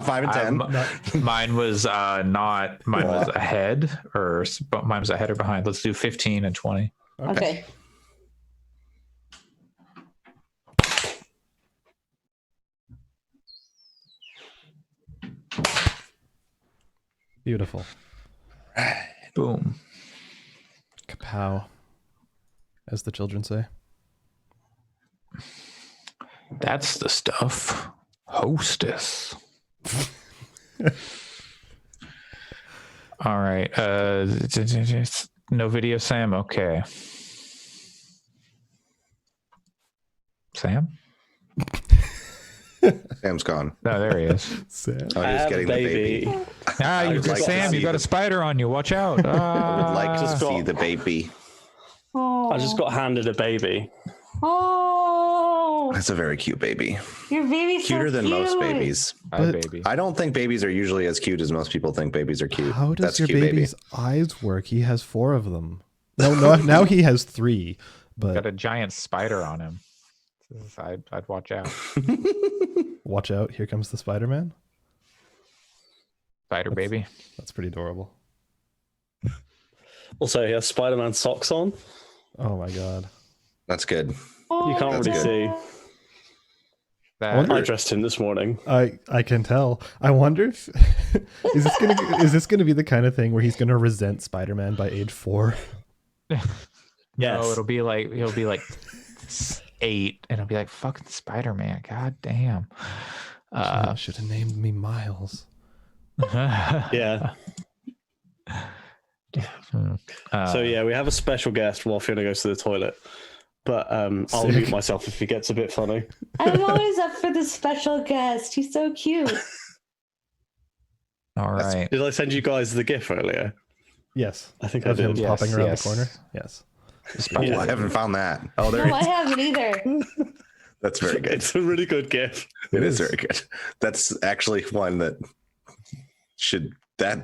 5 and 10. Mine was not. Mine was ahead, but mine was ahead or behind. Let's do 15 and 20. Okay. Beautiful. Boom. Kapow, as the children say. That's the stuff. Hostess. All right. No video, Sam. Okay. Sam? Sam's gone. No, there he is. Sam. Oh, he's getting the baby. Sam, you got a spider on you. Watch out. I would like to see the baby. Oh. I just got handed a baby. Oh. That's a very cute baby. Your baby's Cuter so than cute. most babies. Hi, baby. I don't think babies are usually as cute as most people think babies are cute. How does That's your cute, baby's eyes work? He has 4 of them. No, now he has 3. Got But a giant spider on him. I'd watch out. watch out! Here comes the Spider-Man. Spider baby. That's pretty adorable. Also, he has Spider-Man socks on. Oh my god! That's good. Oh, You can't That's really good. see. That, I dressed him this morning. I can tell. I wonder if is this gonna be the kind of thing where he's gonna resent Spider-Man by age 4? Yes. No, he'll be like 8, and it'll be like fucking Spider-Man. God damn. Should have named me Miles. Yeah. So yeah, we have a special guest while Fiona goes to the toilet. But I'll Sick. mute myself if he gets a bit funny. I'm always up for the special guest. He's so cute. All right. Did I send you guys the GIF earlier? Yes, I think I of him did. popping around yes. the corner. Yes. Oh, I haven't found that. Oh, there No, I it is. haven't either. That's very good. It's a really good GIF. It is very good. That's actually one that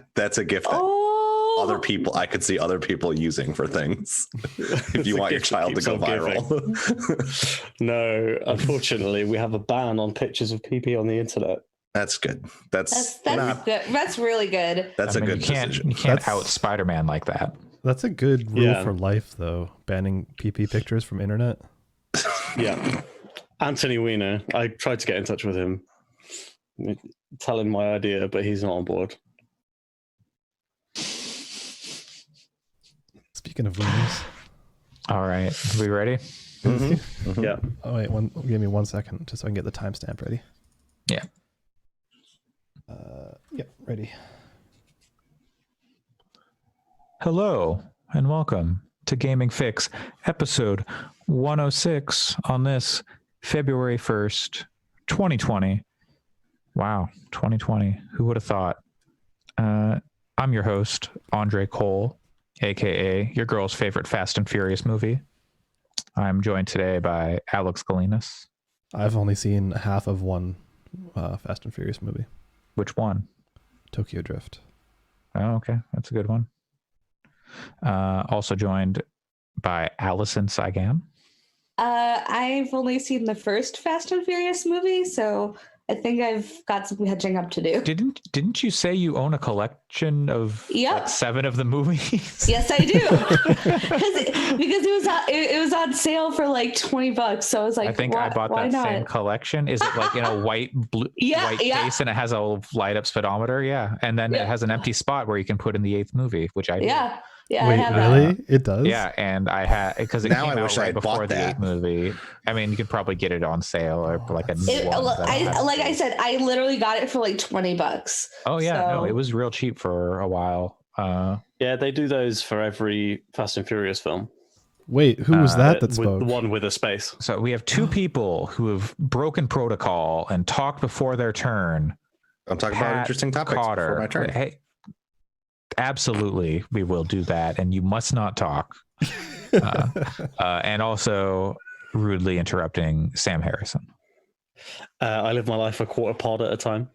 that's a gift that Oh. other people, I could see other people using for things. If It's you a want your gift that child to keeps go on viral. No, unfortunately, we have a ban on pictures of PP on the internet. That's good. That's That's good. That's really good. That's I a mean, good decision. You can't That's- out Spider-Man like that. That's a good rule Yeah. for life, though. Banning PP pictures from internet. Yeah. Anthony Weiner, I tried to get in touch with him, tell him my idea, but he's not on board. Speaking of wieners. All right. We ready? Mhm. Yeah. Oh wait, give me 1 second, just so I can get the timestamp ready. Yeah. Yep, ready. Hello and welcome to Gaming Fix, episode 106 on this February 1st, 2020. Wow, 2020. Who would have thought? I'm your host, Andre Cole, aka your girl's favorite Fast and Furious movie. I'm joined today by Alex Galinas. I've only seen half of one Fast and Furious movie, Which one? Tokyo Drift. Oh, okay. That's a good one. Also joined by Allison Saigan. I've only seen the first Fast and Furious movie, so I think I've got some catching up to do. Didn't you say you own a collection of Yep. 7 of the movies? Yes, I do. because it was on sale for like $20, so I was like, I think I bought why that not? same collection. Is it like in a white Yeah. case and it has a light up speedometer? Yeah, and then Yeah. it has an empty spot where you can put in the 8th movie, which I did. Yeah, I Wait, have really? that. It does? Yeah, and I had because it Now came I out wish I right had before bought the that. 8th movie. I mean, you could probably get it on sale or like a new one. Like I said, I literally got it for like $20. Oh yeah, no, so- it was real cheap for a while. Yeah, they do those for every Fast and Furious film. Wait, who was that With spoke? the one with a space. So we have 2 people who have broken protocol and talked before their turn. I'm talking about Pat interesting topics Cotter. before my turn. Hey, absolutely, we will do that, and you must not talk. And also rudely interrupting Sam Harrison. I live my life a quarter pod at a time.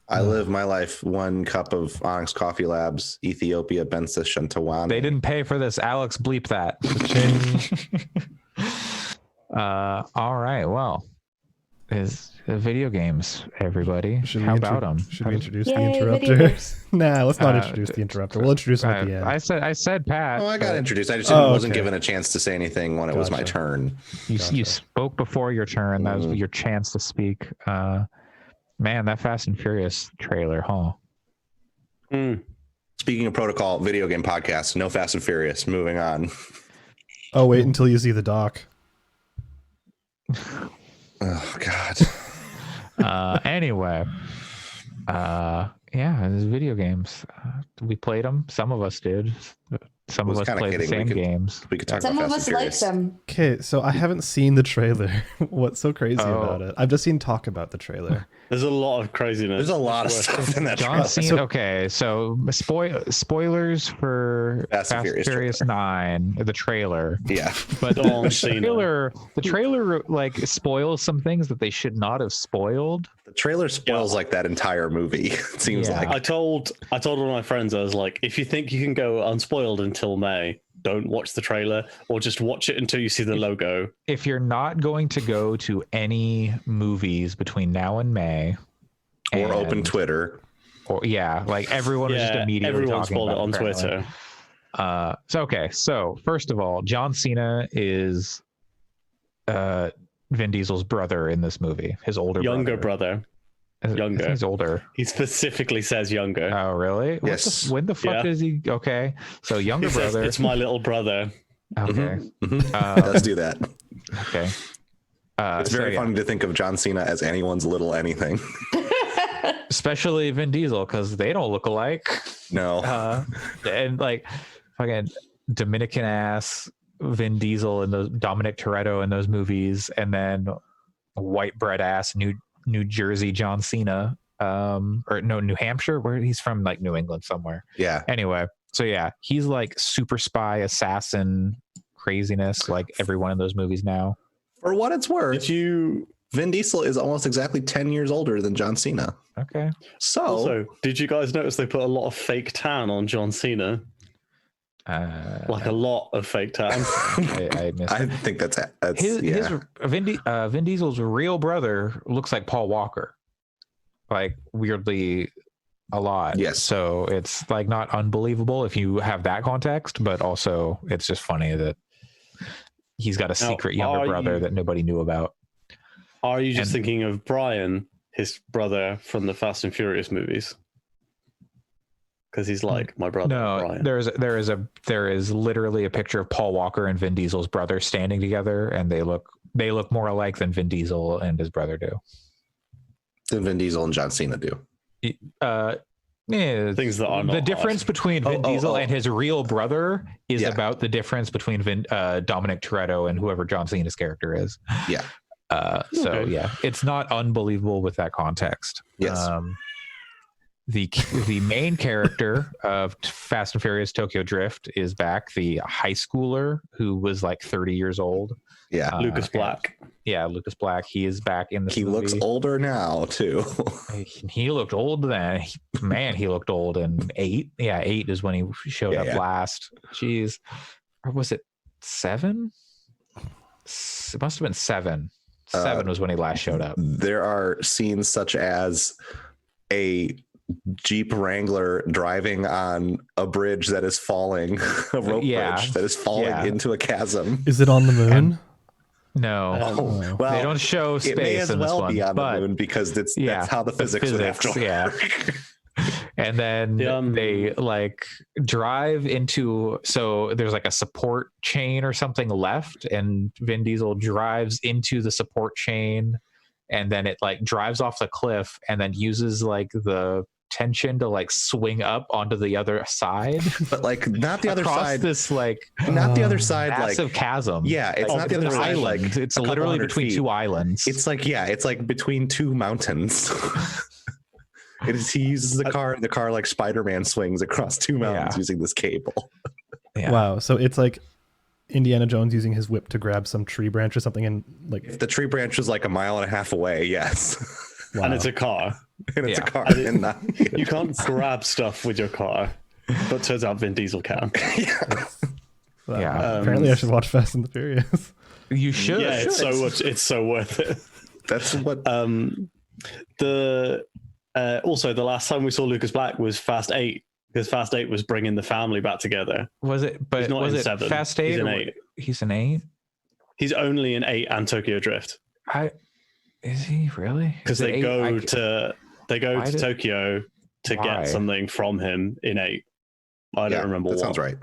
I live my life 1 cup of Onyx Coffee Labs, Ethiopia Bensis Shantawan. They didn't pay for this. Alex, bleep that. All right. Well, is video games. Everybody, Should we how intro- about them? Should we introduce Yay, the video interrupter? games. Nah, let's not Uh, introduce the interrupter. We'll introduce him at the end. I said Pat. Oh, I got but introduced. I just Oh, wasn't okay. given a chance to say anything when it was my Gotcha. turn. You Gotcha. spoke before your turn. That was Mm. your chance to speak. Man, that Fast and Furious trailer, huh? Mm. Speaking of protocol, video game podcast, no Fast and Furious. Moving on. Oh, wait until you see the doc. Oh God. Anyway, yeah, it's video games. We played them. Some of us did. Some I was of us kinda played the kidding. We same could- games. We could talk Some about of Fast us and like Furious. them. Okay, so I haven't seen the trailer. What's so crazy Oh. about it? I've just seen talk about the trailer. There's a lot of craziness. There's a lot of It's worth stuff in that John trailer. Cena. So- Okay, so spoilers for Fast and Furious Furious 9, the trailer. Yeah. But John the Cena. trailer like spoils some things that they should not have spoiled. The trailer spoils like that entire movie. It seems Yeah. like. I told one of my friends, I was like, if you think you can go unspoiled until May, don't watch the trailer or just watch it until you see the logo. If you're not going to go to any movies between now and May, Or open and- Twitter. or yeah, like everyone was just Yeah, immediately everyone talking spoiled it about on apparently. Twitter. So first of all, John Cena is Vin Diesel's brother in this movie, his older Younger brother. brother. younger. He's older. He specifically says younger. Oh, really? Yes. When the fuck Yeah. is he? Okay, so younger He says, brother. it's my little brother. Okay. Mhm. Uh, Let's do that. okay. It's very funny to think of John Cena as anyone's little anything. especially Vin Diesel, because they don't look alike. No. And like fucking Dominican ass Vin Diesel and the Dominic Toretto in those movies, and then white bread ass New Jersey John Cena, or no, New Hampshire, where he's from, like New England somewhere. Yeah. Anyway, so yeah, he's like super spy assassin craziness, like everyone in those movies now. For what it's worth, Did you Vin Diesel is almost exactly 10 years older than John Cena. Okay. So, also, did you guys notice they put a lot of fake tan on John Cena? Like a lot of fake tan. I missed I it. think that's His yeah. Vin Diesel's real brother looks like Paul Walker, like weirdly a lot. Yes. So it's like not unbelievable if you have that context, but also it's just funny that he's got a Now, secret younger are brother you- that nobody knew about. Are you just And- thinking of Brian, his brother from the Fast and Furious movies? Because he's like my brother. No, Brian. there is literally a picture of Paul Walker and Vin Diesel's brother standing together, and they look more alike than Vin Diesel and his brother do. Than Vin Diesel and John Cena do. Yeah, Things that are not the difference between Vin Diesel and his real brother is Yeah. about the difference between Dominic Toretto and whoever John Cena's character is. Yeah. So Okay. yeah, it's not unbelievable with that context. Yes. The main character of Fast and Furious Tokyo Drift is back. The high schooler who was like 30 years old. Yeah. Lucas Black. Yeah, Lucas Black. He is back in this He looks movie. older now, too. He looked old then. Man, he looked old in 8. Yeah, 8 is when he showed Yeah, up yeah. last. Jeez. Or was it 7? It must have been 7. 7 was when he last showed up. There are scenes such as a Jeep Wrangler driving on a bridge that is falling, a rope Yeah. bridge that is falling Yeah. into a chasm. Is it on the moon? No. Oh, well, They don't show space it may as in this well one, be on but the moon because that's yeah, how the physics would have to yeah. work. And then they like drive into, so there's like a support chain or something left, and Vin Diesel drives into the support chain, and then it like drives off the cliff and then uses like the tension to like swing up onto the other side. But like not the other across side, this like not the other side, massive like chasm. yeah, it's Like, not the other an side, island. like It's a couple literally hundred between feet. two islands. It's like it's like between two mountains. It is. He uses the car like Spider-Man swings across two mountains Yeah. using this cable. Yeah. Wow. So it's like Indiana Jones using his whip to grab some tree branch or something, and like If the tree branch was like a mile and a half away, yes, wow. And it's a car. and it's Yeah. a car. And not, You can't grab stuff with your car. But turns out Vin Diesel can. Wow. Yeah. Apparently, I should watch Fast and the Furious. You should. Yeah, it's so worth it. That's what. Also, the last time we saw Lucas Black was Fast 8, because Fast 8 was bringing the family back together. Was it? But He's not was in it 7. Fast 8? He's in 8. He's an 8. He's only in 8 and Tokyo Drift. Is he really? Because Is it they 8? go to Why did- Tokyo to Why? get something from him in 8. I don't remember That what. sounds right.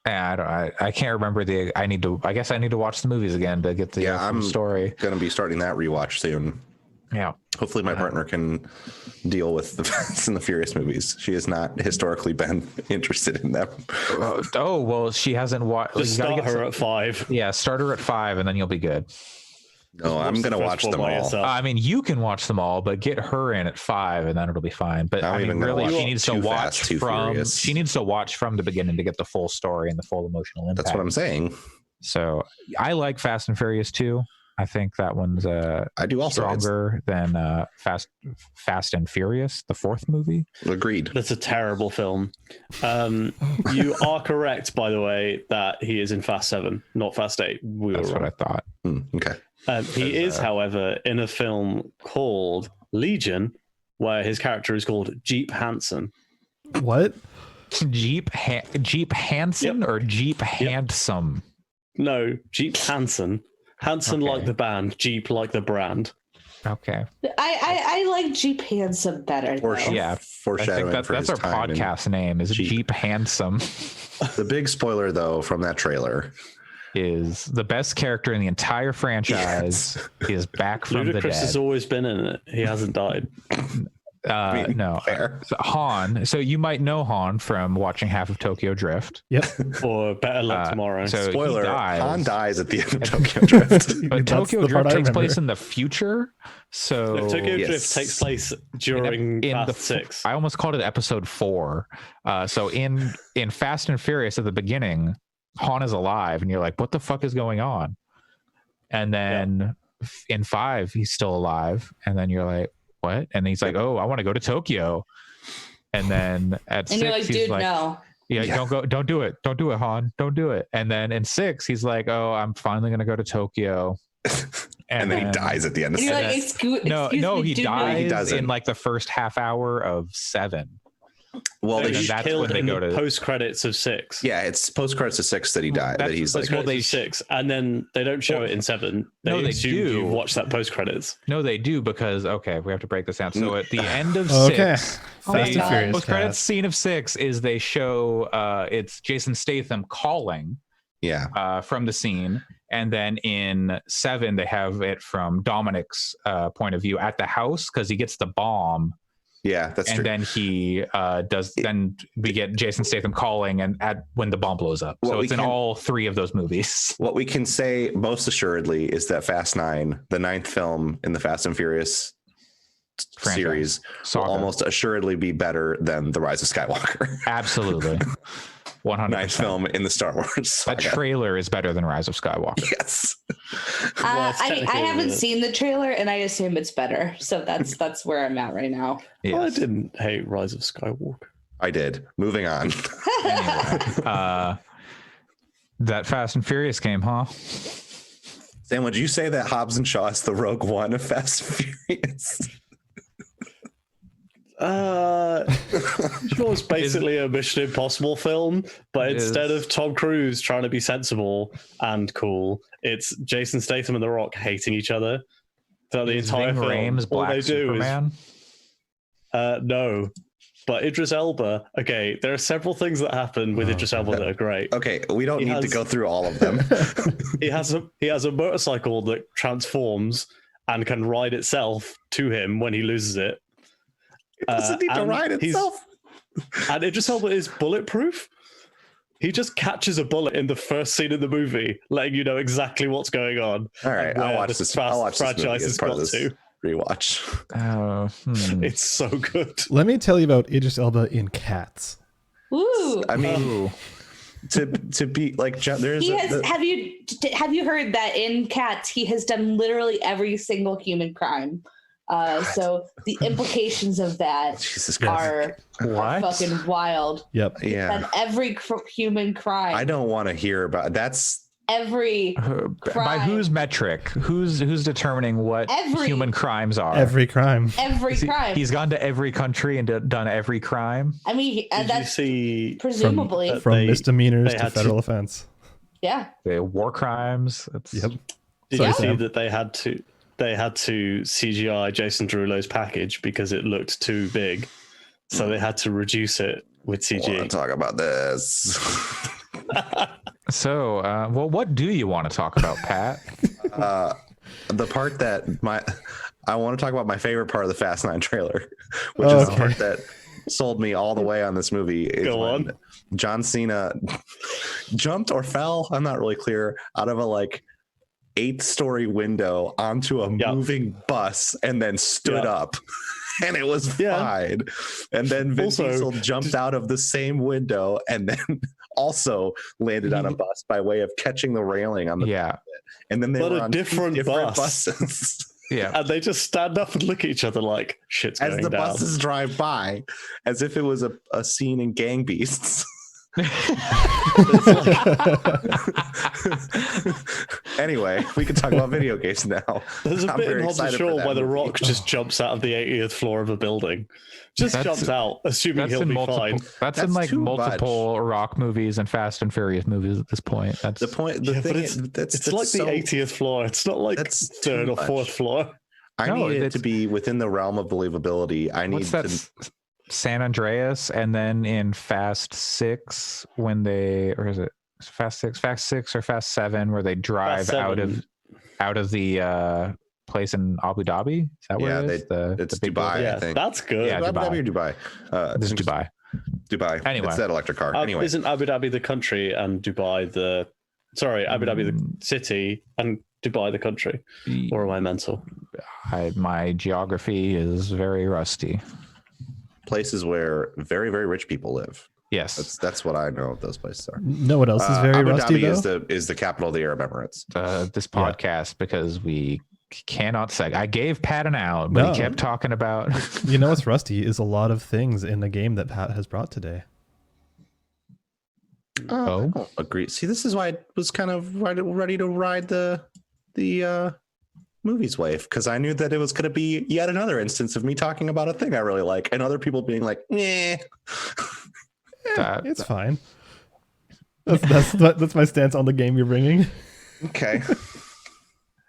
I can't remember I guess I need to watch the movies again to get the I'm story. Going to be starting that rewatch soon. Yeah. Hopefully, my partner can deal with the Fast and the Furious movies. She has not historically been interested in them. Oh well, she hasn't watched. Just start her at 5. Yeah, start her at 5, and then you'll be good. No, I'm going to watch them all. I mean, you can watch them all, but get her in at 5, and then it'll be fine. But I'm I mean, even gonna really, watch she needs to Too watch Fast, Too from. Furious. She needs to watch from the beginning to get the full story and the full emotional impact. That's what I'm saying. So I like Fast and Furious 2. I think that one's I do also. stronger than Fast and Furious, the 4th movie. Agreed. That's a terrible film. You are correct, by the way, that he is in Fast 7, not Fast 8. That's what I thought. Okay. He is, however, in a film called Legion, where his character is called Jeep Hansen. What? Jeep Hansen or Jeep Handsome? No, Jeep Hansen. Hansen Okay. like the band, Jeep like the brand. Okay. I like Jeep Handsome better. Or though. Yeah. I foreshadowing think for that's his our time in podcast name is Jeep. Jeep Handsome. The big spoiler, though, from that trailer Is the best character in the entire franchise is back from Ludacris the has dead. always been in it. He hasn't died. No. fair. So Han. So you might know Han from watching half of Tokyo Drift. Yep. Or Better Luck Tomorrow. So Spoiler: he dies. Han dies at the end of Tokyo Drift. But That's Tokyo the part Drift I takes remember. place in the future. So No, Tokyo yes. Drift takes place during Fast 6. I almost called it episode 4. So in Fast and Furious at the beginning, Han is alive, and you're like, what the fuck is going on? And then in 5, he's still alive, and then you're like, what? And he's like, oh, I want to go to Tokyo. And then at 6, And you're like, he's dude, like, no. yeah, don't do it, Han, don't do it. And then in 6, he's like, oh, I'm finally gonna go to Tokyo. And then he dies at the end of And you're seven. like, excuse No, me, he dude, dies He doesn't. in like the first half hour of 7. Well, And they, He's that's killed when they in go the to- post credits of 6. yeah, it's post credits of 6 that he died. That That's- he's Post like, well, credits they- of 6, and then they don't show it in 7. No, they assume do. You've watched that post credits. No, they do, because okay, we have to break this down. So at the end of Okay. 6, Oh my Fast and God. Furious. post credits cast. scene of 6 is they show it's Jason Statham calling yeah, from the scene, and then in 7 they have it from Dominic's point of view at the house because he gets the bomb, yeah, that's and true. then he does. Then we get Jason Statham calling, and at when the bomb blows up. What So we it's in can- all 3 of those movies. What we can say most assuredly is that Fast 9, the 9th film in the Fast and Furious Franchise. series, Saga. will almost assuredly be better than The Rise of Skywalker. Absolutely, 100%. 9th film in the Star Wars That saga. trailer is better than Rise of Skywalker. Yes. Well, it's I technically haven't the- seen the trailer, and I assume it's better. So that's where I'm at right now. Yes. I didn't hate Rise of Skywalker. I did. Moving on. Anyway, that Fast and Furious game, huh? Sam, would you say that Hobbs and Shaw is the Rogue One of Fast and Furious? It was basically a Mission Impossible film, but It instead is. of Tom Cruise trying to be sensible and cool, it's Jason Statham and The Rock hating each other. So the Is entire Ving film, Rhames all Black they do Superman? is no. But Idris Elba, okay, there are several things that happen with Idris Elba that are great. Okay, we don't He need to has- go through all of them. He has a motorcycle that transforms and can ride itself to him when he loses it. It doesn't need to and ride he's- itself. And Idris Elba is bulletproof. He just catches a bullet in the first scene of the movie, letting you know exactly what's going on. All right, and I'll where watch the this. Fast I'll watch this movie franchise as has part of got this to. rewatch. It's so good. Let me tell you about Idris Elba in Cats. Ooh. I mean, Ooh. to be like, there's He has. Have you heard that in Cats he has done literally every single human crime? So the implications of that Jesus Christ. are What? fucking wild. Yep. Yeah, And every human crime. I don't want to hear about that's every By crime. whose metric? Who's determining what Every- human crimes are? Every crime. crime. He's gone to every country and done every crime. I mean, Did you that's see? presumably. From- From They- misdemeanors they to had to- federal offense. Yeah. The war crimes. It's, Yep. Did Sorry, you see Sam. that they had to CGI Jason Derulo's package because it looked too big, so they had to reduce it with I want CG. to talk about this. So, well, what do you want to talk about, Pat? The part that I want to talk about my favorite part of the Fast 9 trailer, which is the Okay. part that sold me all the way on this movie. Is Go when on. John Cena jumped or fell, I'm not really clear, out of a like 8-story window onto a Yep. moving bus and then stood Yep. up. And it was Yeah. fine. And then Vin Also, Diesel jumped out of the same window and then also landed on a bus by way of catching the railing on the Yeah, and then they But were a on two different different bus. buses. yeah. And they just stand up and look at each other like shit's As going the down. buses drive by, as if it was a scene in Gang Beasts. Anyway, we can talk about video games now. There's a I'm bit in very Hobbs and excited for Shaw that where The movie. Rock just jumps out of the 80th floor of a building. Just That's- jumps out, assuming That's he'll in be multiple. fine. That's in That's like too multiple Rock movies and Fast and Furious movies at this point. That's The point, the Yeah, thing but is, It's like the 80th floor. It's not like That's third too or fourth much. floor. I No, need it it's- to be within the realm of believability. I need what's that? to. San Andreas, and then in Fast 6 when they, or is it Fast 6 or Fast 7 where they drive Fast out of the place in Abu Dhabi? Is that where Yeah, it is? it's big Dubai. building? Yeah, I think. that's good. Yeah, Abu Dubai. Dhabi or Dubai? This is Dubai. Dubai. Anyway. It's that electric car. Anyway, Isn't Abu Dhabi the country and Dubai the... Sorry, Abu Dhabi the city and Dubai the country? Or am I mental? My geography is very rusty. places where very, very rich people live. Yes, That's what I know of those places are. Know what else is very Abu rusty Dhabi though? is the capital of the Arab Emirates. this podcast because we cannot say. I gave Pat an out, but No. he kept talking about. You know what's rusty is a lot of things in the game that Pat has brought today. Oh. I don't agree. See, this is why I was kind of ready to ride the movies wave, because I knew that it was going to be yet another instance of me talking about a thing I really like and other people being like, "Nah." That- It's fine. That's my stance on the game you're bringing. Okay.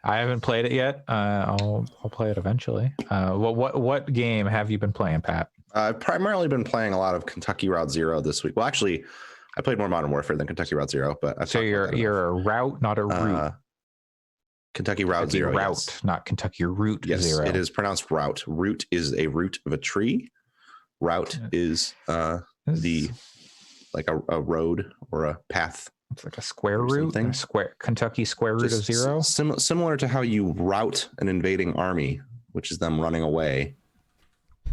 I haven't played it yet. I'll play it eventually. What game have you been playing, Pat? I've primarily been playing a lot of Kentucky Route Zero this week. Well, actually, I played more Modern Warfare than Kentucky Route Zero, but I've So talked about that you're a route, not a enough. route. Kentucky Route Kentucky Zero. route, Yes. not Kentucky Route Yes, Zero. it is pronounced route. Root is a root of a tree. Route is the like a road or a path. It's like a square or root, something. a square Kentucky square root of Just zero. Similar to how you route an invading army, which is them running away.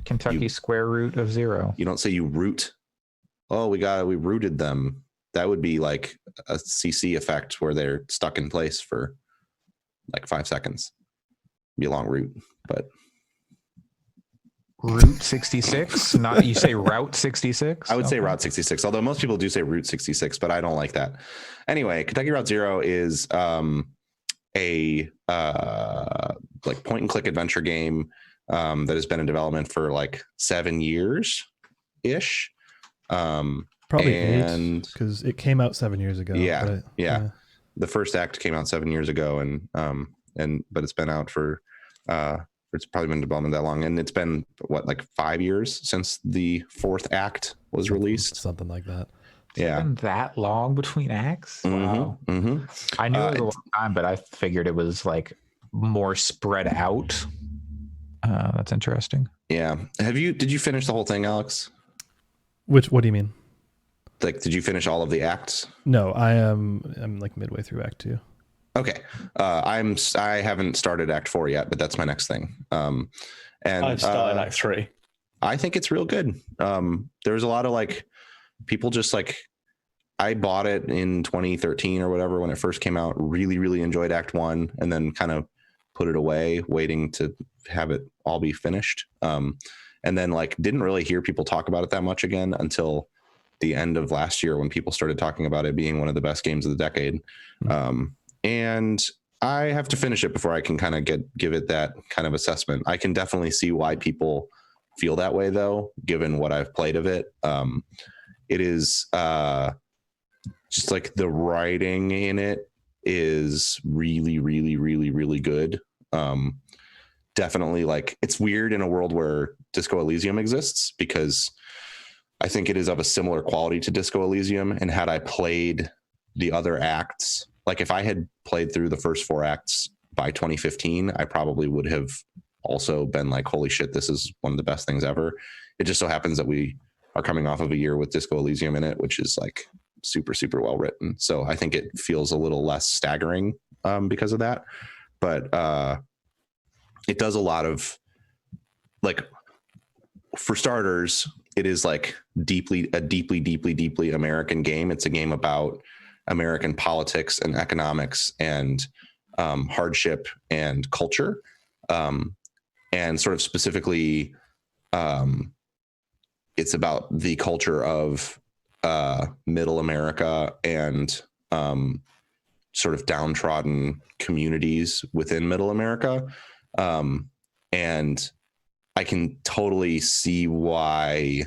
Kentucky square root of zero. You don't say you root. Oh, we rooted them. That would be like a CC effect where they're stuck in place for like 5 seconds. Be a long route, but Route 66. Not you say Route 66. I would say Okay. Route 66, although most people do say Route 66, but I don't like that. Anyway, Kentucky Route Zero is a like point and click adventure game that has been in development for like 7 years ish. Probably And- 8 because it came out 7 years ago. Yeah, but, yeah. The first act came out 7 years ago, but it's been out for it's probably been in development that long, and it's been what, like 5 years since the fourth act was released. Something like that. Yeah. Been that long between acts? Wow. Mhm. I knew it was a It's- long time, but I figured it was like more spread out. That's interesting. Yeah. Did you finish the whole thing, Alex? What do you mean? Like, did you finish all of the acts? No, I'm like midway through Act 2. Okay. I haven't started Act 4 yet, but that's my next thing. And I've started Act 3. I think it's real good. There's a lot of like people just like, I bought it in 2013 or whatever when it first came out, really, really enjoyed Act 1 and then kind of put it away, waiting to have it all be finished. And then like didn't really hear people talk about it that much again until the end of last year when people started talking about it being one of the best games of the decade. And I have to finish it before I can kind of give it that kind of assessment. I can definitely see why people feel that way, though, given what I've played of it. It is just like the writing in it is really, really, really, really good. Definitely, like, it's weird in a world where Disco Elysium exists, because I think it is of a similar quality to Disco Elysium. And had I played the other acts, like if I had played through the first 4 acts by 2015, I probably would have also been like, holy shit, this is one of the best things ever. It just so happens that we are coming off of a year with Disco Elysium in it, which is like super, super well written. So I think it feels a little less staggering because of that. But it does a lot of, like, for starters, it is like deeply American game. It's a game about American politics and economics and hardship and culture. And sort of specifically, it's about the culture of middle America and sort of downtrodden communities within middle America. And I can totally see why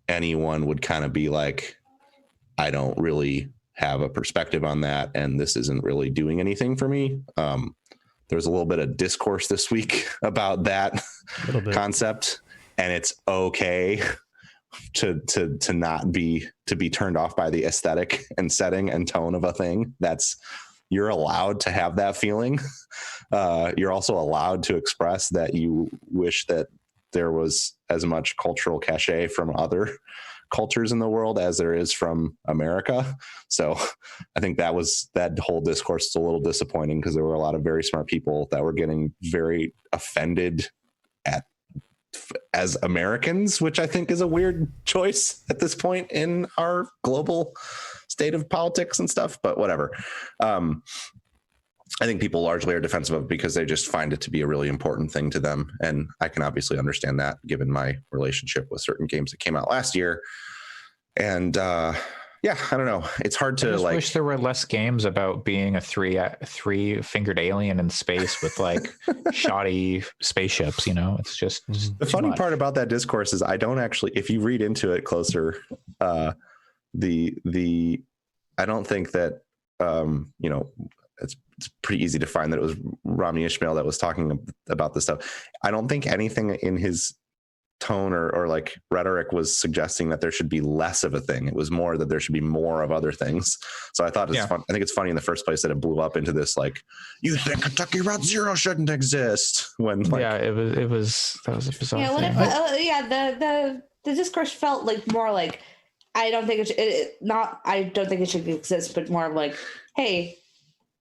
anyone would kind of be like, I don't really have a perspective on that, and this isn't really doing anything for me. There's a little bit of discourse this week about that concept, and it's okay to not be turned off by the aesthetic and setting and tone of a thing. You're allowed to have that feeling. You're also allowed to express that you wish that there was as much cultural cachet from other cultures in the world as there is from America. So I think that whole discourse is a little disappointing, because there were a lot of very smart people that were getting very offended as Americans, which I think is a weird choice at this point in our global state of politics and stuff, but whatever. I think people largely are defensive of it because they just find it to be a really important thing to them. And I can obviously understand that, given my relationship with certain games that came out last year. And yeah, I don't know. It's hard to, I just like, wish there were less games about being a three-fingered alien in space with like shoddy spaceships. You know, it's just the funny part about that discourse is I don't actually, if you read into it closer, I don't think that you know, it's pretty easy to find that it was Rami Ishmael that was talking about this stuff. I don't think anything in his tone or like rhetoric was suggesting that there should be less of a thing. It was more that there should be more of other things. So I thought it's fun. I think it's funny in the first place that it blew up into this, like, you think Kentucky Route Zero shouldn't exist, when, like, it was that was a bizarre Yeah, thing. the discourse felt like more like, I don't think I don't think it should exist, but more of like, hey,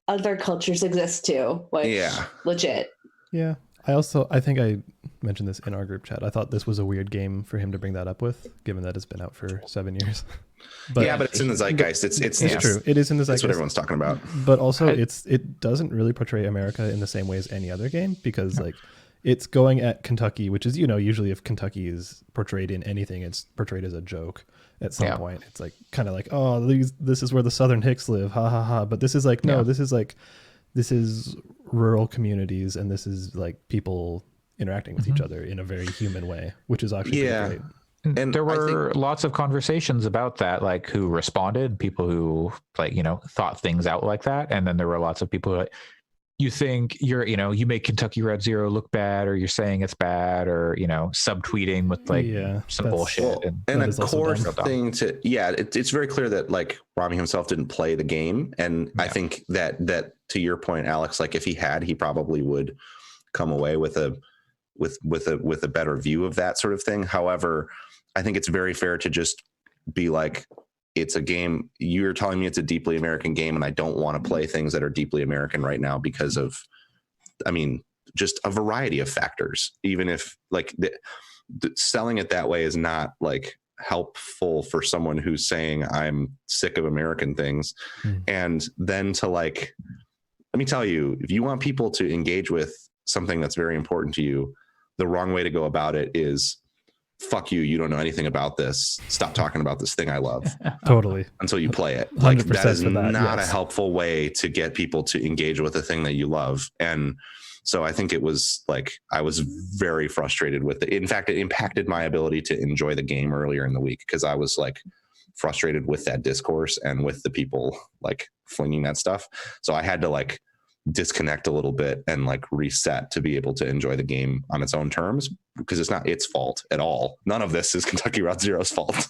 other cultures exist too. Like, yeah, legit. Yeah. I think I mentioned this in our group chat. I thought this was a weird game for him to bring that up with, given that it's been out for 7 years. But but it's in the zeitgeist. It's true. It is in the zeitgeist. That's what everyone's talking about. But also, it doesn't really portray America in the same way as any other game, because like it's going at Kentucky, which is, you know, usually if Kentucky is portrayed in anything, it's portrayed as a joke at some point. It's like kind of like, oh, this is where the Southern Hicks live, ha ha ha. But this is like, no, this is rural communities, and this is like people interacting with each other in a very human way, which is actually pretty great. And there were lots of conversations about that, like who responded, people who, like, you know, thought things out like that. And then there were lots of people who, like, you think you make Kentucky Route Zero look bad, or you're saying it's bad, or, you know, subtweeting with like some bullshit. Well, and a core thing it's very clear that, like, Rami himself didn't play the game. And I think that to your point, Alex, like, if he had, he probably would come away with a better view of that sort of thing. However, I think it's very fair to just be like, it's a game. You're telling me it's a deeply American game, and I don't want to play things that are deeply American right now because of, I mean, just a variety of factors. Even if, like, selling it that way is not like helpful for someone who's saying I'm sick of American things. And then to, like, let me tell you, if you want people to engage with something that's very important to you, the wrong way to go about it is fuck you, you don't know anything about this, stop talking about this thing I love Totally. until you play it. Like 100% that is for that, not yes. a helpful way to get people to engage with the thing that you love. And so I think it was like, I was very frustrated with it. In fact, it impacted my ability to enjoy the game earlier in the week because I was like frustrated with that discourse and with the people like flinging that stuff. So I had to like disconnect a little bit and like reset to be able to enjoy the game on its own terms, because it's not its fault at all. None of this is Kentucky Route Zero's fault.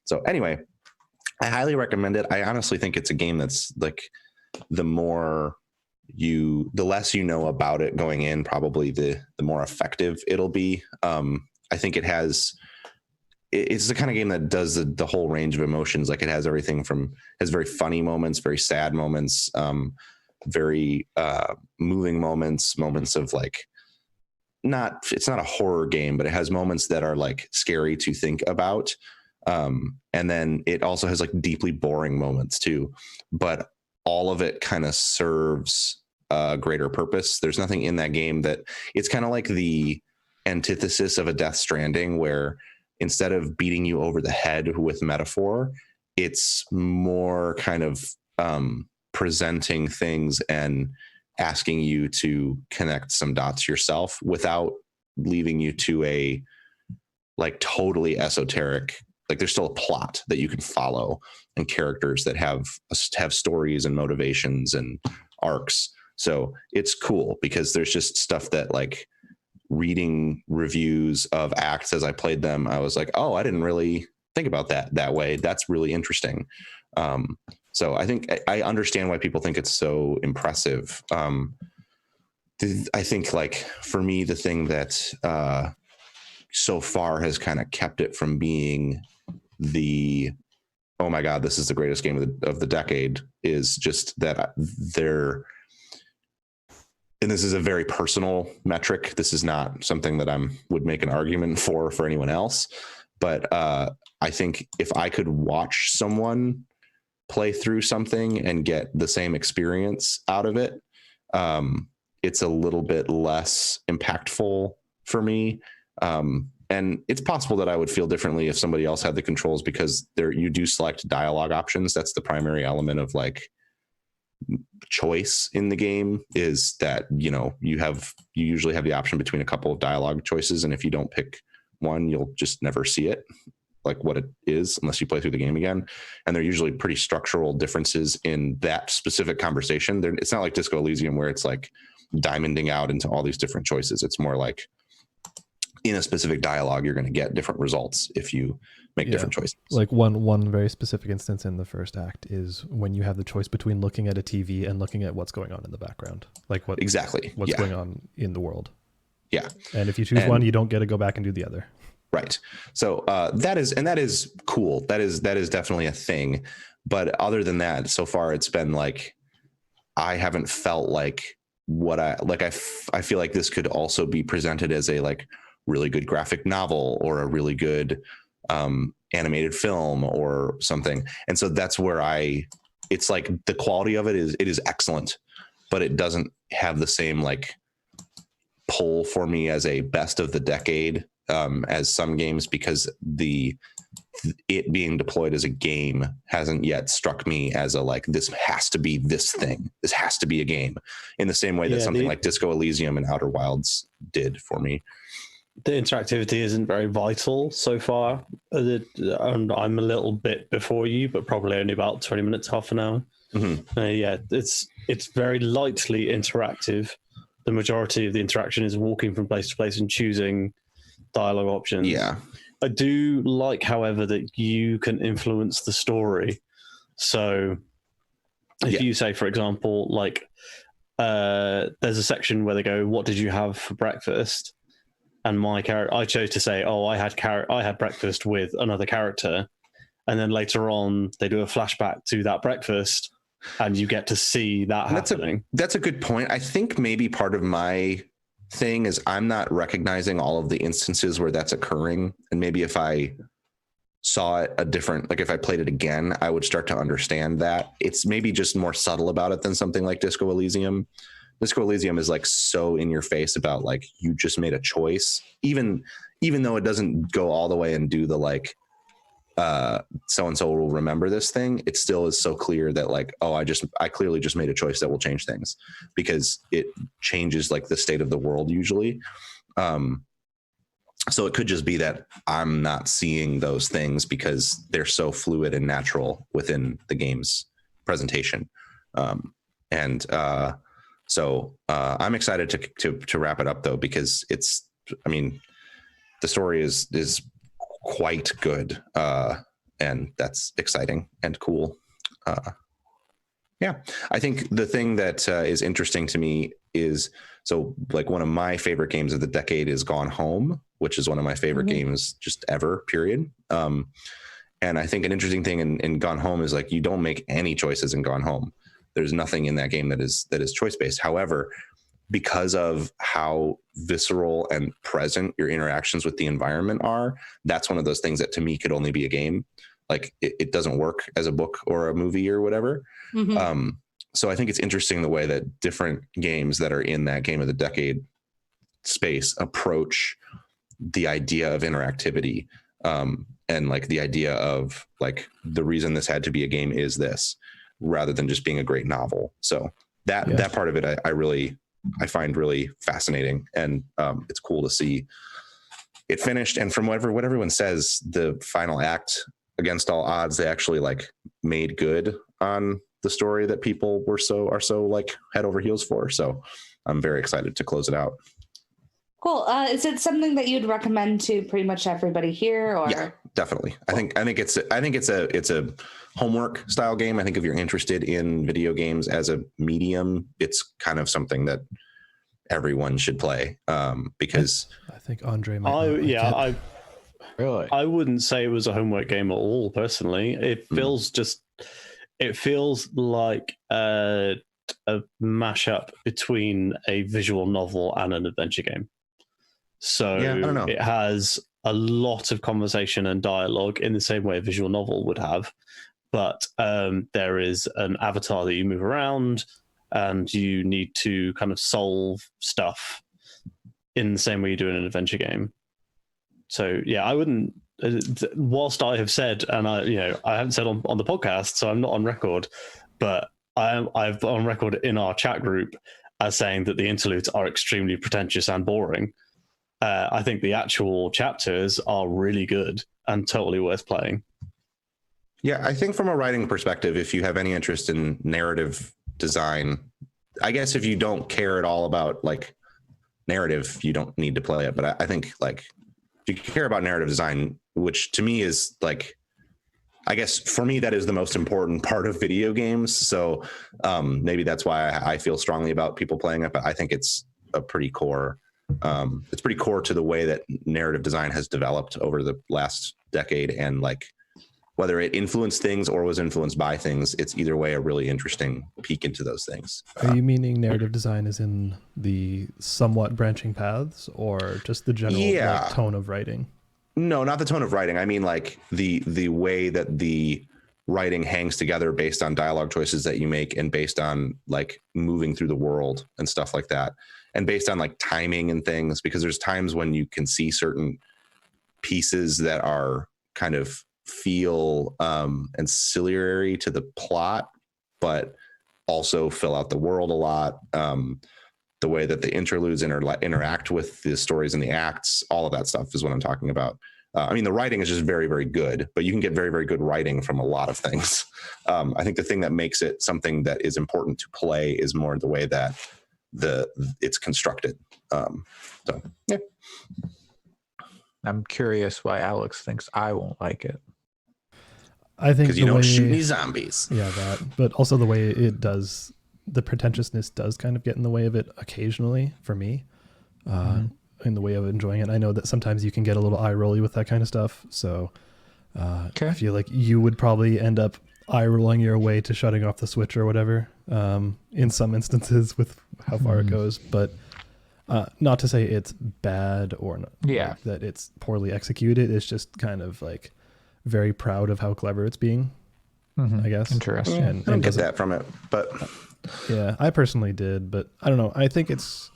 So anyway, I highly recommend it. I honestly think it's a game that's like, the less you know about it going in, probably the more effective it'll be. I think it's the kind of game that does the whole range of emotions. Like it has everything from, has very funny moments, very sad moments, very moving moments of like, it's not a horror game, but it has moments that are like scary to think about. And then it also has like deeply boring moments too, but all of it kind of serves a greater purpose. There's nothing in that game that, it's kind of like the antithesis of a Death Stranding, where instead of beating you over the head with metaphor, it's more kind of presenting things and asking you to connect some dots yourself without leaving you to a like totally esoteric, like there's still a plot that you can follow and characters that have stories and motivations and arcs. So it's cool because there's just stuff that, like, reading reviews of acts as I played them, I was like, oh, I didn't really think about that way. That's really interesting. So I think I understand why people think it's so impressive. I think, like, for me, the thing that so far has kind of kept it from being the, oh my God, this is the greatest game of the decade, is just that they're, and this is a very personal metric. This is not something that would make an argument for anyone else. But I think if I could watch someone play through something and get the same experience out of it, it's a little bit less impactful for me. And it's possible that I would feel differently if somebody else had the controls, because you do select dialogue options. That's the primary element of, like, choice in the game, is that, you usually have the option between a couple of dialogue choices. And if you don't pick one, you'll just never see it, like what it is, unless you play through the game again. And they're usually pretty structural differences in that specific conversation. It's not like Disco Elysium where it's like diamonding out into all these different choices. It's more like, in a specific dialogue, you're going to get different results if you make different choices. Like one very specific instance in the first act is when you have the choice between looking at a TV and looking at what's going on in the background, like what's going on in the world. Yeah. And if you choose one, you don't get to go back and do the other. Right. So that is cool. That is definitely a thing. But other than that, so far it's been like, I haven't felt like I feel like this could also be presented as a, like, really good graphic novel or a really good animated film or something. And so that's where it's like the quality of it is excellent, but it doesn't have the same, like, pull for me as a best of the decade as some games, because it being deployed as a game hasn't yet struck me as a, like, this has to be this thing. This has to be a game, in the same way that something like Disco Elysium and Outer Wilds did for me. The interactivity isn't very vital so far. I'm a little bit before you, but probably only about 20 minutes, half an hour. Mm-hmm. It's very lightly interactive. The majority of the interaction is walking from place to place and choosing dialogue options. Yeah. I do like, however, that you can influence the story. So if you say, for example, like, there's a section where they go, "What did you have for breakfast?" And my character, I chose to say, "Oh, I had breakfast with another character," and then later on they do a flashback to that breakfast, and you get to see that happening. That's a good point. I think maybe part of my thing is I'm not recognizing all of the instances where that's occurring, and maybe if I saw it if I played it again, I would start to understand that. It's maybe just more subtle about it than something like Disco Elysium. Disco Elysium is like so in your face about like you just made a choice, even though it doesn't go all the way and do the like so and so will remember this thing. It still is so clear that like, oh, I clearly just made a choice that will change things, because it changes like the state of the world usually. So it could just be that I'm not seeing those things because they're so fluid and natural within the game's presentation. So I'm excited to wrap it up though, because the story is quite good. And that's exciting and cool. I think the thing that is interesting to me is, so like one of my favorite games of the decade is Gone Home, which is one of my favorite games just ever, period. And I think an interesting thing in Gone Home is like, you don't make any choices in Gone Home. There's nothing in that game that is choice based. However, because of how visceral and present your interactions with the environment are, that's one of those things that to me could only be a game. Like it doesn't work as a book or a movie or whatever. So I think it's interesting the way that different games that are in that game of the decade space approach the idea of interactivity, and like the idea of like the reason this had to be a game is this, rather than just being a great novel. So that part of it I find really fascinating, and it's cool to see it finished. And from what everyone says, the final act, against all odds, they actually like made good on the story that people are so like head over heels for. So I'm very excited to close it out. Cool. Is it something that you'd recommend to pretty much everybody here? Or yeah, definitely. I think it's a homework style game. I think if you're interested in video games as a medium, it's kind of something that everyone should play. Because I think Andre might. Really? I wouldn't say it was a homework game at all, personally. It feels like a mashup between a visual novel and an adventure game. So I don't know. It has a lot of conversation and dialogue in the same way a visual novel would have. But there is an avatar that you move around, and you need to kind of solve stuff in the same way you do in an adventure game. So yeah, I wouldn't. Whilst I have said, and I haven't said on the podcast, so I'm not on record, but I've on record in our chat group as saying that the interludes are extremely pretentious and boring. I think the actual chapters are really good and totally worth playing. Yeah, I think from a writing perspective, if you have any interest in narrative design, I guess if you don't care at all about like narrative, you don't need to play it. But I think like if you care about narrative design, which to me is like, I guess for me, that is the most important part of video games. So maybe that's why I feel strongly about people playing it. But I think it's a pretty core. It's pretty core to the way that narrative design has developed over the last decade, and like whether it influenced things or was influenced by things, it's either way a really interesting peek into those things. Are you meaning narrative design is in the somewhat branching paths, or just the general like, tone of writing? No, not the tone of writing. I mean like the way that the writing hangs together based on dialogue choices that you make, and based on like moving through the world and stuff like that, and based on like timing and things, because there's times when you can see pieces that are kind of feel ancillary to the plot, but also fill out the world a lot. The way that the interludes interact with the stories and the acts, all of that stuff is what I'm talking about. I mean, the writing is just very, very good, but you can get very, very good writing from a lot of things. I think the thing that makes it something that is important to play is more the way that it's constructed. So yeah. I'm curious why Alex thinks I won't like it. I think because you don't shoot any zombies. Yeah, that. But also the way it does, the pretentiousness does kind of get in the way of it occasionally for me. In the way of enjoying it. I know that sometimes you can get a little eye rolly with that kind of stuff. So I feel like you would probably end up eye rolling your way to shutting off the switch or whatever, in some instances with how far it goes. But not to say it's bad or not, like, that it's poorly executed. It's just kind of like very proud of how clever it's being, I guess. Interesting. I don't get that from it, but Yeah, I personally did, but I don't know. I think it's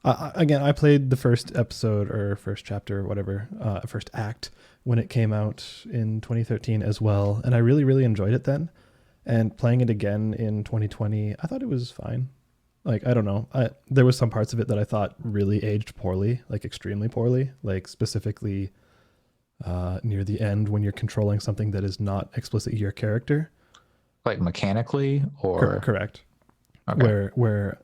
again. I played the first episode or first chapter, or whatever, first act when it came out in 2013 as well, and I really, really enjoyed it then. And playing it again in 2020, I thought it was fine. Like, I don't know. There was some parts of it that I thought really aged poorly, like extremely poorly, like specifically near the end when you're controlling something that is not explicitly your character. Like mechanically, or Correct. Okay. Where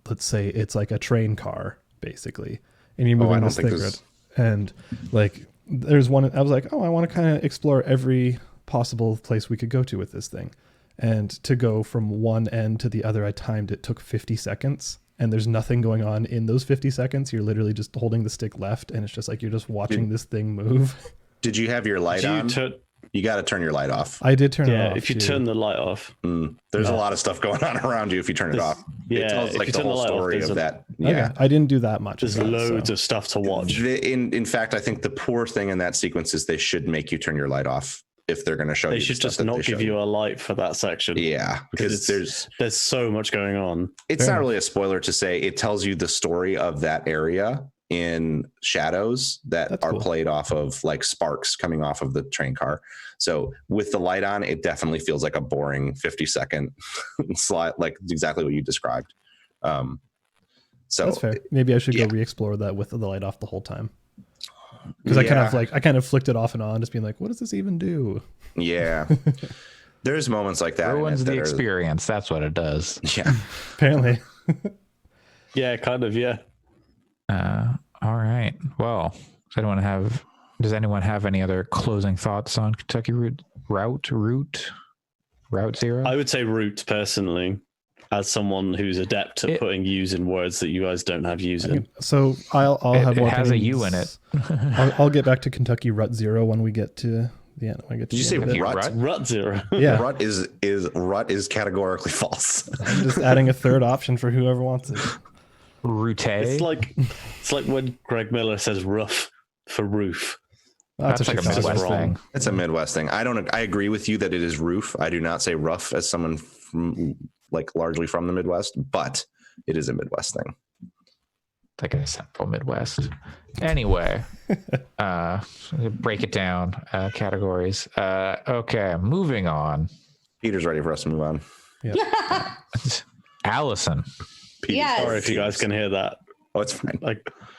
let's say it's like a train car basically, and you're moving this thing around, and like there's one I was like, oh, I want to kind of explore every possible place we could go to with this thing, and to go from one end to the other, I timed it took 50 seconds, and there's nothing going on in those 50 seconds. You're literally just holding the stick left, and it's just like you're just watching this thing move. Did you have your light on? You got to turn your light off. I did turn it off. Yeah, if you turn the light off, there's a lot of stuff going on around you if you turn it off. Yeah, it tells like the whole story of that. Yeah, okay. I didn't do that much. There's loads of stuff to watch. In fact, I think the poor thing in that sequence is they should make you turn your light off if they're going to show you. They should just not give you a light for that section. Yeah, because there's so much going on. It's not really a spoiler to say it tells you the story of that area in shadows that are played off of like sparks coming off of the train car. So with the light on, it definitely feels like a boring 50-second slide, like exactly what you described. So that's fair. Maybe I should go re-explore that with the light off the whole time. Because I kind of flicked it off and on, just being like, what does this even do? Yeah. There's moments like that. Ruins the experience. That's what it does. Yeah. Apparently. Yeah, kind of, yeah. All right. Well, does anyone have any other closing thoughts on Kentucky Route Zero? I would say Route personally, as someone who's adept at putting U's in words that you guys don't have U's in. So I'll have more. It has a U in it. I'll get back to Kentucky Route Zero when we get to the end. Did you say Rut? Rut Zero. Yeah. Rut is categorically false. I'm just adding a third option for whoever wants it. Route. It's like when Greg Miller says rough for roof. That's like a Midwest thing. It's a Midwest thing. I agree with you that it is roof. I do not say rough as someone from, like largely from the Midwest, but it is a Midwest thing. Like a central Midwest. Anyway, break it down, categories. Okay, moving on. Peter's ready for us to move on. Yeah. Allison. Yes. Sorry if you guys can hear that. Oh, it's fine.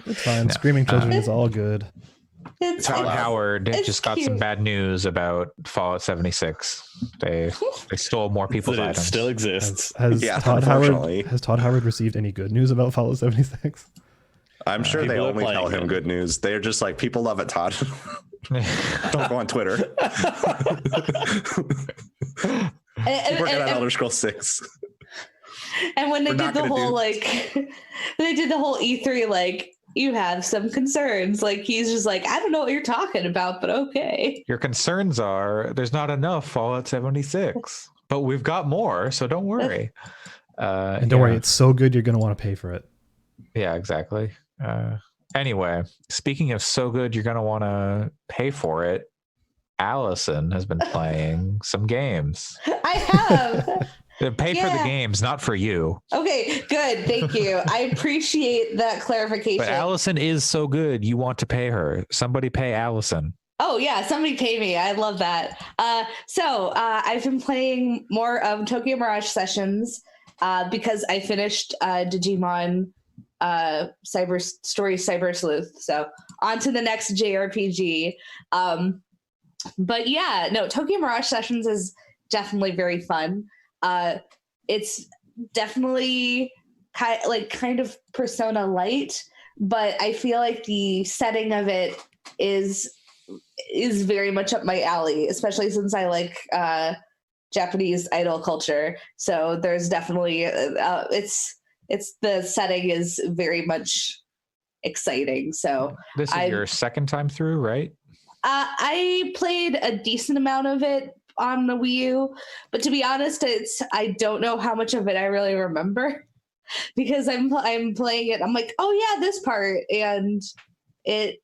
It's fine. Screaming children is all good. Todd Howard just got some bad news about Fallout 76. They stole more people's items. It still exists. Has Todd Howard received any good news about Fallout 76? I'm sure they only tell him good news. They're just like, people love it, Todd. Don't go on Twitter. Working on Elder Scrolls 6. And when they did the whole E3, like, you have some concerns. Like, he's just like, I don't know what you're talking about, but okay. Your concerns are there's not enough Fallout 76, but we've got more, so don't worry. And don't worry, it's so good you're going to want to pay for it. Yeah, exactly. Anyway, speaking of so good you're going to want to pay for it, Allison has been playing some games. I have. Pay for the games, not for you. Okay, good. Thank you. I appreciate that clarification. But Allison is so good, you want to pay her. Somebody pay Allison. Oh, yeah. Somebody pay me. I love that. So I've been playing more of Tokyo Mirage Sessions because I finished Digimon Cyber Sleuth. So on to the next JRPG. But yeah, no, Tokyo Mirage Sessions is definitely very fun. It's definitely kind of Persona Light, but I feel like the setting of it is very much up my alley, especially since I like Japanese idol culture. So there's definitely it's the setting is very much exciting. So this is your second time through, right? I played a decent amount of it on the Wii U, but to be honest, I don't know how much of it I really remember because I'm playing it. I'm like, oh yeah, this part, and it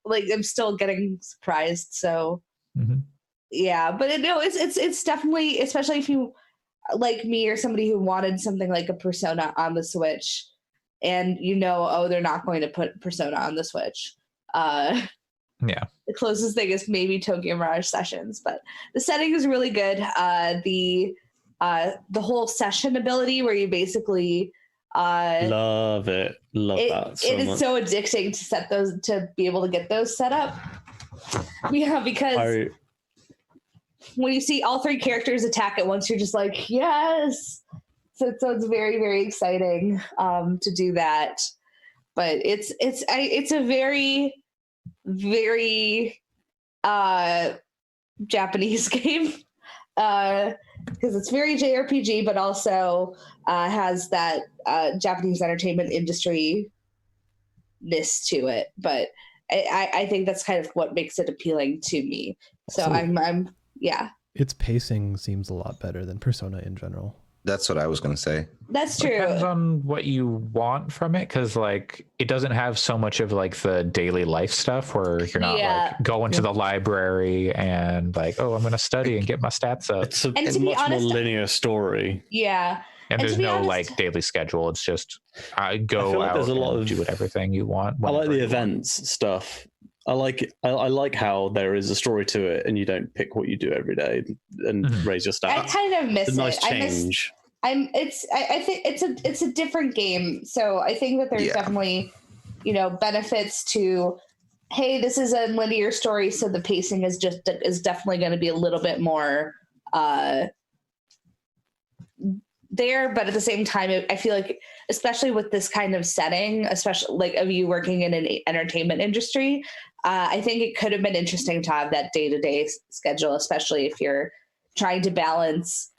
like I'm still getting surprised. So yeah, but it's definitely, especially if you like me or somebody who wanted something like a Persona on the Switch, and they're not going to put Persona on the Switch. Yeah. The closest thing is maybe Tokyo Mirage Sessions, but the setting is really good. The whole session ability where you basically love it. Love that so it is much. so addicting to be able to get those set up. Yeah, because when you see all three characters attack at once, you're just like, yes. So it's very, very exciting to do that. But it's a very, very Japanese game because it's very JRPG, but also has that Japanese entertainment industry ness to it. But I think that's kind of what makes it appealing to me. So I'm yeah. Its pacing seems a lot better than Persona in general. That's what I was going to say. That's true. Depends on what you want from it, because like it doesn't have so much of like the daily life stuff where you're not like going to the library and like, oh, I'm going to study and get my stats up. It's a much more linear story. Yeah. And there's no like daily schedule. It's just I go out there's a lot and do whatever thing you want. I like the events stuff. I like how there is a story to it, and you don't pick what you do every day and raise your stats. I kind of miss it's a it. nice change. I think it's a different game. So I think that there's definitely, benefits to, hey, this is a linear story, so the pacing is definitely going to be a little bit more there. But at the same time, I feel like, especially with this kind of setting, especially like of you working in an entertainment industry, I think it could have been interesting to have that day-to-day schedule, especially if you're trying to balance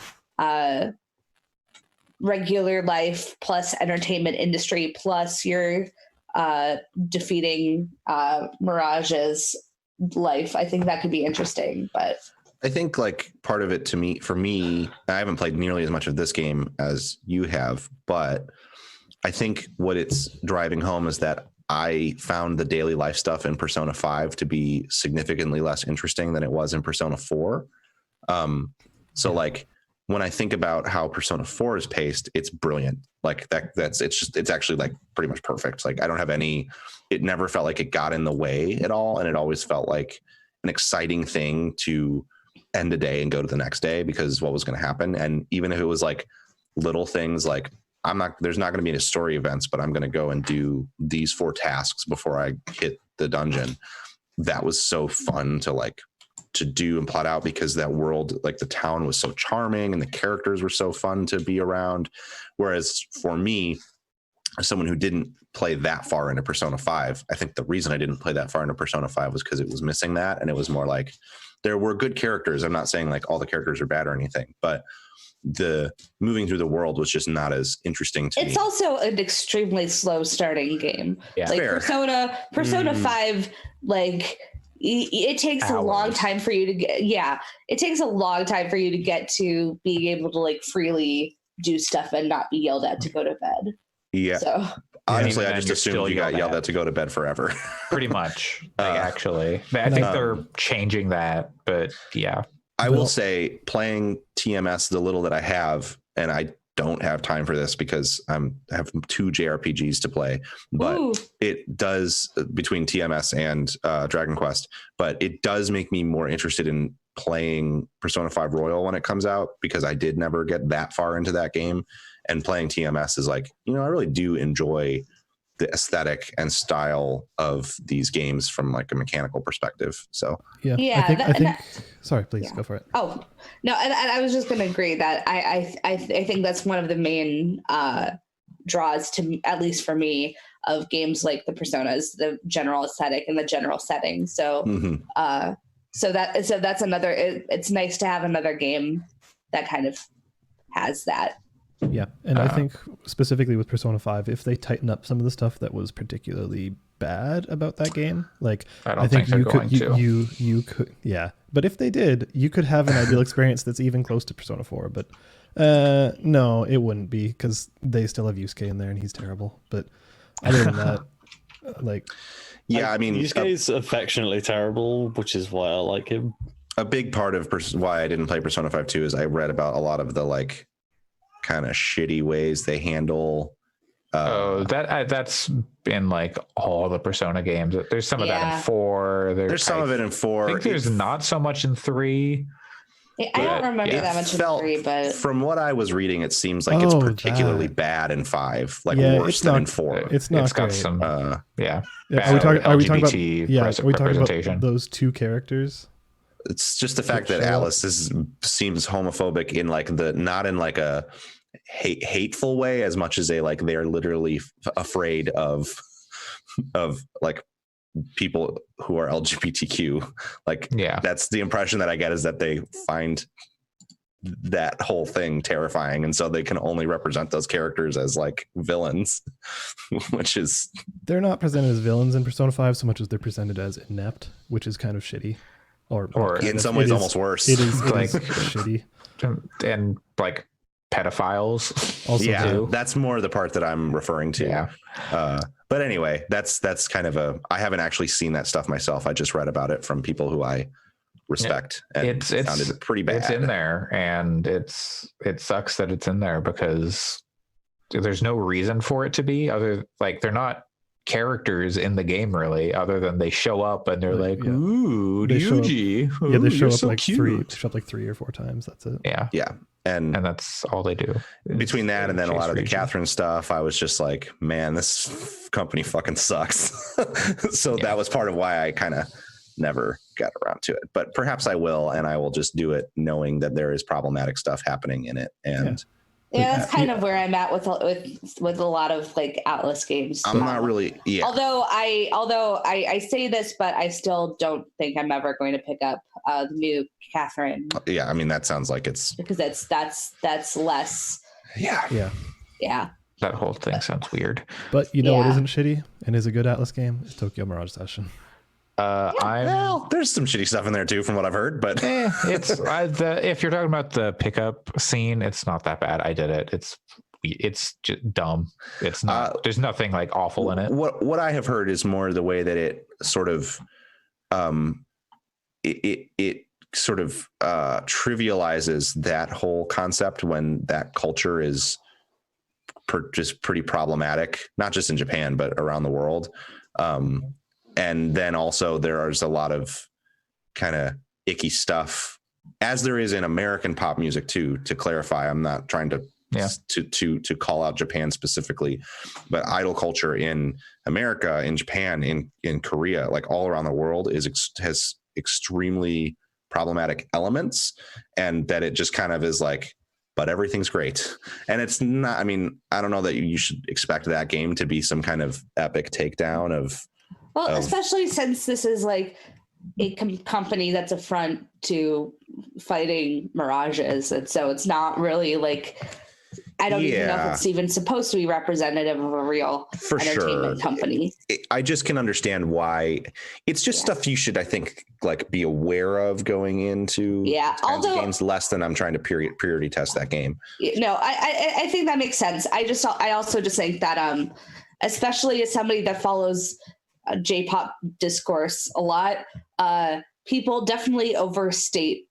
regular life plus entertainment industry plus you're defeating Mirage's life. I think that could be interesting. But I think like part of it for me, I haven't played nearly as much of this game as you have, but I think what it's driving home is that I found the daily life stuff in Persona 5 to be significantly less interesting than it was in Persona 4. So like when I think about how Persona 4 is paced, it's brilliant. Like it's actually like pretty much perfect. Like I don't have it never felt like it got in the way at all. And it always felt like an exciting thing to end a day and go to the next day because what was going to happen. And even if it was like little things like there's not going to be any story events, but I'm going to go and do these 4 tasks before I hit the dungeon. That was so fun to do and plot out because that world, like the town was so charming and the characters were so fun to be around. Whereas for me, as someone who didn't play that far into Persona 5, I think the reason I didn't play that far into Persona 5 was because it was missing that. And it was more like there were good characters. I'm not saying like all the characters are bad or anything, but the moving through the world was just not as interesting to me. It's also an extremely slow starting game. Yeah. Like Fair. Persona 5, like it takes a long time for you to get. Yeah, it takes a long time for you to get to being able to like freely do stuff and not be yelled at to go to bed. Yeah. So honestly, I just assumed you got yelled at to go to bed forever. Pretty much. Actually, I think they're changing that, but yeah. I will say playing TMS, the little that I have, and I don't have time for this because I have 2 JRPGs to play, but it does between TMS and Dragon Quest, but it does make me more interested in playing Persona 5 Royal when it comes out because I did never get that far into that game, and playing TMS is like, I really do enjoy the aesthetic and style of these games from like a mechanical perspective. So yeah, I think sorry, please go for it. Oh no, and I was just going to agree that I think that's one of the main draws to, at least for me, of games like the Personas, the general aesthetic and the general setting. So so that's another. It's nice to have another game that kind of has that. Yeah, and I think specifically with Persona 5, if they tighten up some of the stuff that was particularly bad about that game, like I think you could, yeah. But if they did, you could have an ideal experience that's even close to Persona 4. But no, it wouldn't be because they still have Yusuke in there and he's terrible. But other than that, Yusuke is affectionately terrible, which is why I like him. A big part of why I didn't play Persona 5 2 is I read about a lot of the like kind of shitty ways they handle. That's in like all the Persona games. There's some of that in 4. There's some of it in 4. I think there's not so much in 3. I don't remember that much in 3, but from what I was reading, it seems like it's particularly bad in 5, like worse than in 4. It's not got great. some Are we talking about those two characters? It's just the fact that Alice seems homophobic in like not in like a hateful way as much as they're literally afraid of like people who are LGBTQ. That's the impression that I get, is that they find that whole thing terrifying, and so they can only represent those characters as like villains, which is, they're not presented as villains in Persona 5 so much as they're presented as inept, which is kind of shitty, or in some ways almost worse. It is like shitty, and like pedophiles also too. That's more the part that I'm referring to. But anyway, that's kind of I haven't actually seen that stuff myself. I just read about it from people who I respect, and it sounded pretty bad. It's in there, and it sucks that it's in there because there's no reason for it to be, other like they're not characters in the game really, other than they show up and they're like, ooh, Ryuji. They show up like cute. They show up like 3 or 4 times. That's it. Yeah. And that's all they do. Between that and then a lot of the Catherine stuff, I was just like, man, this company fucking sucks. So that was part of why I kind of never got around to it. But perhaps I will, and I will just do it knowing that there is problematic stuff happening in it. And that's kind of where I'm at with a lot of like Atlas games. I'm not really. Yeah. Although I say this, but I still don't think I'm ever going to pick up the new Catherine. Yeah, I mean that sounds like it's because that's less. Yeah. That whole thing sounds weird. But what isn't shitty and is a good Atlas game is Tokyo Mirage Session. There's some shitty stuff in there too, from what I've heard. But it's if you're talking about the pickup scene, it's not that bad. I did it. It's just dumb. It's not. There's nothing like awful in it. What I have heard is more the way that it sort of, it sort of trivializes that whole concept when that culture is just pretty problematic, not just in Japan but around the world. And then also there's a lot of kind of icky stuff, as there is in American pop music too. To clarify, I'm not trying to call out Japan specifically, but idol culture in America, in Japan, in Korea, like all around the world, has extremely problematic elements, and that it just kind of is like, but everything's great. And it's not. I mean, I don't know that you should expect that game to be some kind of epic takedown of. Well, especially since this is like a company that's a front to fighting mirages. And so it's not really like, I don't even know if it's even supposed to be representative of a real entertainment company. I just can understand why. It's just stuff you should, I think, like be aware of going into kinds of games, less than I'm trying to purity test that game. No, I think that makes sense. I also just think that especially as somebody that follows J-pop discourse a lot, people definitely overstate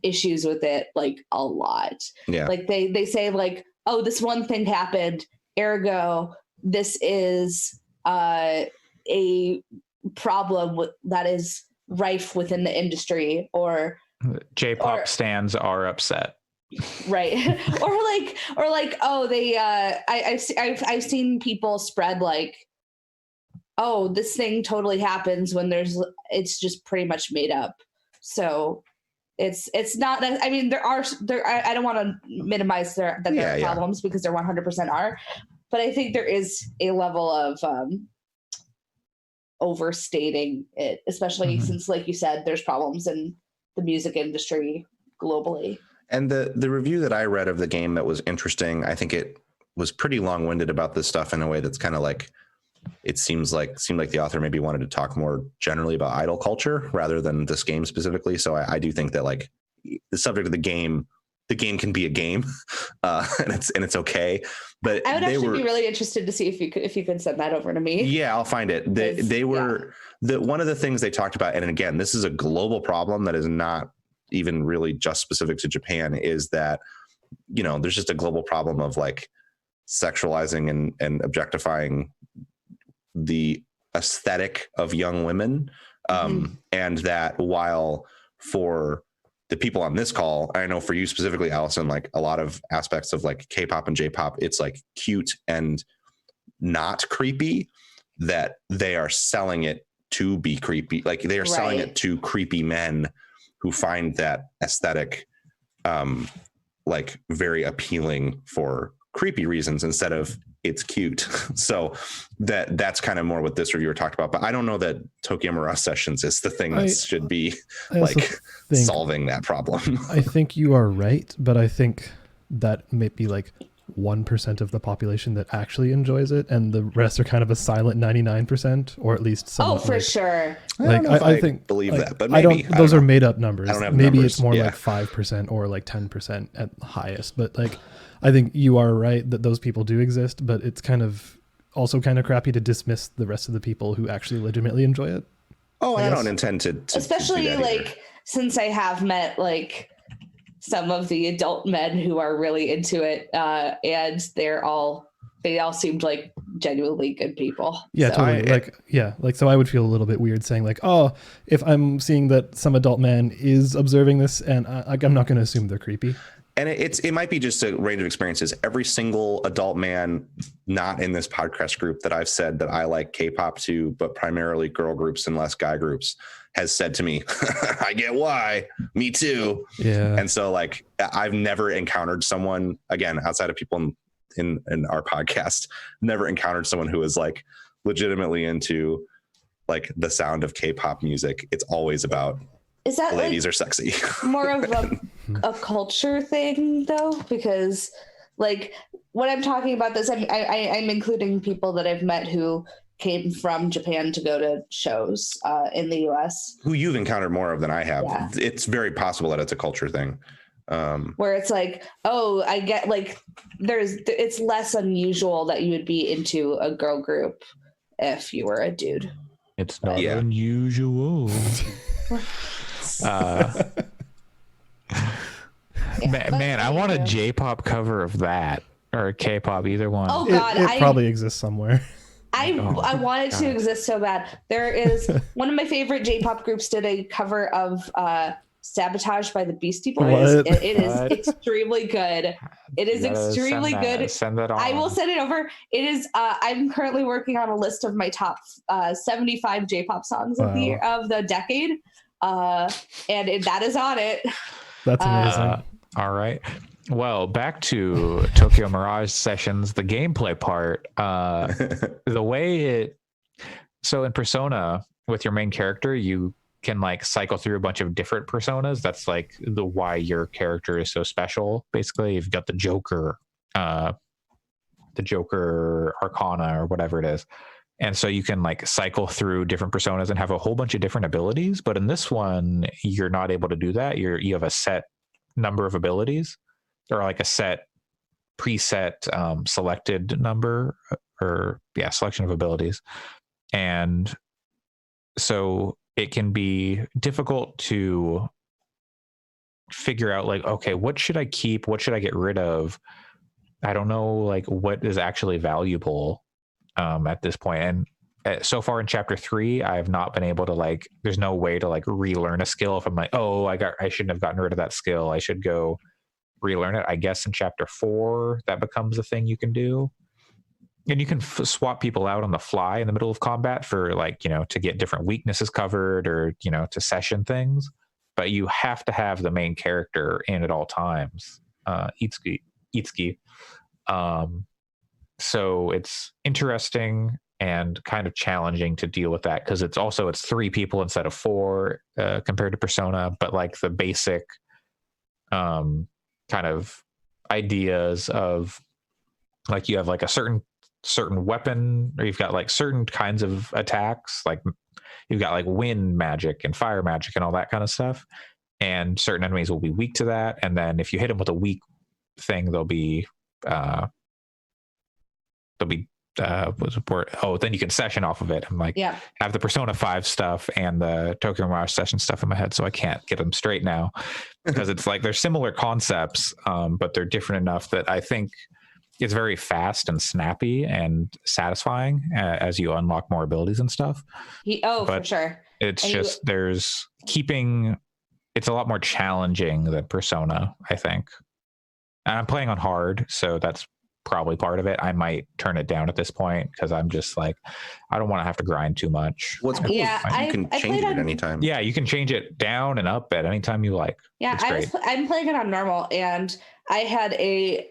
issues with it like a lot. Like they say like, oh, this one thing happened, ergo this is a problem that is rife within the industry, or J-pop stans are upset, right? or like oh, they I've seen people spread like, oh, this thing totally happens when it's just pretty much made up. So it's not that, I mean, I don't want to minimize there are problems, because there 100% are, but I think there is a level of overstating it, especially since, like you said, there's problems in the music industry globally. And the review that I read of the game that was interesting, I think it was pretty long-winded about this stuff in a way that's kind of like, it seemed like the author maybe wanted to talk more generally about idol culture rather than this game specifically. So I do think that like the subject of the game can be a game, and it's okay. But I would actually be really interested to see if you could send that over to me. Yeah, I'll find it. They were one of the things they talked about, and again, this is a global problem that is not even really just specific to Japan, is that there's just a global problem of like sexualizing and objectifying the aesthetic of young women. And that while for the people on this call, I know for you specifically, Allison, like a lot of aspects of like K-pop and J-pop, it's like cute and not creepy, that they are selling it to be creepy. Like they are selling it to creepy men who find that aesthetic like very appealing for creepy reasons instead of it's cute. So that's kind of more what this reviewer talked about. But I don't know that Tokyo Mirage Sessions is the thing that should be like solving that problem. I think you are right, but I think that may be like 1% of the population that actually enjoys it, and the rest are kind of a silent 99%, or at least some. For sure. Like I think believe like, that, but maybe, those are made up numbers. I don't have maybe numbers. It's more like 5% or like 10% at highest. But like, I think you are right that those people do exist, but it's kind of also kind of crappy to dismiss the rest of the people who actually legitimately enjoy it. Oh, I don't intend to especially do that like either. Since I have met like some of the adult men who are really into it, and they all seemed like genuinely good people. Yeah, So- totally. So I would feel a little bit weird saying like, oh, if I'm seeing that some adult man is observing this, and I'm not going to assume they're creepy. And it might be just a range of experiences. Every single adult man not in this podcast group that I've said that I like K-pop to, but primarily girl groups and less guy groups, has said to me, I get why, me too. Yeah. And so like, I've never encountered someone, again, outside of people in our podcast, never encountered someone who is like legitimately into like the sound of K-pop music. It's always about Is that ladies like are sexy. more of a culture thing though? Because like when I'm talking about this, I'm including people that I've met who came from Japan to go to shows in the US. Who you've encountered more of than I have. Yeah. It's very possible that it's a culture thing. Where it's like, oh, I get like it's less unusual that you would be into a girl group if you were a dude. It's not Yeah. unusual. Man, I want a J-pop cover of that, or a K-pop, either one. Oh It, God, it probably exists somewhere. I want it to God. exist so bad. There is one of my favorite J-pop groups did a cover of "Sabotage" by the Beastie Boys. What? It is What? extremely good. It is You gotta extremely send that- good. Send that on. I will send it over. It is. I'm currently working on a list of my top 75 J-pop songs of the decade, and that is on it. That's amazing. All right. Well, back to Tokyo Mirage Sessions, the gameplay part. The way so in Persona, with your main character, you can like cycle through a bunch of different personas. That's like why your character is so special. Basically, you've got the Joker Arcana or whatever it is. And so you can like cycle through different personas and have a whole bunch of different abilities. But in this one, you're not able to do that. You have a set number of abilities, or like a set preset selected number, or selection of abilities. And so it can be difficult to figure out like, okay, what should I keep? What should I get rid of? I don't know, like what is actually valuable at this point. And so far in chapter 3, I have not been able to like, there's no way to like relearn a skill. If I'm like, oh, I shouldn't have gotten rid of that skill, I should go relearn it. I guess in chapter 4, that becomes a thing you can do. And you can swap people out on the fly in the middle of combat for like, to get different weaknesses covered, or, to session things. But you have to have the main character in at all times. Itsuki. So it's interesting and kind of challenging to deal with that, because it's 3 people instead of 4 compared to Persona. But like the basic kind of ideas of like, you have like a certain weapon, or you've got like certain kinds of attacks, like you've got like wind magic and fire magic and all that kind of stuff, and certain enemies will be weak to that. And then if you hit them with a weak thing, they'll be then you can session off of it. I'm like, Yeah. have the Persona 5 stuff and the Tokyo Mirage Session stuff in my head, so I can't get them straight now because it's like they're similar concepts, but they're different enough that I think it's very fast and snappy and satisfying as you unlock more abilities and stuff. For But sure. It's And just it's a lot more challenging than Persona, I think. And I'm playing on hard, so that's probably part of it. I might turn it down at this point because I'm just like, I don't want to have to grind too much. What's cool Yeah, is you can I change played it at on- any time. Yeah, you can change it down and up at any time you like. Yeah, It's great. I'm playing it on normal, and I had an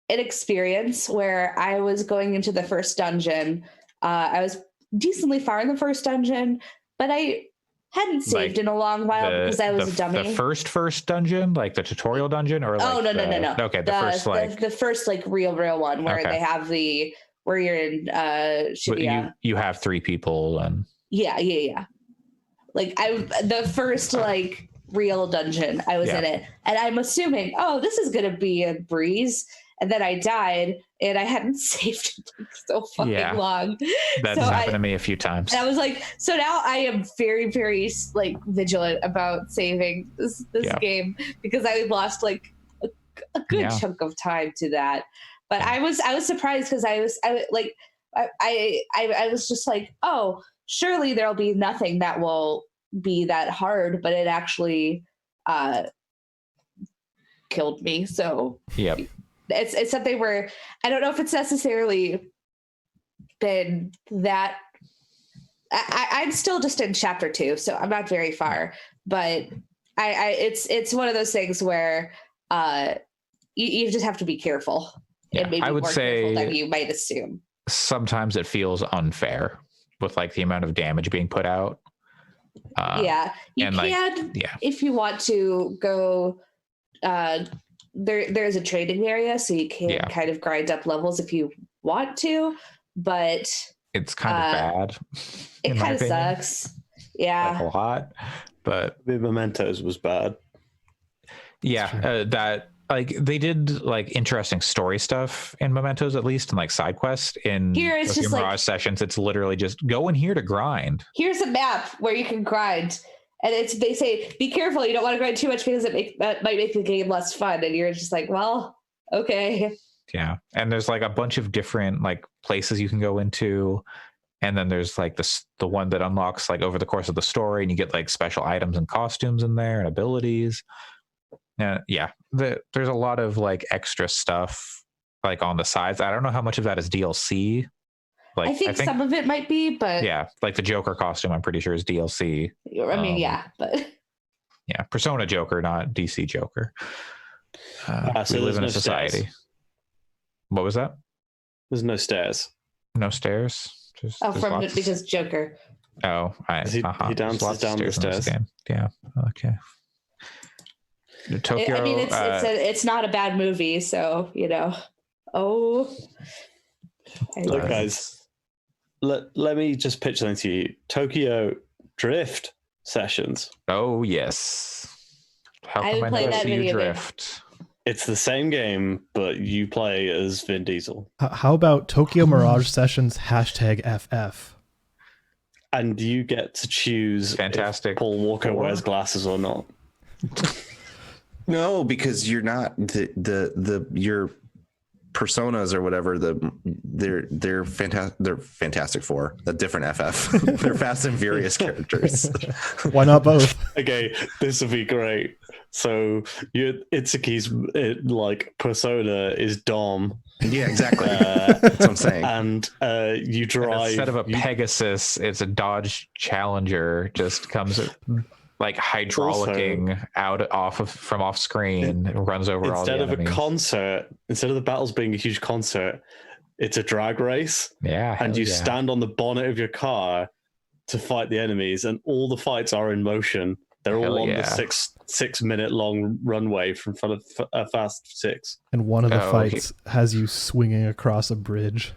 experience where I was going into the first dungeon. I was decently far in the first dungeon, but I hadn't saved Like in a long while because I was a dummy. The first dungeon, like the tutorial dungeon, or like no. Okay, the first like the first like real one where Okay. they have where you're in Shibuya. you have 3 people and Yeah. Like the first like real dungeon, I was Yeah. in it, and I'm assuming, oh, this is gonna be a breeze. And then I died, and I hadn't saved in so fucking long. that's So happened to me a few times. And I was like, so now I am very, very like vigilant about saving this Yeah. game because I lost like a good Yeah. chunk of time to that. But I was surprised because I was just like, oh, surely there'll be nothing that will be that hard, but it actually killed me. So Yep. it's something where I don't know if it's necessarily been that. I'm still just in chapter 2, so I'm not very far. But it's one of those things where you just have to be careful. Yeah, And maybe I would more say careful than you might assume. sometimes it feels unfair with like the amount of damage being put out. Yeah, you and, like, can yeah. if you want to go. There's a trading area, so you can Yeah. kind of grind up levels if you want to, but It's kind of bad. it in my kind of opinion. sucks. Yeah. Like a lot, but The Mementos was bad. yeah, that like they did like interesting story stuff in Mementos, at least, and like side quest in Here it's Tokyo just like- Mirage Sessions. It's literally just go in here to grind. Here's a map where you can grind, and they say be careful, you don't want to grind too much because that might make the game less fun, and you're just like, well, okay. Yeah, and there's like a bunch of different like places you can go into, and then there's like the one that unlocks like over the course of the story, and you get like special items and costumes in there and abilities. Yeah, there's a lot of like extra stuff like on the sides. I don't know how much of that is DLC. Like I think some of it might be, but yeah, like the Joker costume, I'm pretty sure is DLC. I mean, yeah, but Yeah, Persona Joker, not DC Joker. So we live there's in a no society. stairs. What was that? There's no stairs. No stairs. There's lots. because Joker. Oh, He there's dances lots of down the stairs in this stairs. game. Yeah. Okay. Tokyo. I mean, it's not a bad movie, so you know. Oh, Look, guys, let me just pitch something to you. Tokyo Drift Sessions. Oh yes. How I come would I play never that see you video game. drift? It's the same game, but you play as Vin Diesel. How about Tokyo Mirage Sessions #FF? And you get to choose Fantastic if Paul Walker Four. wears glasses or not. No, because you're not your personas or whatever. They're fantastic. They're Fantastic Four, a different FF. They're Fast and Furious characters. Why not both? Okay, this would be great. So Itsuki's like persona is Dom, Yeah, exactly. That's what I'm saying. and you drive. Instead of a you- Pegasus, it's a Dodge Challenger. Just comes like hydraulicking from off screen, and runs over all the instead of a enemies. concert, instead of the battles being a huge concert, it's a drag race, Yeah, and hell you yeah. stand on the bonnet of your car to fight the enemies, and all the fights are in motion. They're all Hell on yeah. the six minute long runway from front of Fast Six. And one of the Oh, fights has you swinging across a bridge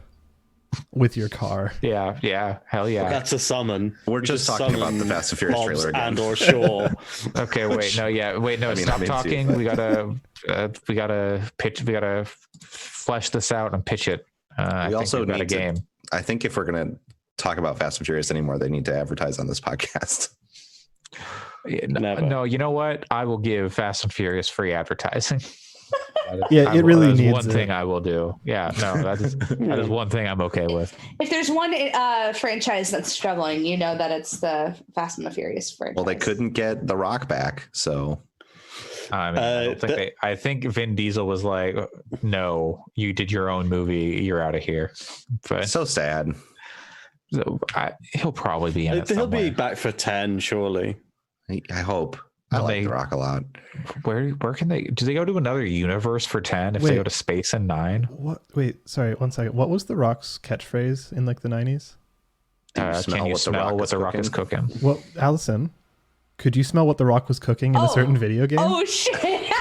with your car. Yeah, hell yeah. That's a summon. We're You just talking about the summon Fast and Furious mobs trailer again. and or Shaw. Okay, wait, no, stop I talking. but- We gotta flesh this out and pitch it. I We think also we've got a need to- game. I think if we're going to talk about Fast and Furious anymore, they need to advertise on this podcast. Never. No, you know what? I will give Fast and Furious free advertising. Yeah, it really that is needs one it. thing I will do. Yeah, no, that is one thing I'm okay with. If there's one franchise that's struggling, you know that it's the Fast and the Furious franchise. Well, they couldn't get The Rock back, so I mean, I don't think I think Vin Diesel was like, "No, you did your own movie. You're out of here." But so sad. he'll probably be in it. He'll be somewhere. back for 10, surely. I hope. I Will like they- The Rock a lot. Where can they? Do they go to another universe for 10 if Wait. they go to space in 9? What? Wait, sorry, 1 second. What was The Rock's catchphrase in like the 90s? Can you smell what the Rock is cooking? Well, Allison, could you smell what The Rock was cooking in a certain video game? Oh shit!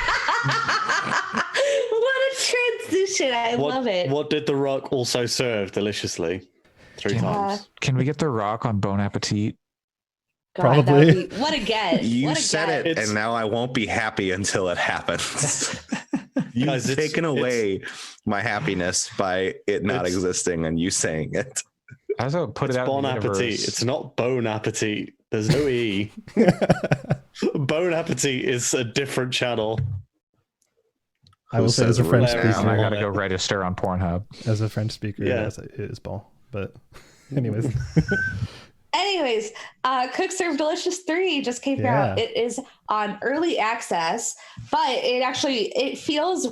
What a transition! I love it. What did The Rock also serve deliciously? 3 times. Can we get the Rock on Bon Appetit? God, that Probably. would be, what a get! You what a said get. it, It's- and now I won't be happy until it happens. You've Guys, it's- taken away my happiness by it not It's- existing and you saying it. I also put It's it out Bon in the Appetit. universe. It's not Bone Appetit. There's no E. Bone Appetit is a different channel. I will Who say as a says French right I speaker, gotta go register on Pornhub. as a French speaker, Yeah. yes, it is ball. But anyways, Anyways, Cook Serve Delicious 3 just came Yeah. out. It is on early access, but it feels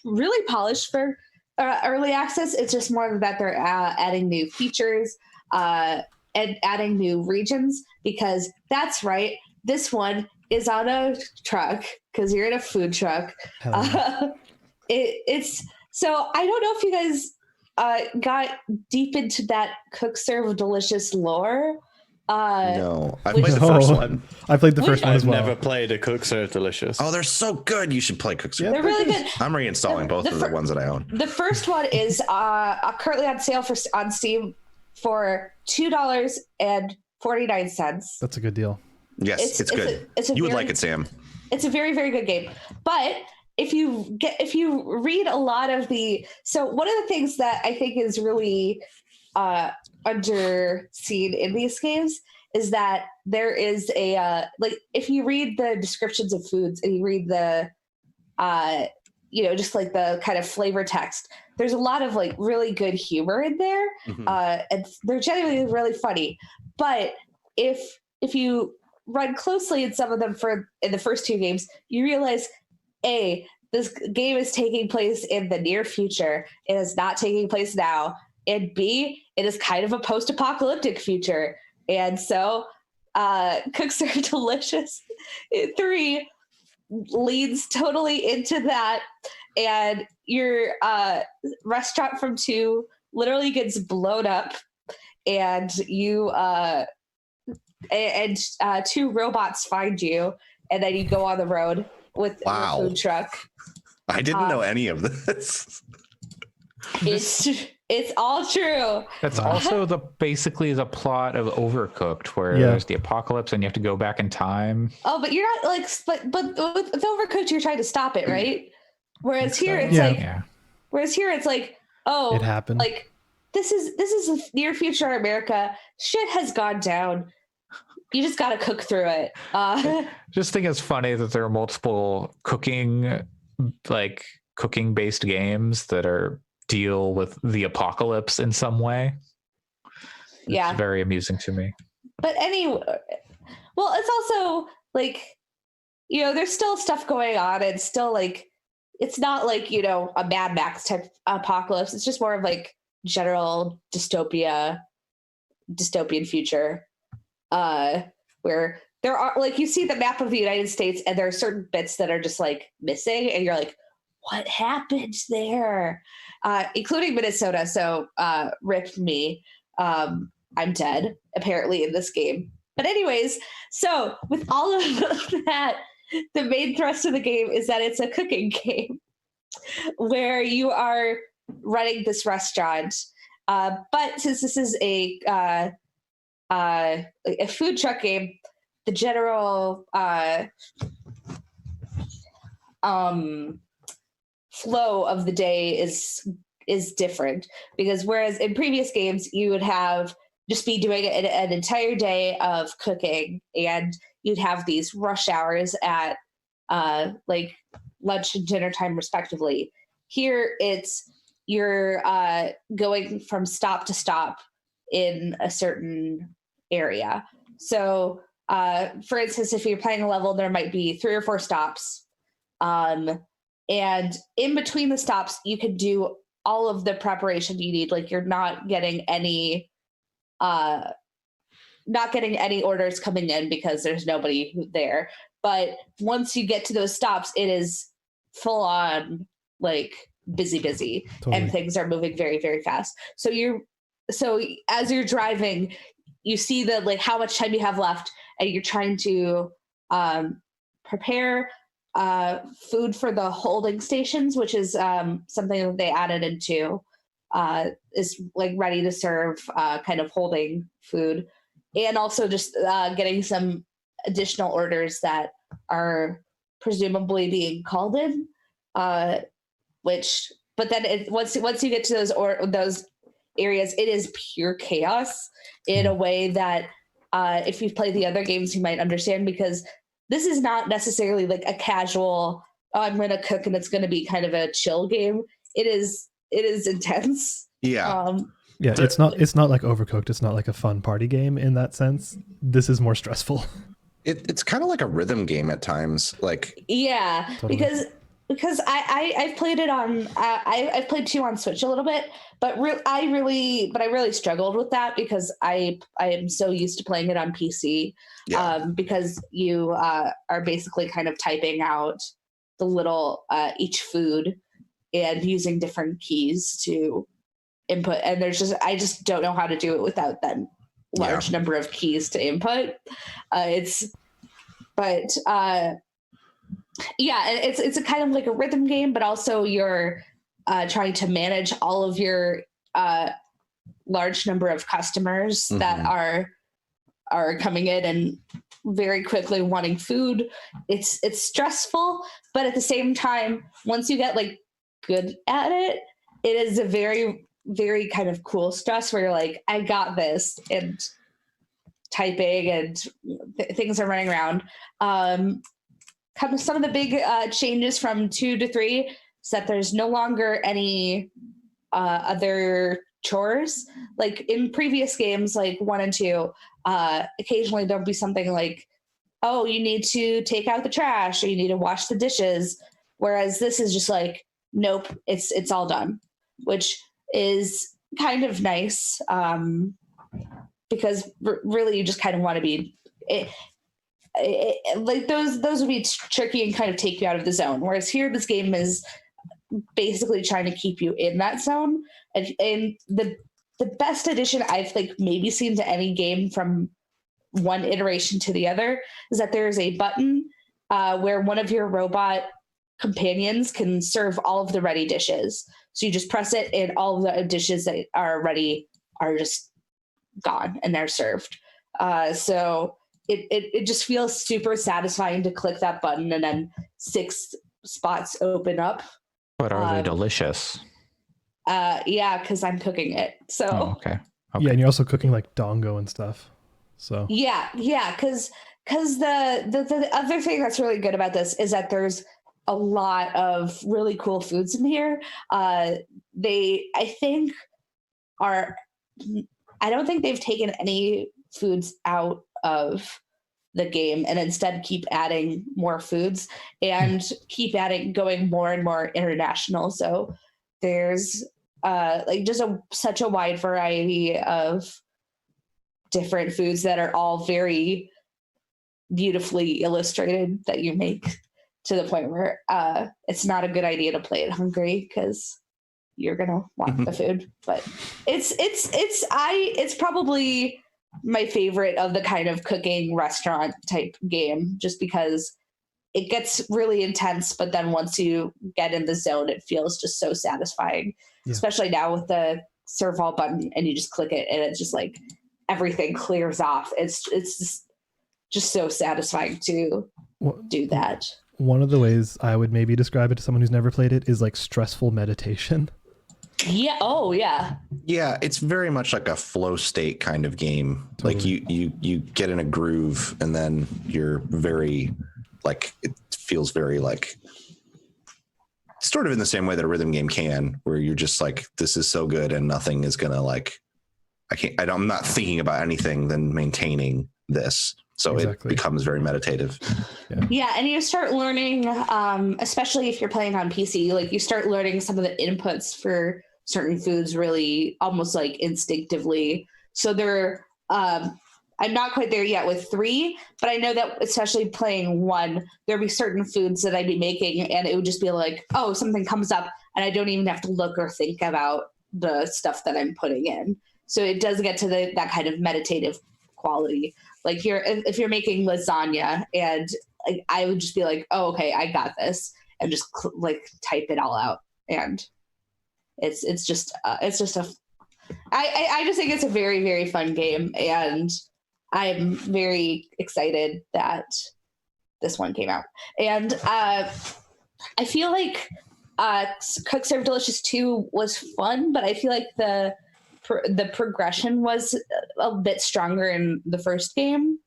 really polished for early access. It's just more that they're adding new features and adding new regions, because that's right. This one is on a truck because you're in a food truck. hell yeah. It's so I don't know if you guys got deep into that Cook Serve Delicious lore. No, I which- played the No. first one. I played the first one I've as well. never played a Cook Serve Delicious. Oh, they're so good. You should play Cook Serve. Yeah. They're really good. I'm reinstalling both The of the fir- ones that I own. The first one is currently on sale on Steam for $2.49. That's a good deal. Yes, it's good. It's a You would very- like it, Sam. It's a very, very good game. But if you read a lot of one of the things that I think is really underseen in these games is that there is a if you read the descriptions of foods and you read the just like the kind of flavor text, there's a lot of like really good humor in there. And they're genuinely really funny. But if you run closely in some of them in the first 2 games, you realize this game is taking place in the near future. It is not taking place now. And B, it is kind of a post-apocalyptic future. And so Cook Serve Delicious 3 leads totally into that. And your restaurant from 2 literally gets blown up, and you 2 robots find you, and then you go on the road with Wow. your food truck. I didn't know any of this. It's all true. That's Wow. also basically the plot of Overcooked, where Yeah. there's the apocalypse and you have to go back in time. Oh, but you're not like, but with Overcooked, you're trying to stop it, right? Whereas here, it's Yeah. like, Yeah. It happened. like this is a near future America. Shit has gone down. You just got to cook through it. Just think it's funny that there are multiple cooking-based games that deal with the apocalypse in some way. It's Yeah. very amusing to me. But anyway, well, it's also like, there's still stuff going on, and still like, it's not like, a Mad Max type apocalypse. It's just more of like general dystopian future, where there are like, you see the map of the United States, and there are certain bits that are just like missing, and you're like, what happened there? Including Minnesota. So rip me. I'm dead, apparently, in this game. But anyways, so with all of that, the main thrust of the game is that it's a cooking game where you are running this restaurant. But since this is a food truck game, the general flow of the day is is different, because whereas in previous games you would have just be doing an entire day of cooking, and you'd have these rush hours at like lunch and dinner time respectively. Here it's you're going from stop to stop in a certain area. So for instance, if you're playing a level, there might be 3 or 4 stops, and in between the stops you can do all of the preparation you need. Like, you're not getting any orders coming in because there's nobody there. But once you get to those stops, it is full on like busy, Totally. and things are moving very, very fast. So as you're driving, you see the like how much time you have left, and you're trying to prepare food for the holding stations, which is something that they added into is like ready to serve kind of holding food, and also just getting some additional orders that are presumably being called in, but then once you get to those areas, it is pure chaos in a way that if you've played the other games you might understand, because this is not necessarily like a casual, oh, I'm going to cook and it's going to be kind of a chill game. It is intense. Yeah. Yeah, it's not like Overcooked. It's not like a fun party game in that sense. This is more stressful. It's kind of like a rhythm game at times. Like, yeah, Totally. because I've played it on I've played 2 on Switch a little bit, but I really struggled with that because I am so used to playing it on PC. yeah. Because you are basically kind of typing out the little each food and using different keys to input, and I just don't know how to do it without that large number of keys to input. It's a kind of like a rhythm game, but also you're trying to manage all of your large number of customers that are coming in and very quickly wanting food. It's stressful, but at the same time, once you get like good at it, it is a very, very kind of cool stress where you're like, I got this, and typing and things are running around. Some of the big changes from 2 to 3 is that there's no longer any other chores. Like in previous games, like 1 and 2, occasionally there'll be something like, oh, you need to take out the trash, or you need to wash the dishes. Whereas this is just like, nope, it's all done, which is kind of nice, because really you just kind of want to be like those would be tricky and kind of take you out of the zone. Whereas here, this game is basically trying to keep you in that zone. And the best addition I've like maybe seen to any game from one iteration to the other is that there is a button where one of your robot companions can serve all of the ready dishes. So you just press it, and all of the dishes that are ready are just gone and they're served. So it just feels super satisfying to click that button and then 6 spots open up. But are they delicious? Yeah, because I'm cooking it. So Okay. Yeah, and you're also cooking like dongo and stuff. So yeah, because the other thing that's really good about this is that there's a lot of really cool foods in here. I don't think they've taken any foods out of the game, and instead keep adding more foods and keep going more and more international. So there's like just such a wide variety of different foods that are all very beautifully illustrated that you make, to the point where it's not a good idea to play it hungry because you're gonna want the food. But it's probably my favorite of the kind of cooking restaurant type game, just because it gets really intense, but then once you get in the zone, it feels just so satisfying. Yeah. Especially now with the serve all button, and you just click it and it's just like everything clears off. It's just so satisfying to do that. One of the ways I would maybe describe it to someone who's never played it is like stressful meditation. Yeah. Oh, yeah. Yeah, it's very much like a flow state kind of game. Like you get in a groove, and then you're very like it feels very like sort of in the same way that a rhythm game can, where you're just like, this is so good, and nothing is gonna like I'm not thinking about anything than maintaining this. So Exactly. It becomes very meditative. Yeah, and you start learning, especially if you're playing on PC, like you start learning some of the inputs for certain foods really almost like instinctively. So I'm not quite there yet with 3, but I know that especially playing 1, there'd be certain foods that I'd be making and it would just be like, oh, something comes up and I don't even have to look or think about the stuff that I'm putting in. So it does get to that kind of meditative quality. Like if you're making lasagna and like, I would just be like, oh, okay, I got this, and just like type it all out. And I just think it's a very, very fun game. And I'm very excited that this one came out. And I feel like Cook Serve Delicious 2 was fun, but I feel like the progression was a bit stronger in the first game.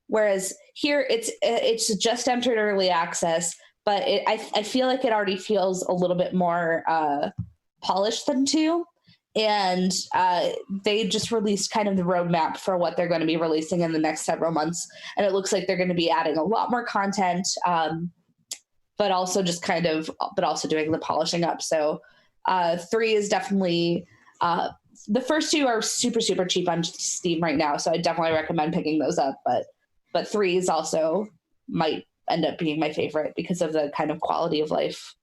Whereas here it's just entered early access, but I feel like it already feels a little bit more polished than 2. And they just released kind of the roadmap for what they're going to be releasing in the next several months. And it looks like they're going to be adding a lot more content, but also doing the polishing up. So 3 is definitely, the first 2 are super, super cheap on Steam right now. So I definitely recommend picking those up. But 3 is also might end up being my favorite because of the kind of quality of life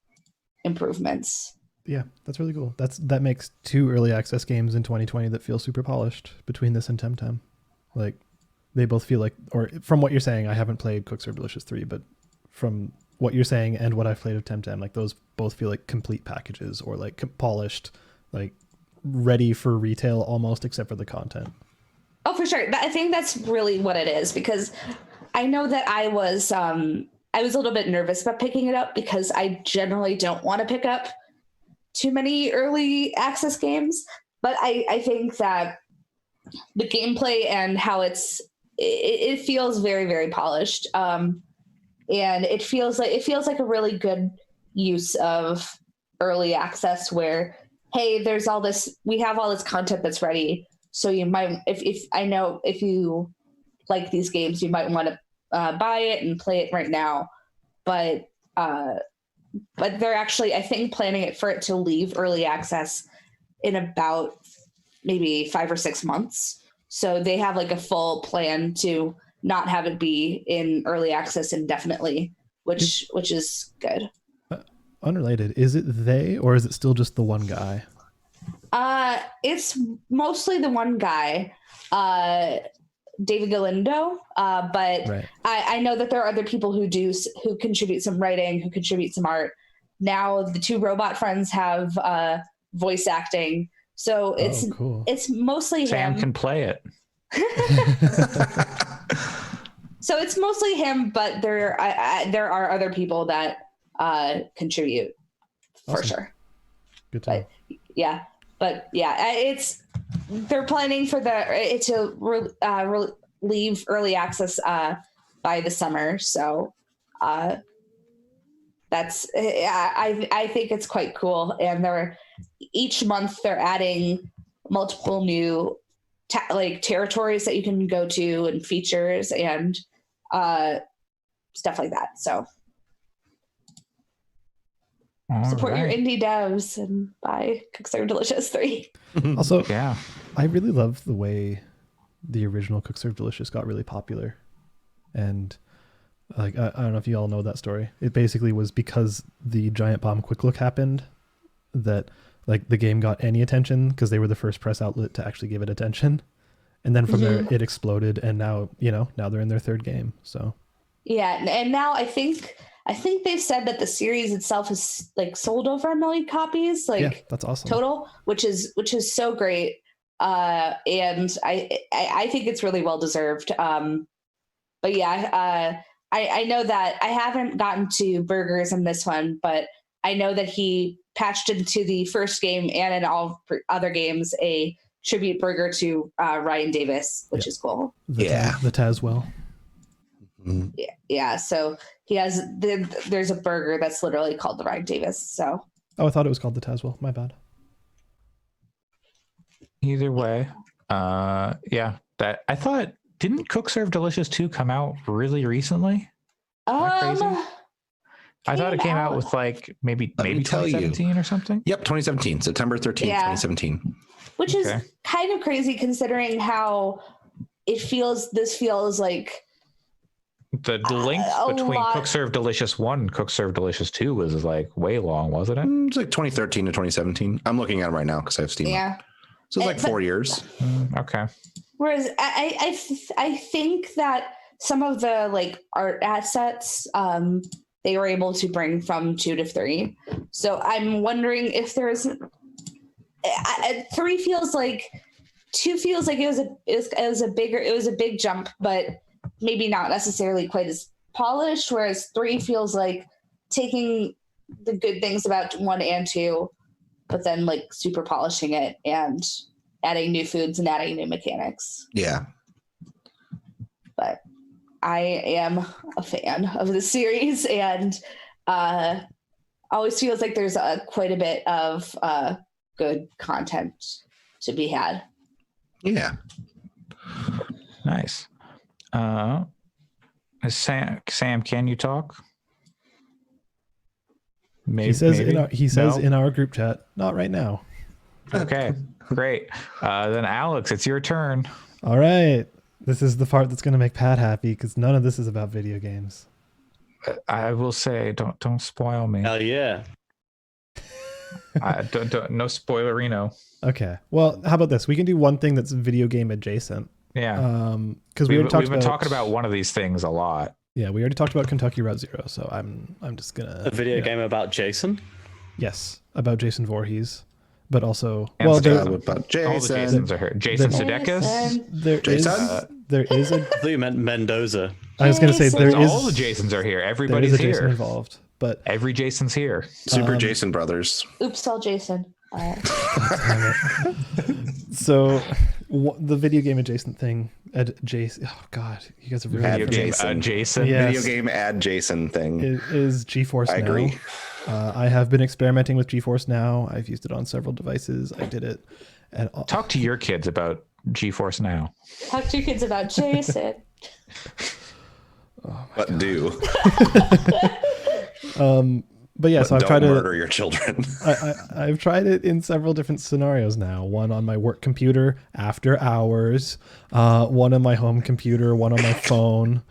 improvements. Yeah, that's really cool. That makes 2 early access games in 2020 that feel super polished between this and Temtem. Like they both feel like, or from what you're saying, I haven't played Cook Serve Delicious 3, but from what you're saying and what I've played of Temtem, like those both feel like complete packages or like polished, like ready for retail almost, except for the content. Oh, for sure. I think that's really what it is, because I know that I was a little bit nervous about picking it up because I generally don't want to pick up too many early access games, but I think that the gameplay and how it feels very, very polished, and it feels like a really good use of early access where, hey, we have all this content that's ready, so you might, if you like these games, you might want to buy it and play it right now, but they're actually, I think, planning it for it to leave early access in about maybe 5 or 6 months. So they have like a full plan to not have it be in early access indefinitely, which is good. Unrelated, is it they or is it still just the one guy? It's mostly the one guy, David Galindo, but Right. I know that there are other people who contribute some writing, who contribute some art. Now the 2 robot friends have voice acting, so cool. it's mostly Sam him. can play it. So it's mostly him, but there are other people that contribute for Awesome. sure. Good to know. They're planning for it to leave early access by the summer. So that's, I think it's quite cool. And each month they're adding multiple new territories that you can go to and features and stuff like that. So support your indie devs and buy Cook Serve Delicious 3. Also, Yeah. I really love the way the original Cook Serve Delicious got really popular. And like, I don't know if you all know that story. It basically was because the Giant Bomb Quick Look happened that like the game got any attention because they were the first press outlet to actually give it attention. And then from there it exploded, and now they're in their 3rd game. So yeah, and now I think they've said that the series itself is like sold over 1 million copies, like, yeah, that's awesome. total, which is so great. And I think it's really well deserved. But yeah, I know that I haven't gotten to Burgers in this one, but I know that he patched into the first game and in all other games a tribute burger to Ryan Davis, which is cool. The Tazwell. Yeah. So he has there's a burger that's literally called the Ryan Davis. So. Oh, I thought it was called the Tazwell. My bad. Either way, yeah. That I thought, didn't Cook Serve Delicious 2 come out really recently? Am I crazy? I thought it came out with like maybe 2017 or something. Yep, 2017, September 13th, 2017. Which is kind of crazy considering how this feels like the link between Cook Serve Delicious 1 and Cook Serve Delicious 2 was like way long, wasn't it? It's like 2013 to 2017. I'm looking at it right now because I have Steam. Yeah. So it's like 4 years. Okay. Whereas I think that some of the like art assets they were able to bring from 2 to 3. So I'm wondering if there's 3 feels like 2 feels like it was a big jump, but maybe not necessarily quite as polished. Whereas 3 feels like taking the good things about 1 and 2, but then like super polishing it and adding new foods and adding new mechanics. Yeah. But I am a fan of the series, and always feels like there's quite a bit of good content to be had. Yeah. Nice. Sam, can you talk? Maybe, he says maybe? In our group chat, not right now. Okay, great. Then Alex, it's your turn. All right. This is the part that's going to make Pat happy because none of this is about video games. I will say, don't spoil me. Hell yeah. No spoilerino. Okay. Well, how about this? We can do one thing that's video game adjacent. Yeah. Because we've been talking about one of these things a lot. Yeah, we already talked about Kentucky Route Zero, so I'm just gonna a video game about Jason. Yes, about Jason Voorhees, but also about Jason. All the Jasons are here. Jason Sudeikis. There is a. I thought you meant Mendoza. I was gonna say all the Jasons are here. Everybody's here. Jason here involved, but every Jason's here. Super Jason Brothers. Oops, all Jason. So the video game adjacent thing, Jason. Oh God, you guys are really video game Jason. Yes. Video game Jason thing is GeForce Now. I agree. I have been experimenting with GeForce Now. I've used it on several devices. I did it. And talk to your kids about GeForce Now. Talk to your kids about Jason. But do. But yeah, so I've tried to murder your children. I've tried it in several different scenarios now. One on my work computer after hours, one on my home computer, one on my phone,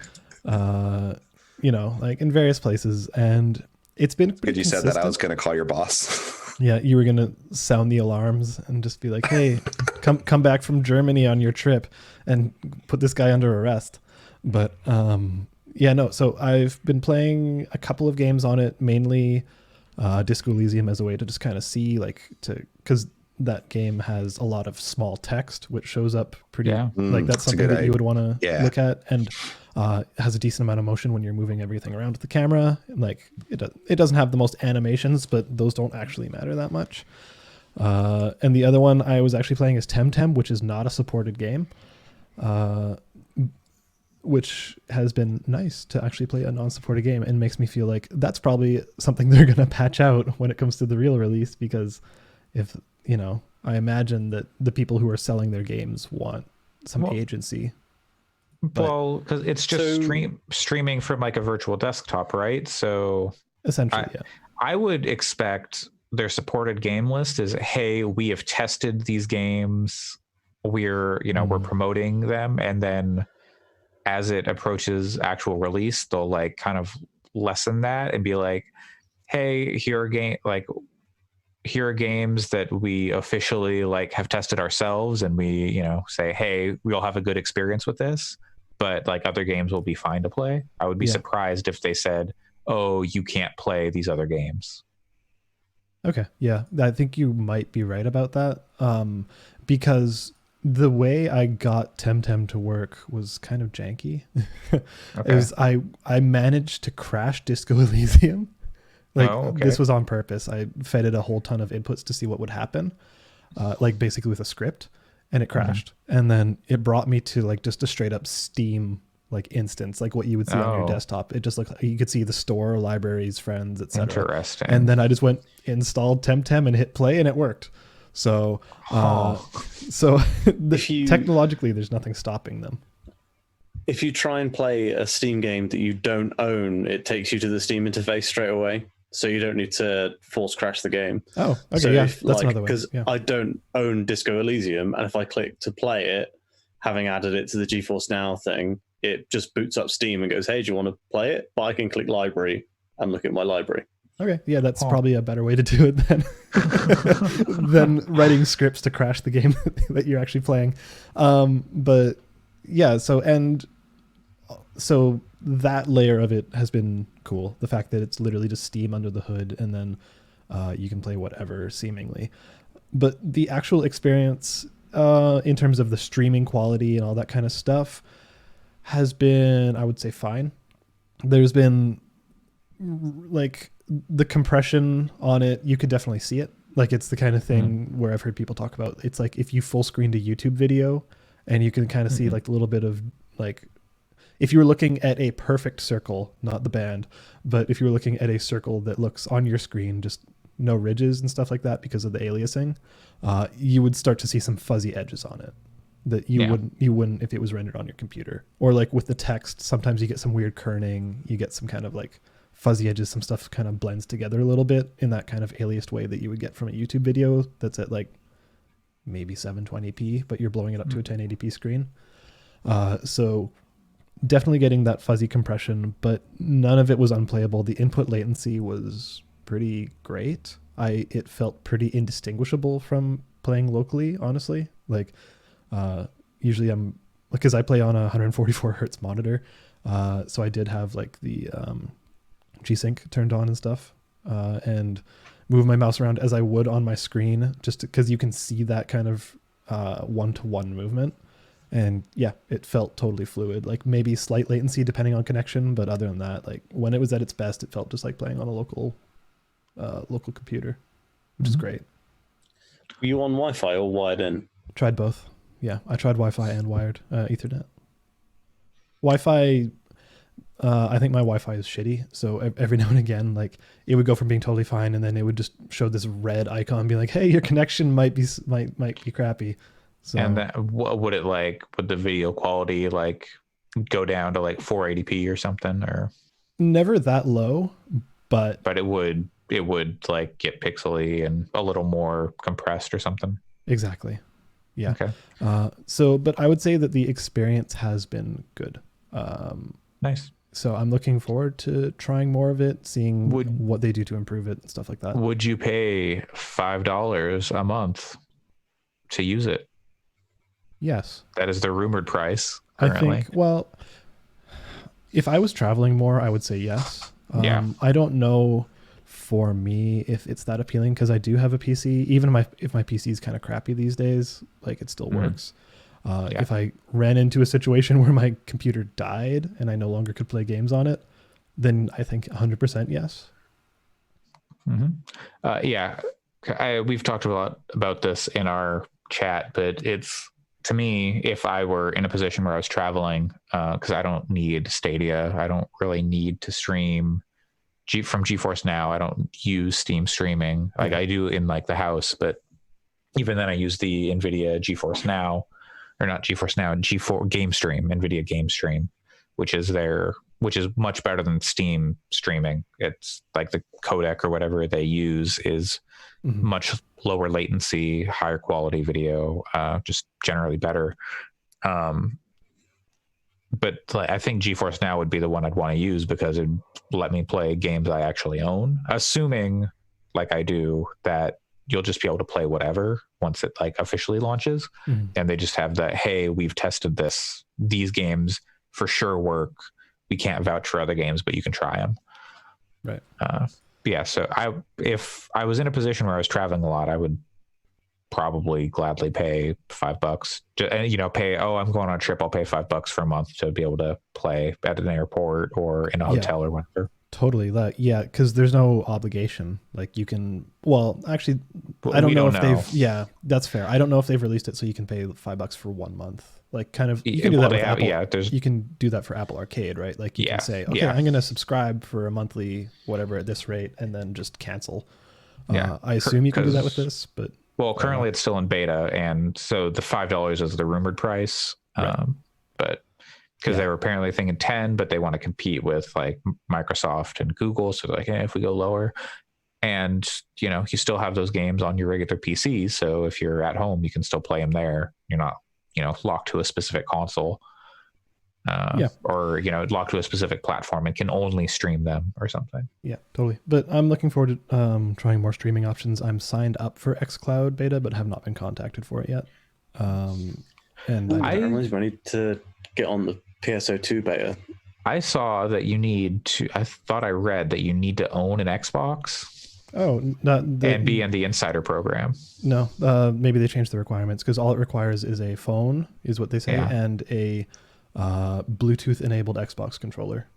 like in various places. And it's been pretty you consistent. said that I was going to call your boss. Yeah, you were going to sound the alarms and just be like, hey, come back from Germany on your trip and put this guy under arrest. But so I've been playing a couple of games on it, mainly Disco Elysium as a way to just kind of see, because that game has a lot of small text, which shows up pretty, that's something that you would want to look at, and has a decent amount of motion when you're moving everything around with the camera. Like it doesn't have the most animations, but those don't actually matter that much. And the other one I was actually playing is Temtem, which is not a supported game. Which has been nice to actually play a non-supported game, and makes me feel like that's probably something they're going to patch out when it comes to the real release, because if, I imagine that the people who are selling their games want some agency. Well, because it's just streaming from like a virtual desktop, right? So essentially, I would expect their supported game list is, hey, we have tested these games. We're promoting them, and then as it approaches actual release, they'll like kind of lessen that and be like, hey, here are games that we officially like have tested ourselves, and we, say, hey, we'll have a good experience with this, but like other games will be fine to play. I would be surprised if they said, oh, you can't play these other games. Okay. Yeah. I think you might be right about that. Because the way I got Temtem to work was kind of janky. Okay. I managed to crash Disco Elysium Like okay. this was on purpose. I fed it a whole ton of inputs to see what would happen, like basically with a script, and it crashed. And then it brought me to like just a straight up Steam like instance, like what you would see on your desktop. It just looked like you could see the store, libraries, friends, etc. Interesting. And then I just went installed Temtem and hit play, and it worked. So, technologically, there's nothing stopping them. If you try and play a Steam game that you don't own, it takes you to the Steam interface straight away. So you don't need to force crash the game. Oh, okay, so yeah, that's another way. Because I don't own Disco Elysium, and if I click to play it, having added it to the GeForce Now thing, it just boots up Steam and goes, hey, do you want to play it? But I can click library and look at my library. Okay, yeah, that's probably a better way to do it than writing scripts to crash the game that you're actually playing. But yeah, so that layer of it has been cool. The fact that it's literally just Steam under the hood, and then you can play whatever seemingly. But the actual experience in terms of the streaming quality and all that kind of stuff has been, I would say, fine. There's been like the compression on it, you could definitely see it. Like it's the kind of thing where I've heard people talk about, it's like if you full screened a YouTube video and you can kind of see like a little bit of like, if you were looking at a perfect circle, not the band, but if you were looking at a circle that looks on your screen, just no ridges and stuff like that because of the aliasing, you would start to see some fuzzy edges on it that you wouldn't if it was rendered on your computer. Or like with the text, sometimes you get some weird kerning, you get some kind of like fuzzy edges, some stuff kind of blends together a little bit in that kind of aliased way that you would get from a YouTube video that's at like maybe 720p, but you're blowing it up to a 1080p screen. So definitely getting that fuzzy compression, but none of it was unplayable. The input latency was pretty great. It felt pretty indistinguishable from playing locally, honestly. Like usually I'm, because I play on a 144 hertz monitor, so I did have like the G-Sync turned on and stuff, and move my mouse around as I would on my screen, just because you can see that kind of one-to-one movement. And yeah, it felt totally fluid, like maybe slight latency depending on connection, but other than that, like when it was at its best, it felt just like playing on a local computer, which is great. Were you on Wi-Fi or wired in? Tried both. Yeah, I tried Wi-Fi and wired Ethernet. Wi-Fi, I think my Wi-Fi is shitty, so every now and again, like it would go from being totally fine, and then it would just show this red icon, being like, "Hey, your connection might be crappy." So, and that, would the video quality like go down to like 480p or something, or never that low, but it would like get pixely and a little more compressed or something. Exactly. Yeah. Okay. But I would say that the experience has been good. Nice. So I'm looking forward to trying more of it, seeing what they do to improve it and stuff like that. Would you pay $5 a month to use it? Yes. That is the rumored price currently. I think, well, if I was traveling more, I would say yes. Yeah. I don't know for me if it's that appealing, because I do have a PC. Even if my PC is kind of crappy these days, like it still works. If I ran into a situation where my computer died and I no longer could play games on it, then I think 100% yes. We've talked a lot about this in our chat, but it's, to me, if I were in a position where I was traveling, because I don't need Stadia, I don't really need to stream from GeForce Now. I don't use Steam streaming like I do in like the house, but even then I use the NVIDIA GeForce Now, or not GeForce Now, G4 Game Stream, NVIDIA Game Stream, which is much better than Steam streaming. It's like the codec or whatever they use is much lower latency, higher quality video, just generally better. But I think GeForce Now would be the one I'd want to use, because it'd let me play games I actually own, assuming, like I do, that you'll just be able to play whatever once it like officially launches. And they just have that, hey, we've tested these games for sure work. We can't vouch for other games, but you can try them. Right. So if I was in a position where I was traveling a lot, I would probably gladly pay $5 I'm going on a trip, I'll pay $5 for a month to be able to play at an airport or in a hotel or whatever. Totally. Yeah, because there's no obligation. Like you can. Well, actually, Well, I don't we know don't if know. they've. Yeah, that's fair. I don't know if they've released it so you can pay $5 for 1 month. Like kind of. You can do Well, that they with have- Apple. yeah, there's- You can do that for Apple Arcade, right? Like you Yeah, can say, okay, yeah. I'm going to subscribe for a monthly whatever at this rate, and then just cancel. Yeah. I assume you can do that with 'Cause- this, but Well, currently it's still in beta, and so the $5 is the rumored price. Right. But because Yeah. they were apparently thinking 10, but they want to compete with like Microsoft and Google, so they're like, if we go lower, and you still have those games on your regular PC, so if you're at home, you can still play them there. You're not locked to a specific console, or locked to a specific platform and can only stream them or something. yeah, totally. But I'm looking forward to trying more streaming options. I'm signed up for xCloud beta, but have not been contacted for it yet. And That I- reminds me, I need to get on the PSO2 beta. I saw that I thought I read that you need to own an Xbox and be in the insider program. No, maybe they changed the requirements because all it requires is a phone, is what they say, Yeah. and a Bluetooth-enabled Xbox controller.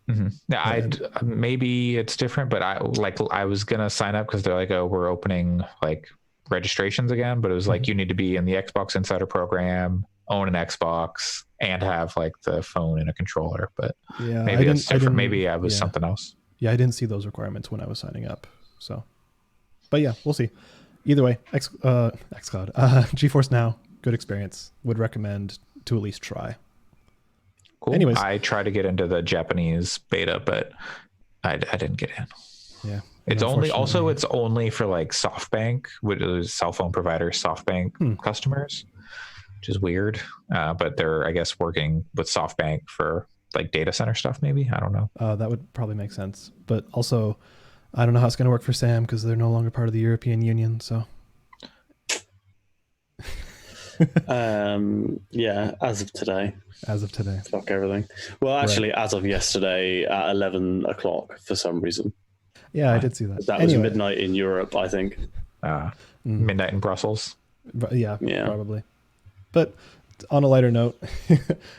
Mm-hmm. Yeah, And- maybe it's different, but I was gonna sign up because they're like, oh, we're opening like registrations again, but it was like you need to be in the Xbox Insider program, own an Xbox, and have like the phone and a controller. But Yeah, maybe that's different. Maybe I was something else. Yeah, I didn't see those requirements when I was signing up. So, but yeah, we'll see. Either way, xCloud, GeForce Now, good experience. Would recommend to at least try. Cool. Anyways. I tried to get into the Japanese beta, but I didn't get in. Yeah, It's only unfortunately- for like SoftBank, which is cell phone provider SoftBank customers, which is weird. But they're, I guess, working with SoftBank for like data center stuff. Maybe, I don't know. That would probably make sense. But also, I don't know how it's going to work for Sam because they're no longer part of the European Union. So Yeah, as of today. as of today, Fuck everything. Well, actually, as of yesterday at 11 o'clock for some reason. yeah, I did see that. That was Anyway, midnight in Europe, I think. Midnight in Brussels. Yeah, Yeah. probably. But on a lighter note,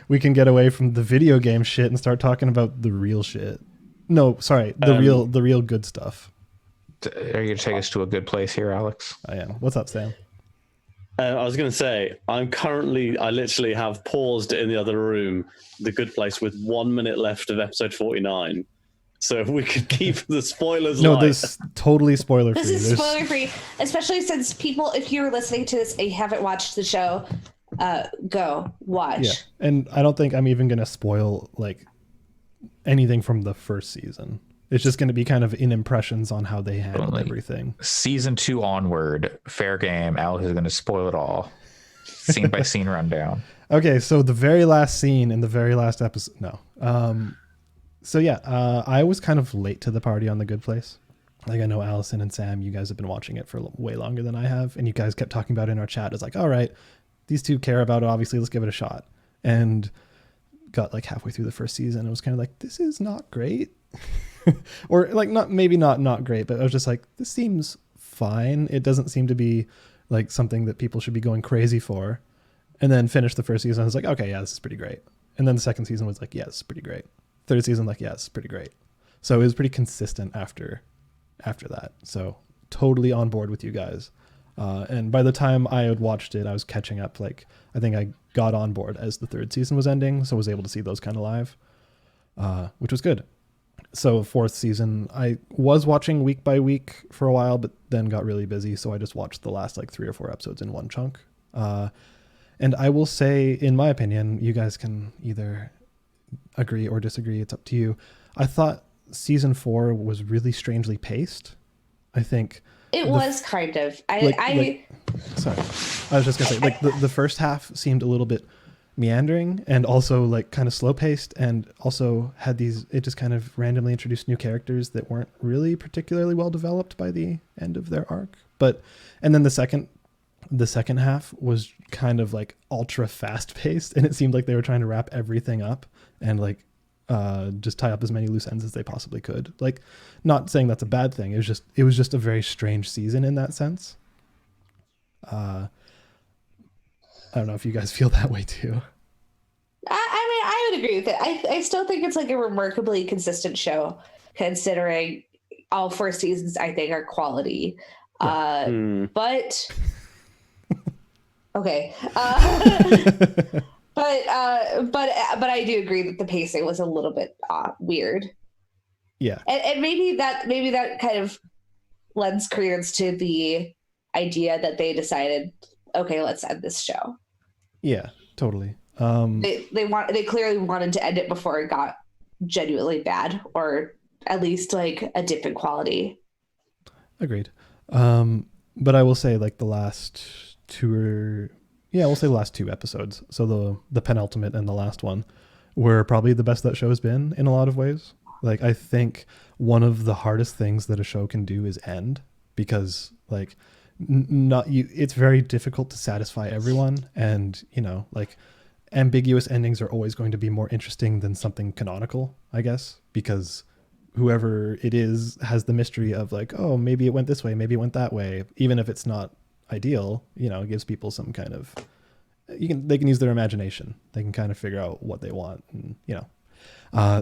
we can get away from the video game shit and start talking about the real shit. No, sorry, the real good stuff. Are you gonna take us to a good place here, Alex? I am. What's up, Sam? I was going to say, I literally have paused in the other room, The Good Place, with 1 minute left of episode 49. So if we could keep the spoilers No, light. this totally spoiler free. This is spoiler free, especially since people, if you're listening to this and you haven't watched the show, go watch. Yeah, and I don't think I'm even gonna spoil like anything from the first season. It's just going to be kind of in impressions on how they handled Only. everything. Season 2 onward, fair game. Alex is gonna spoil it all, scene by scene rundown. Okay, so the very last scene in the very last episode. No. So yeah, I was kind of late to the party on The Good Place. Like I know Allison and Sam, you guys have been watching it for way longer than I have, and you guys kept talking about it in our chat. It's like, all right, these two care about it. Obviously, let's give it a shot. And got like halfway through the first season, I was kind of like, this is not great. Or like not great, but I was just like, this seems fine. It doesn't seem to be like something that people should be going crazy for. And then finished the first season, I was like, okay, yeah, this is pretty great. And then the second season was like, yeah, it's pretty great. Third season, like, yeah, it's pretty great. So it was pretty consistent after that. So totally on board with you guys. And by the time I had watched it, I was catching up. Like I think I got on board as the third season was ending, so I was able to see those kind of live, which was good. So fourth season, I was watching week by week for a while, but then got really busy, so I just watched the last like 3 or 4 episodes in one chunk. And I will say, in my opinion, you guys can either agree or disagree. It's up to you. I thought season 4 was really strangely paced. I think It was kind of. sorry, I was just gonna say like the first half seemed a little bit meandering and also like kind of slow paced, and also had it just kind of randomly introduced new characters that weren't really particularly well developed by the end of their arc. And then the second half was kind of like ultra fast paced, and it seemed like they were trying to wrap everything up and like just tie up as many loose ends as they possibly could. Like, not saying that's a bad thing. It was just a very strange season in that sense. I don't know if you guys feel that way too. I mean, I would agree with it. I still think it's like a remarkably consistent show considering all 4 seasons I think are quality. But okay. But I do agree that the pacing was a little bit weird. Yeah. And maybe that kind of lends credence to the idea that they decided, okay, let's end this show. Yeah, totally. They clearly wanted to end it before it got genuinely bad, or at least like a dip in quality. Agreed. But I will say like the last two episodes, so the penultimate and the last one, were probably the best that show's been in a lot of ways. Like, I think one of the hardest things that a show can do is end, because like it's very difficult to satisfy everyone, and like ambiguous endings are always going to be more interesting than something canonical, I guess, because whoever it is has the mystery of like, oh, maybe it went this way, maybe it went that way, even if it's not ideal. It gives people some kind of, they can use their imagination, they can kind of figure out what they want, and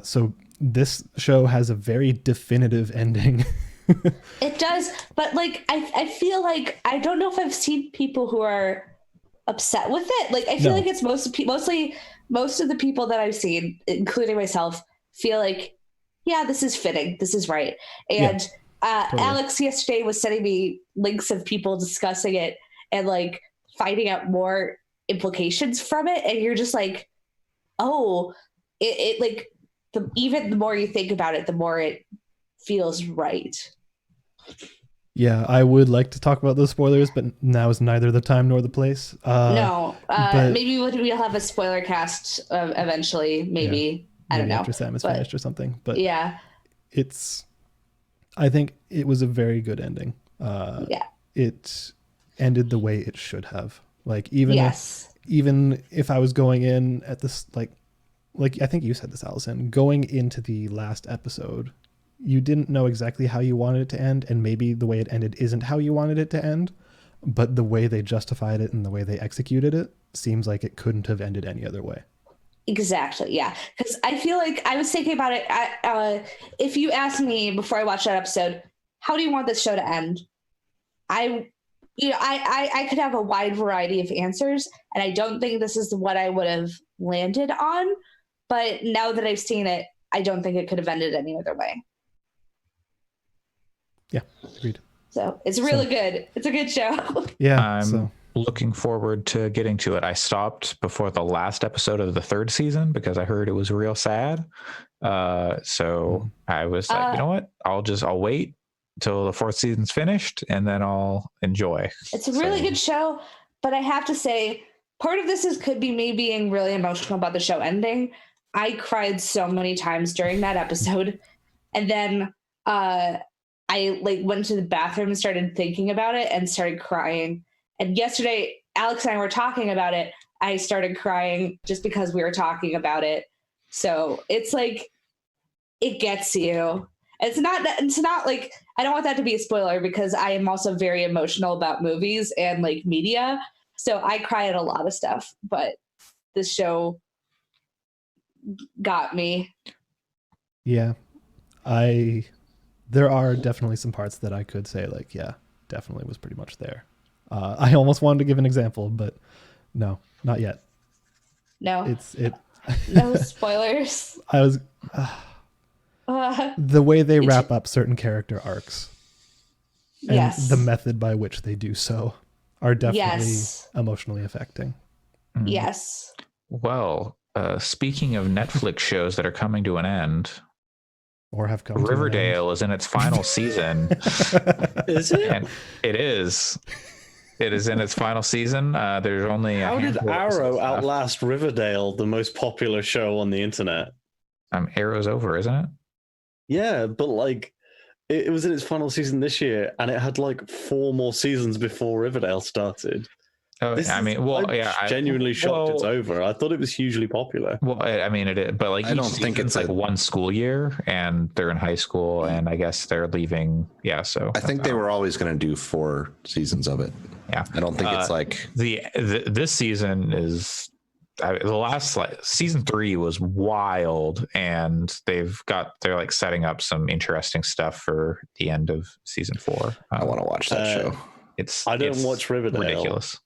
so this show has a very definitive ending. It does, but like I feel like I don't know if I've seen people who are upset with it. Like, I feel like it's mostly most of the people that I've seen, including myself, feel like, yeah, this is fitting, this is right. And totally. Alex yesterday was sending me links of people discussing it and like finding out more implications from it, and you're just like, oh, it like even the more you think about it, the more it feels right. Yeah, I would like to talk about those spoilers, but now is neither the time nor the place. Maybe we'll have a spoiler cast eventually. Maybe I don't know, after Sam is finished or something. But yeah, I think it was a very good ending. It ended the way it should have. Like, even if I was going in at this, like I think you said this, Allison, going into the last episode, you didn't know exactly how you wanted it to end, and maybe the way it ended isn't how you wanted it to end, but the way they justified it and the way they executed it seems like it couldn't have ended any other way. Exactly. Yeah. Because I feel like I was thinking about it. If you asked me before I watched that episode, how do you want this show to end? I could have a wide variety of answers, and I don't think this is what I would have landed on. But now that I've seen it, I don't think it could have ended any other way. Yeah, agreed. So it's really good. It's a good show. Yeah. I'm looking forward to getting to it. I stopped before the last episode of the 3rd season because I heard it was real sad. So I was like, you know what? I'll wait until the 4th season's finished, and then I'll enjoy. It's a really good show, but I have to say, part of this could be me being really emotional about the show ending. I cried so many times during that episode, and then I went to the bathroom and started thinking about it and started crying. And yesterday, Alex and I were talking about it. I started crying just because we were talking about it. So it's like, it gets you. It's not like, I don't want that to be a spoiler, because I am also very emotional about movies and like media. So I cry at a lot of stuff, but this show got me. Yeah. There are definitely some parts that I could say like, yeah, definitely was pretty much there. I almost wanted to give an example, but no, not yet. No. No spoilers. I was the way they wrap up certain character arcs and the method by which they do so are definitely emotionally affecting. Yes. Well, speaking of Netflix shows that are coming to an end, or have come Riverdale is in its final season. Is it? And it is. It is in its final season. There's only how did Arrow outlast Riverdale, the most popular show on the internet? Arrow's over, isn't it? Yeah, but like it was in its final season this year, and it had like 4 more seasons before Riverdale started. Oh, I'm genuinely shocked it's over. I thought it was hugely popular. Well, I mean, it is, but like, I don't think it's like one school year, and they're in high school, and I guess they're leaving. Yeah, so I think they were always going to do 4 seasons of it. Yeah, I don't think it's like this season is the last season 3 was wild, and they're like setting up some interesting stuff for the end of season 4. I want to watch that show. I don't it's watch Riverdale. ridiculous.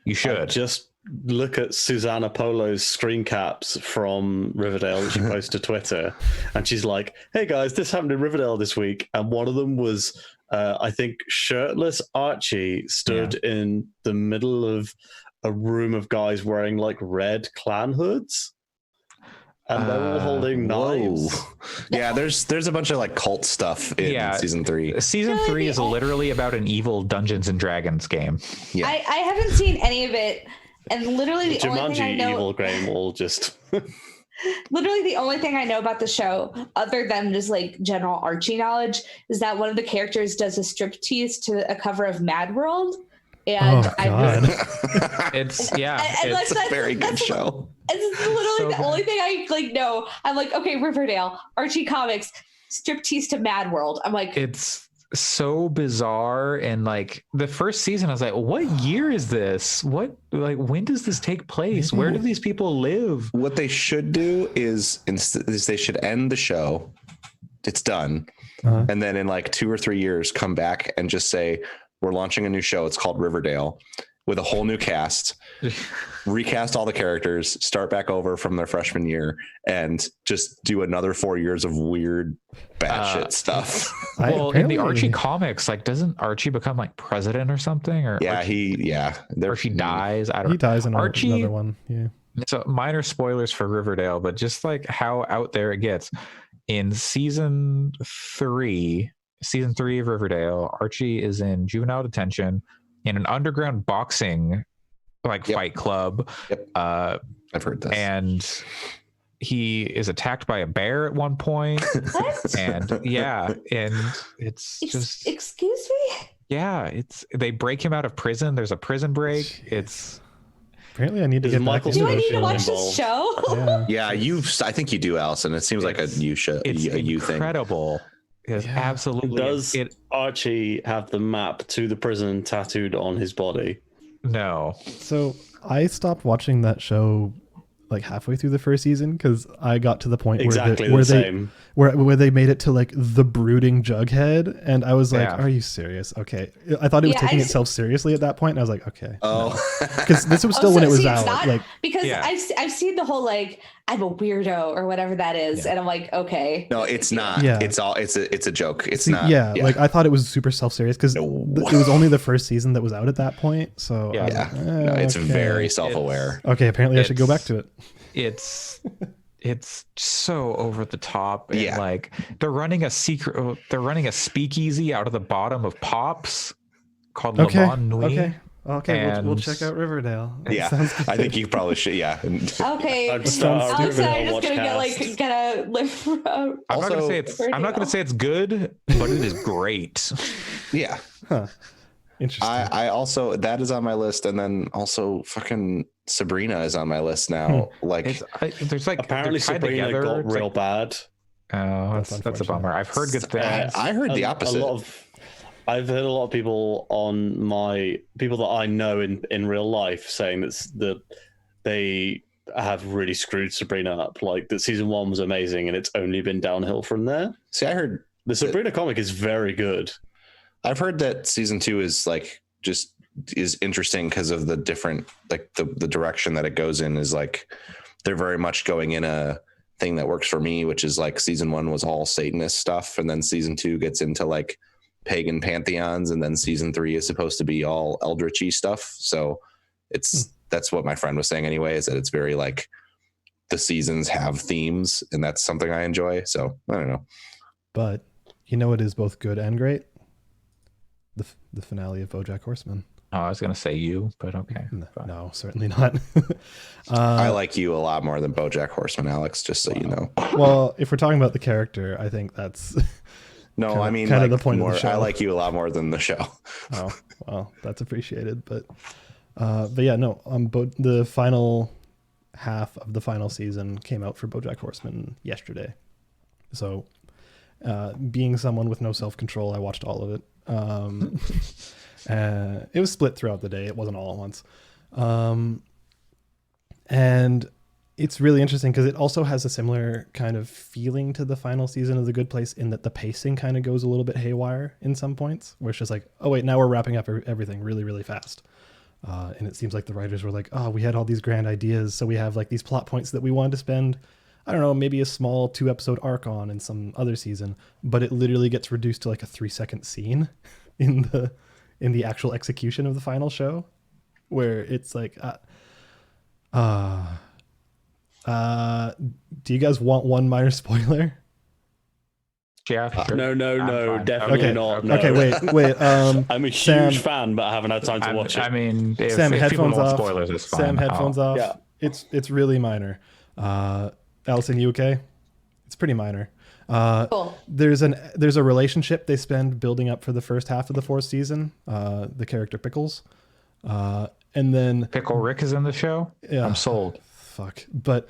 You should Just look at Susanna Polo's screen caps from Riverdale that she posted to Twitter, and she's like, "Hey guys, this happened in Riverdale this week," and one of them was, I think, shirtless Archie stood in the middle of a room of guys wearing like red clan hoods, and they're all holding knives. Yeah, there's a bunch of like cult stuff in season 3. Season 3 is literally about an evil Dungeons and Dragons game. Yeah, I haven't seen any of it, and literally the only thing I know. Evil game will just. Literally the only thing I know about the show, other than just like general Archie knowledge, is that one of the characters does a striptease to a cover of Mad World. And It's a very good show. It's literally the only thing I like know. I'm like, okay, Riverdale, Archie comics, striptease to Mad World. I'm like, it's so bizarre. And like the first season, I was like, what year is this? When does this take place? Where do these people live? What they should do is they should end the show. It's done. And then in like 2 or 3 years, come back and just say, we're launching a new show. It's called Riverdale, with a whole new cast, recast all the characters, start back over from their freshman year, and just do another 4 years of weird batshit stuff. Well, in the Archie comics, like, doesn't Archie become like president or something? Or Archie dies. I don't know. He dies in Archie, another one. Yeah. So minor spoilers for Riverdale, but just like how out there it gets. In season 3 of Riverdale, Archie is in juvenile detention in an underground boxing fight club. Yep. I've heard this. And he is attacked by a bear at one point. what? And it's just excuse me? Yeah, they break him out of prison. There's a prison break. It's apparently I need to get back into Do I the need show. to watch this show? Yeah, I think you do, Allison. It seems like a you thing. Incredible. It's absolutely. Does Archie have the map to the prison tattooed on his body? No. So I stopped watching that show like halfway through the first season because I got to the point where they made it to like the brooding Jughead, and I was like, "Are you serious?" Okay, I thought it was taking itself seriously at that point, and I was like, "Okay." Oh, because this was still when it was out. Because I've seen the whole like I'm a weirdo or whatever that is, and I'm like, okay. No, it's not. Yeah. It's a joke. It's not. Yeah, like I thought it was super self-serious because it was only the first season that was out at that point. So it's very self-aware. Okay, apparently I should go back to it. It's so over the top, and like they're running a speakeasy out of the bottom of Pops called Le Bon Nuit. Okay, we'll check out Riverdale. Yeah, I think you probably should. Yeah. Okay. I'm just gonna live. I'm not gonna say it's good, but it is great. Yeah. Huh. Interesting. I also, that is on my list, and then also fucking Sabrina is on my list now. There's like apparently Sabrina got real bad. Oh, that's a bummer. I've heard good things. I heard the opposite. I've heard a lot of people that I know in real life saying that they have really screwed Sabrina up. Like that season 1 was amazing, and it's only been downhill from there. See, I heard the Sabrina comic is very good. I've heard that season 2 is is interesting because of the different, like the direction that it goes in is like, they're very much going in a thing that works for me, which is like season 1 was all Satanist stuff. And then season 2 gets into like pagan pantheons. And then season 3 is supposed to be all eldritchy stuff. So that's what my friend was saying anyway, is that it's very like the seasons have themes, and that's something I enjoy. So I don't know. But you know, it is both good and great. The finale of BoJack Horseman. Oh, I was gonna say you, but okay. No, certainly not. I like you a lot more than BoJack Horseman, Alex. Just so you know. Well, if we're talking about the character, I think that's. No, I mean kind like of the point more, of the show. I like you a lot more than the show. Oh well, that's appreciated, but yeah, no. The final half of the final season came out for BoJack Horseman yesterday, so being someone with no self-control, I watched all of it. It was split throughout the day. It wasn't all at once. And it's really interesting because it also has a similar kind of feeling to the final season of The Good Place in that the pacing kind of goes a little bit haywire in some points, where it's just like, oh wait, now we're wrapping up everything really, really fast. And it seems like the writers were like, oh, we had all these grand ideas, so we have like these plot points that we wanted to spend, I don't know, maybe a small 2-episode arc on in some other season, but it literally gets reduced to like a 3-second scene in the actual execution of the final show, where it's like, do you guys want one minor spoiler? Yeah. Sure. No, fine. definitely Okay. not. No. Okay, wait. I'm a huge Sam- fan, but I haven't had time to watch it. I mean, if, Sam, if people headphones want off. spoilers, it's fine. Sam, headphones off. Yeah. It's really minor. Allison, you okay? It's pretty minor. Cool. There's a relationship they spend building up for the first half of the 4th season. The character Pickles, and then Pickle Rick is in the show. Yeah. I'm sold. Fuck. But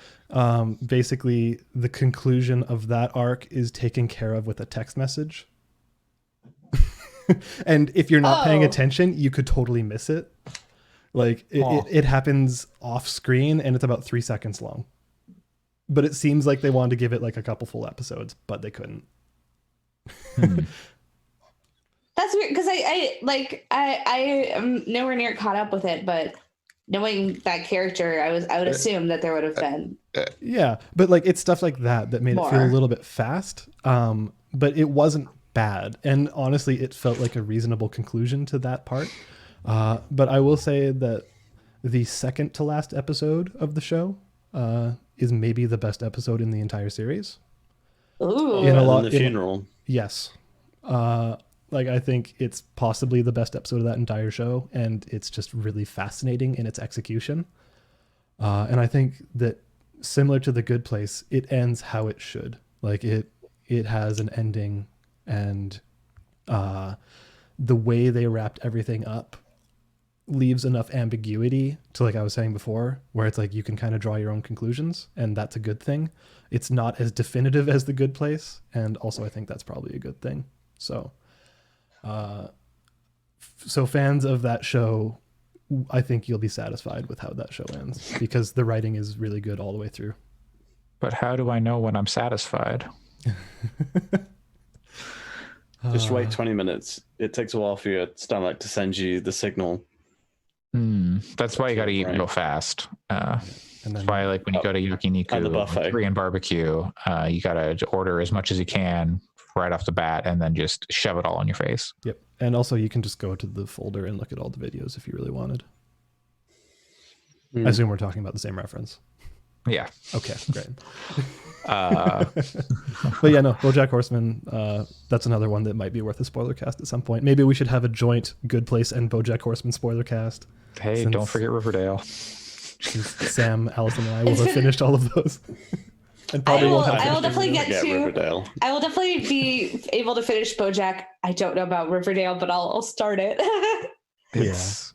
basically, the conclusion of that arc is taken care of with a text message. And if you're not paying Oh. attention, you could totally miss it. Like it happens off screen, and it's about 3 seconds long. But it seems like they wanted to give it like a couple full episodes, but they couldn't. That's weird because I am nowhere near caught up with it, but knowing that character, I would assume that there would have been. Yeah, but like it's stuff like that made it feel a More. little bit fast. But it wasn't bad, and honestly, it felt like a reasonable conclusion to that part. But I will say that the second to last episode of the show is maybe the best episode in the entire series. Ooh. In a Better lot- than the in- funeral. Yes. Like I think it's possibly the best episode of that entire show, and it's just really fascinating in its execution. And I think that similar to The Good Place, it ends how it should. Like it has an ending, and the way they wrapped everything up leaves enough ambiguity to, like I was saying before, where it's like you can kind of draw your own conclusions, and that's a good thing. It's not as definitive as The Good Place, and also I think that's probably a good thing. So so fans of that show, I think you'll be satisfied with how that show ends, because the writing is really good all the way through. But how do I know when I'm satisfied? Just wait 20 minutes. It takes a while for your stomach to send you the signal. That's why you got to eat Right. real fast. And That's then why, like when you go to At the Yakiniku, buffet. Korean barbecue, you got to order as much as you can right off the bat, and then just shove it all in your face. yep. And also you can just go to the folder and look at all the videos if you really wanted. I assume we're talking about the same reference. Yeah. Okay, great. Uh, But yeah, no, BoJack Horseman, that's another one that might be worth a spoiler cast at some point. Maybe we should have a joint Good Place and BoJack Horseman spoiler cast. hey, Since- don't forget Riverdale. Sam, Allison, and I will have finished all of those. And probably will- won't have I will to. definitely get to- Riverdale. I will definitely be able to finish BoJack. I don't know about Riverdale, but I'll start it. It's,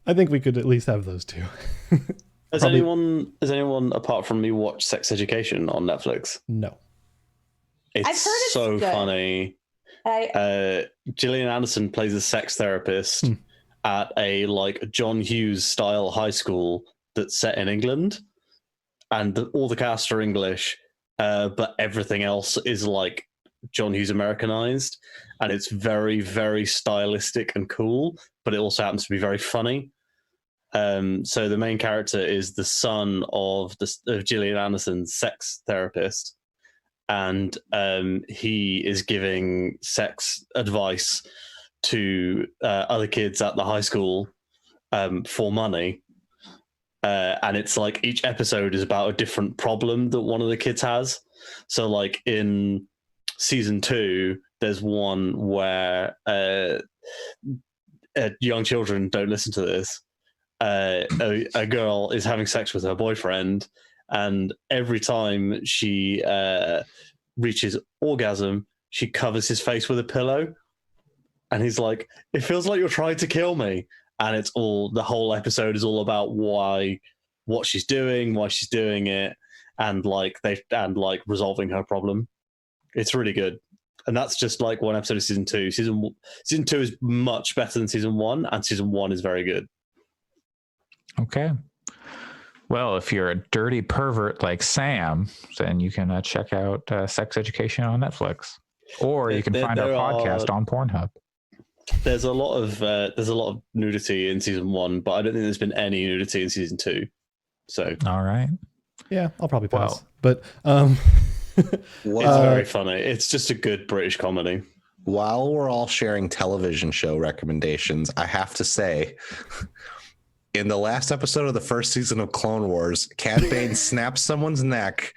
I think we could at least have those two. Has Probably- anyone apart from me watched Sex Education on Netflix? No. It's I've heard it's so good. funny. Gillian Anderson plays a sex therapist at a like John Hughes style high school that's set in England, and all the cast are English, but everything else is like John Hughes Americanized, and it's very, very stylistic and cool, but it also happens to be very funny. So the main character is the son of Gillian Anderson's sex therapist, and he is giving sex advice to other kids at the high school for money. And it's like each episode is about a different problem that one of the kids has. So like in season 2, there's one where young children, don't listen to this. A girl is having sex with her boyfriend, and every time she reaches orgasm, she covers his face with a pillow, and he's like, "It feels like you're trying to kill me." And it's all, the whole episode is all about what she's doing, why she's doing it, and like resolving her problem. It's really good. And that's just like one episode of season 2. Season 2 is much better than season 1, and season 1 is very good. okay. Well, if you're a dirty pervert like Sam, then you can check out Sex Education on Netflix, or you can find our podcast on Pornhub. There's a lot of nudity in season 1, but I don't think there's been any nudity in season 2. So all right, yeah, I'll probably pass. Well, but it's very funny. It's just a good British comedy. While we're all sharing television show recommendations, I have to say, in the last episode of the first season of Clone Wars, Cad Bane snaps someone's neck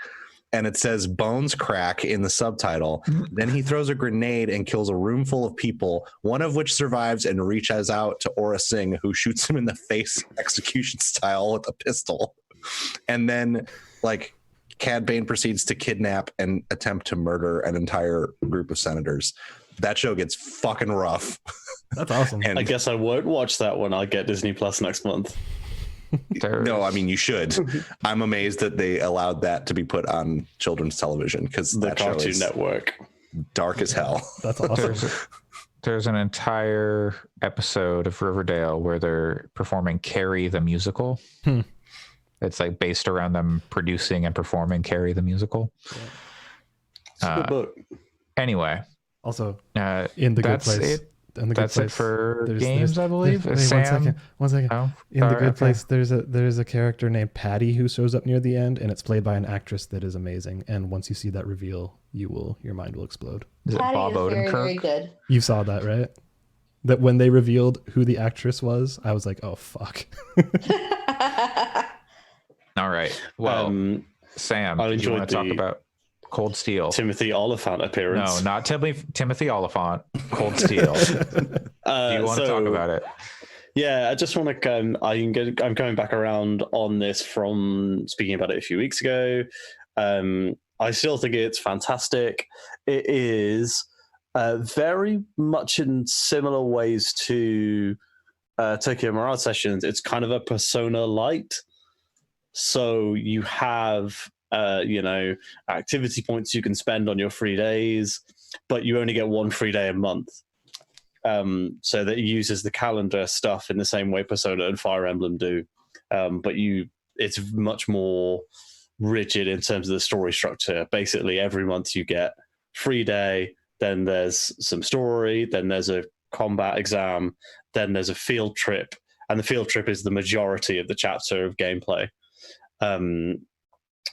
and it says bones crack in the subtitle. Then he throws a grenade and kills a room full of people, one of which survives and reaches out to Aura Singh, who shoots him in the face execution style with a pistol. And then, like, Cad Bane proceeds to kidnap and attempt to murder an entire group of senators. That show gets fucking rough. That's awesome. And I guess I won't watch that when I get Disney Plus next month. No, I mean, you should. I'm amazed that they allowed that to be put on children's television, because The that show Cartoon is Network. dark as hell. That's awesome. There's an entire episode of Riverdale where they're performing Carrie the musical. It's like based around them producing and performing Carrie the musical. It's a good book. Anyway, Also, in in the Good Place. That's it for games, I believe. Wait, Sam? one second. Oh, In the sorry, Good okay. Place, there's a character named Patty who shows up near the end, and it's played by an actress that is amazing. And once you see that reveal, your mind will explode. Is it Patty Bob is very, Odenkirk? very good. You saw that, right? That when they revealed who the actress was, I was like, oh fuck. All right. Well, Sam, I do you want enjoyed to talk the about Cold Steel? Timothy Oliphant appearance. No, not Timothy Oliphant. Cold Steel. Do you want to talk about it? Yeah, I just want to come. I'm coming back around on this from speaking about it a few weeks ago. I still think it's fantastic. It is very much in similar ways to Tokyo Mirage Sessions. It's kind of a Persona light. So you have, activity points you can spend on your free days, but you only get one free day a month. So that it uses the calendar stuff in the same way Persona and Fire Emblem do. But it's much more rigid in terms of the story structure. Basically, every month you get free day, then there's some story, then there's a combat exam, then there's a field trip, and the field trip is the majority of the chapter of gameplay.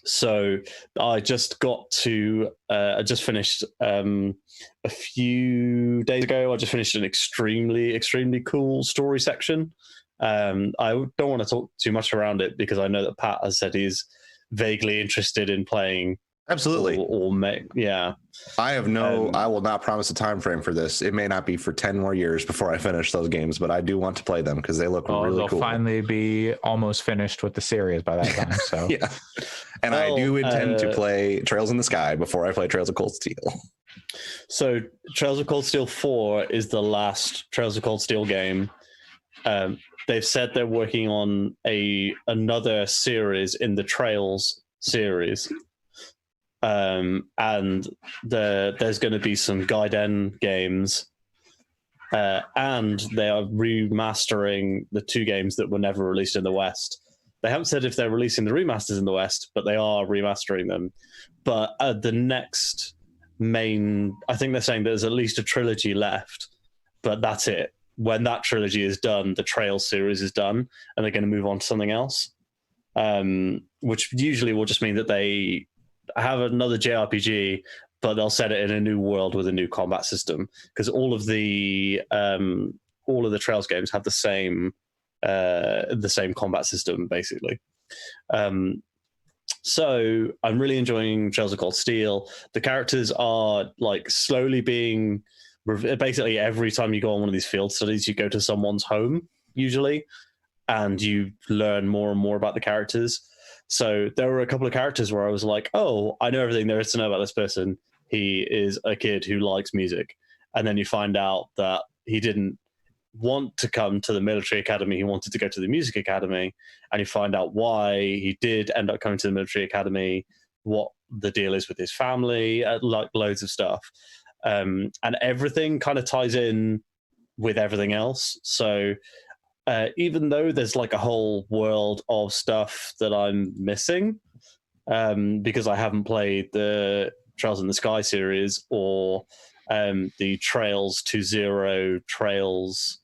So I just finished a few days ago. I just finished an extremely, extremely cool story section. I don't want to talk too much around it because I know that Pat has said he's vaguely interested in playing. Absolutely. Yeah. I will not promise a time frame for this. It may not be for 10 more years before I finish those games, but I do want to play them because they look really they'll cool. finally be almost finished with the series by that time. So Yeah. And I do intend to play Trails in the Sky before I play Trails of Cold Steel. So Trails of Cold Steel 4 is the last Trails of Cold Steel game. They've said they're working on another series in the Trails series. And there's going to be some Gaiden games, and they are remastering the two games that were never released in the West. They haven't said if they're releasing the remasters in the West, but they are remastering them. But the next I think they're saying there's at least a trilogy left, but that's it. When that trilogy is done, the Trails series is done, and they're going to move on to something else, which usually will just mean that they have another JRPG, but they'll set it in a new world with a new combat system, because all of the Trails games have the same combat system basically. So I'm really enjoying Trails of Cold Steel. The characters are like slowly being basically every time you go on one of these field studies, you go to someone's home usually, and you learn more and more about the characters. So there were a couple of characters where I was like, oh, I know everything there is to know about this person. He is a kid who likes music. And then you find out that he didn't want to come to the military academy. He wanted to go to the music academy. And you find out why he did end up coming to the military academy, what the deal is with his family, like loads of stuff. And everything kind of ties in with everything else. So even though there's like a whole world of stuff that I'm missing, because I haven't played the Trails in the Sky series or the Trails to Zero, Trails.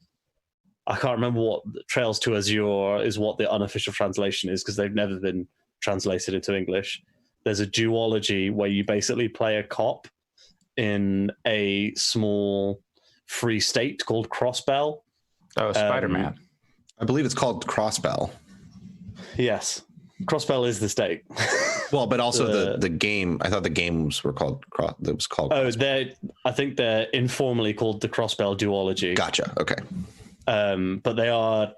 I can't remember what Trails to Azure is, what the unofficial translation is, because they've never been translated into English. There's a duology where you basically play a cop in a small free state called Crossbell. Oh, Spider-Man. I believe it's called Crossbell. Yes, Crossbell is the state. Well, but also the game. I thought the games were called. It was called. Oh, I think they're informally called the Crossbell duology. Gotcha. Okay. But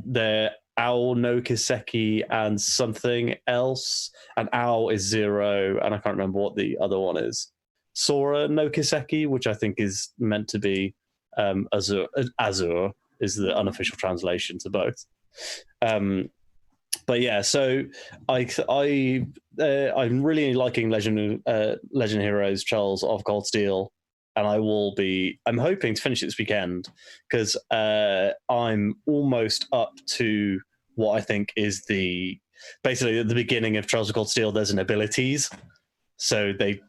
they're Owl no Kiseki and something else. And Owl is Zero, and I can't remember what the other one is. Sora no Kiseki, which I think is meant to be Azure. Azure is the unofficial translation to both. But yeah, so I'm really liking Legend Heroes Trails of Cold Steel, and I'm hoping to finish it this weekend, because I'm almost up to what I think is basically at the beginning of Trails of Cold Steel, there's an abilities. So they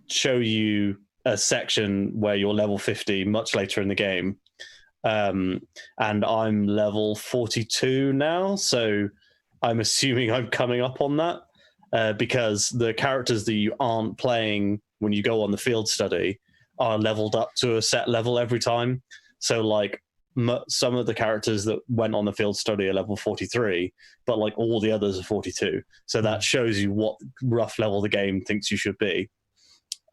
show you a section where you're level 50 much later in the game. And I'm level 42 now, so I'm assuming I'm coming up on that, because the characters that you aren't playing when you go on the field study are leveled up to a set level every time. So like some of the characters that went on the field study are level 43, but like all the others are 42. So that shows you what rough level the game thinks you should be.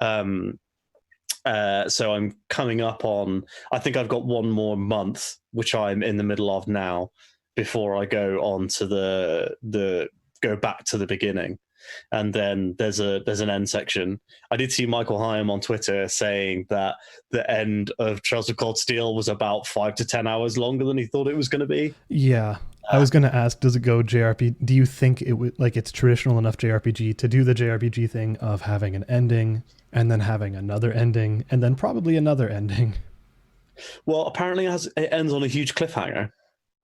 So I'm coming up on, I think I've got one more month, which I'm in the middle of now, before I go on to go back to the beginning. And then there's an end section. I did see Michael Hyam on Twitter saying that the end of Trails of Cold Steel was about 5 to 10 hours longer than he thought it was going to be. Yeah. I was going to ask, does it go JRPG? Do you think it would, like, it's traditional enough JRPG to do the JRPG thing of having an ending and then having another ending and then probably another ending? Well, apparently it ends on a huge cliffhanger.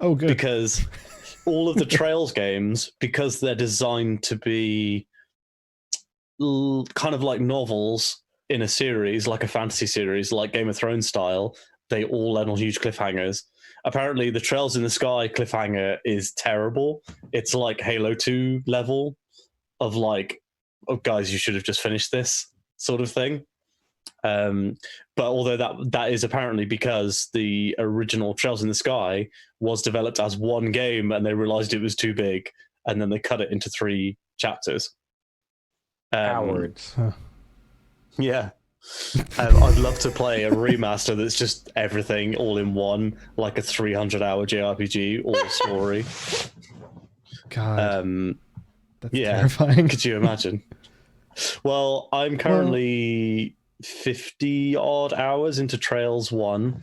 Oh, good. Because all of the Trails games, because they're designed to be kind of like novels in a series, like a fantasy series, like Game of Thrones style, they all end on huge cliffhangers. Apparently, the Trails in the Sky cliffhanger is terrible. It's like Halo 2 level of like, oh, guys, you should have just finished this sort of thing. But although that is apparently because the original Trails in the Sky was developed as one game and they realized it was too big, and then they cut it into 3 chapters. Cowards. Yeah. I'd love to play a remaster that's just everything all in one, like a 300-hour JRPG, all story. God, that's yeah, terrifying. Could you imagine? Well, I'm currently 50 odd hours into Trails 1.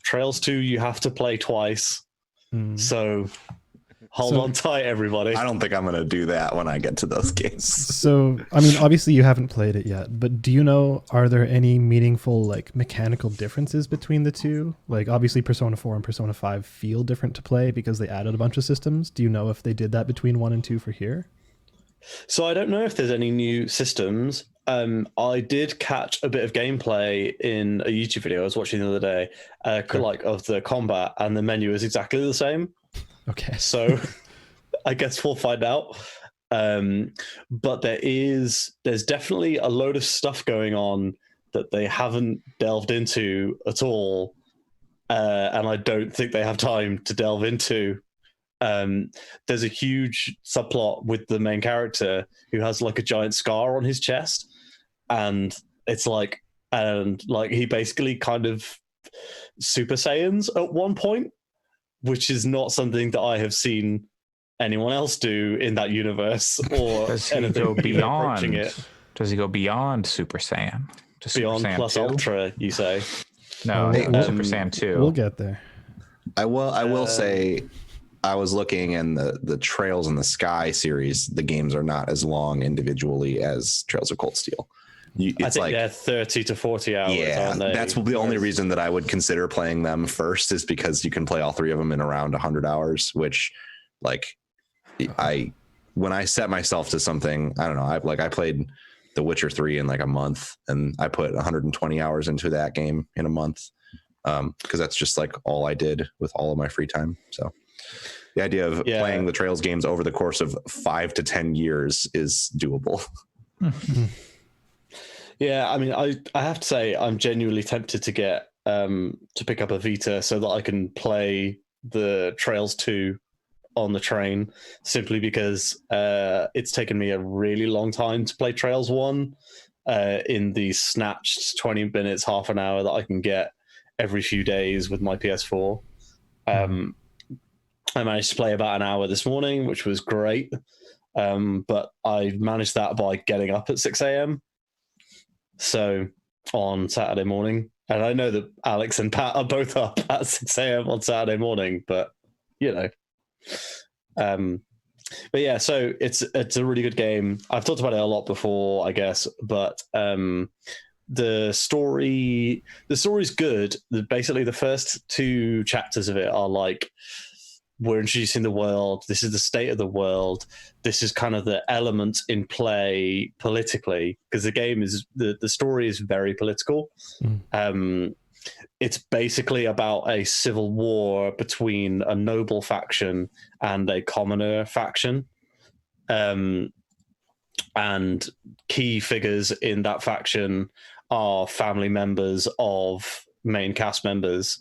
Trails 2 you have to play twice. So hold on tight, everybody. I don't think I'm going to do that when I get to those games. So, I mean, obviously you haven't played it yet, but do you know, are there any meaningful, like, mechanical differences between the two? Like, obviously Persona 4 and Persona 5 feel different to play because they added a bunch of systems. Do you know if they did that between 1 and 2 for here? So I don't know if there's any new systems. I did catch a bit of gameplay in a YouTube video I was watching the other day, like of the combat, and the menu is exactly the same. Okay. So I guess we'll find out. But there's definitely a load of stuff going on that they haven't delved into at all, and I don't think they have time to delve into. There's a huge subplot with the main character who has like a giant scar on his chest, and it's like, he basically kind of Super Saiyans at one point, which is not something that I have seen anyone else do in that universe, or Does he anything go even beyond? approaching it. Does he go beyond Super Saiyan? To Super Beyond Saiyan plus 2? Ultra, you say? No, Super Saiyan 2. We'll get there. I will say, I was looking, and the Trails in the Sky series, the games are not as long individually as Trails of Cold Steel. It's I think they're 30 to 40 hours, aren't they? That's the only reason that I would consider playing them first, is because you can play all 3 of them in around 100 hours, which, like, when I set myself to something, I don't know, I played The Witcher 3 in like a month, and I put 120 hours into that game in a month, because that's just like all I did with all of my free time. So the idea of playing the Trails games over the course of 5 to 10 years is doable. Yeah, I mean, I have to say, I'm genuinely tempted to get to pick up a Vita so that I can play the Trails 2 on the train, simply because it's taken me a really long time to play Trails 1 in the snatched 20 minutes, half an hour that I can get every few days with my PS4. I managed to play about an hour this morning, which was great, but I managed that by getting up at 6 a.m. So on Saturday morning, and I know that Alex and Pat are both up at 6 a.m. on Saturday morning, but you know, but yeah, so it's a really good game. I've talked about it a lot before, I guess, but the story's good. Basically, the first 2 chapters of it are like, we're introducing the world. This is the state of the world. This is kind of the elements in play politically, because the game is the story is very political. It's basically about a civil war between a noble faction and a commoner faction. And key figures in that faction are family members of main cast members.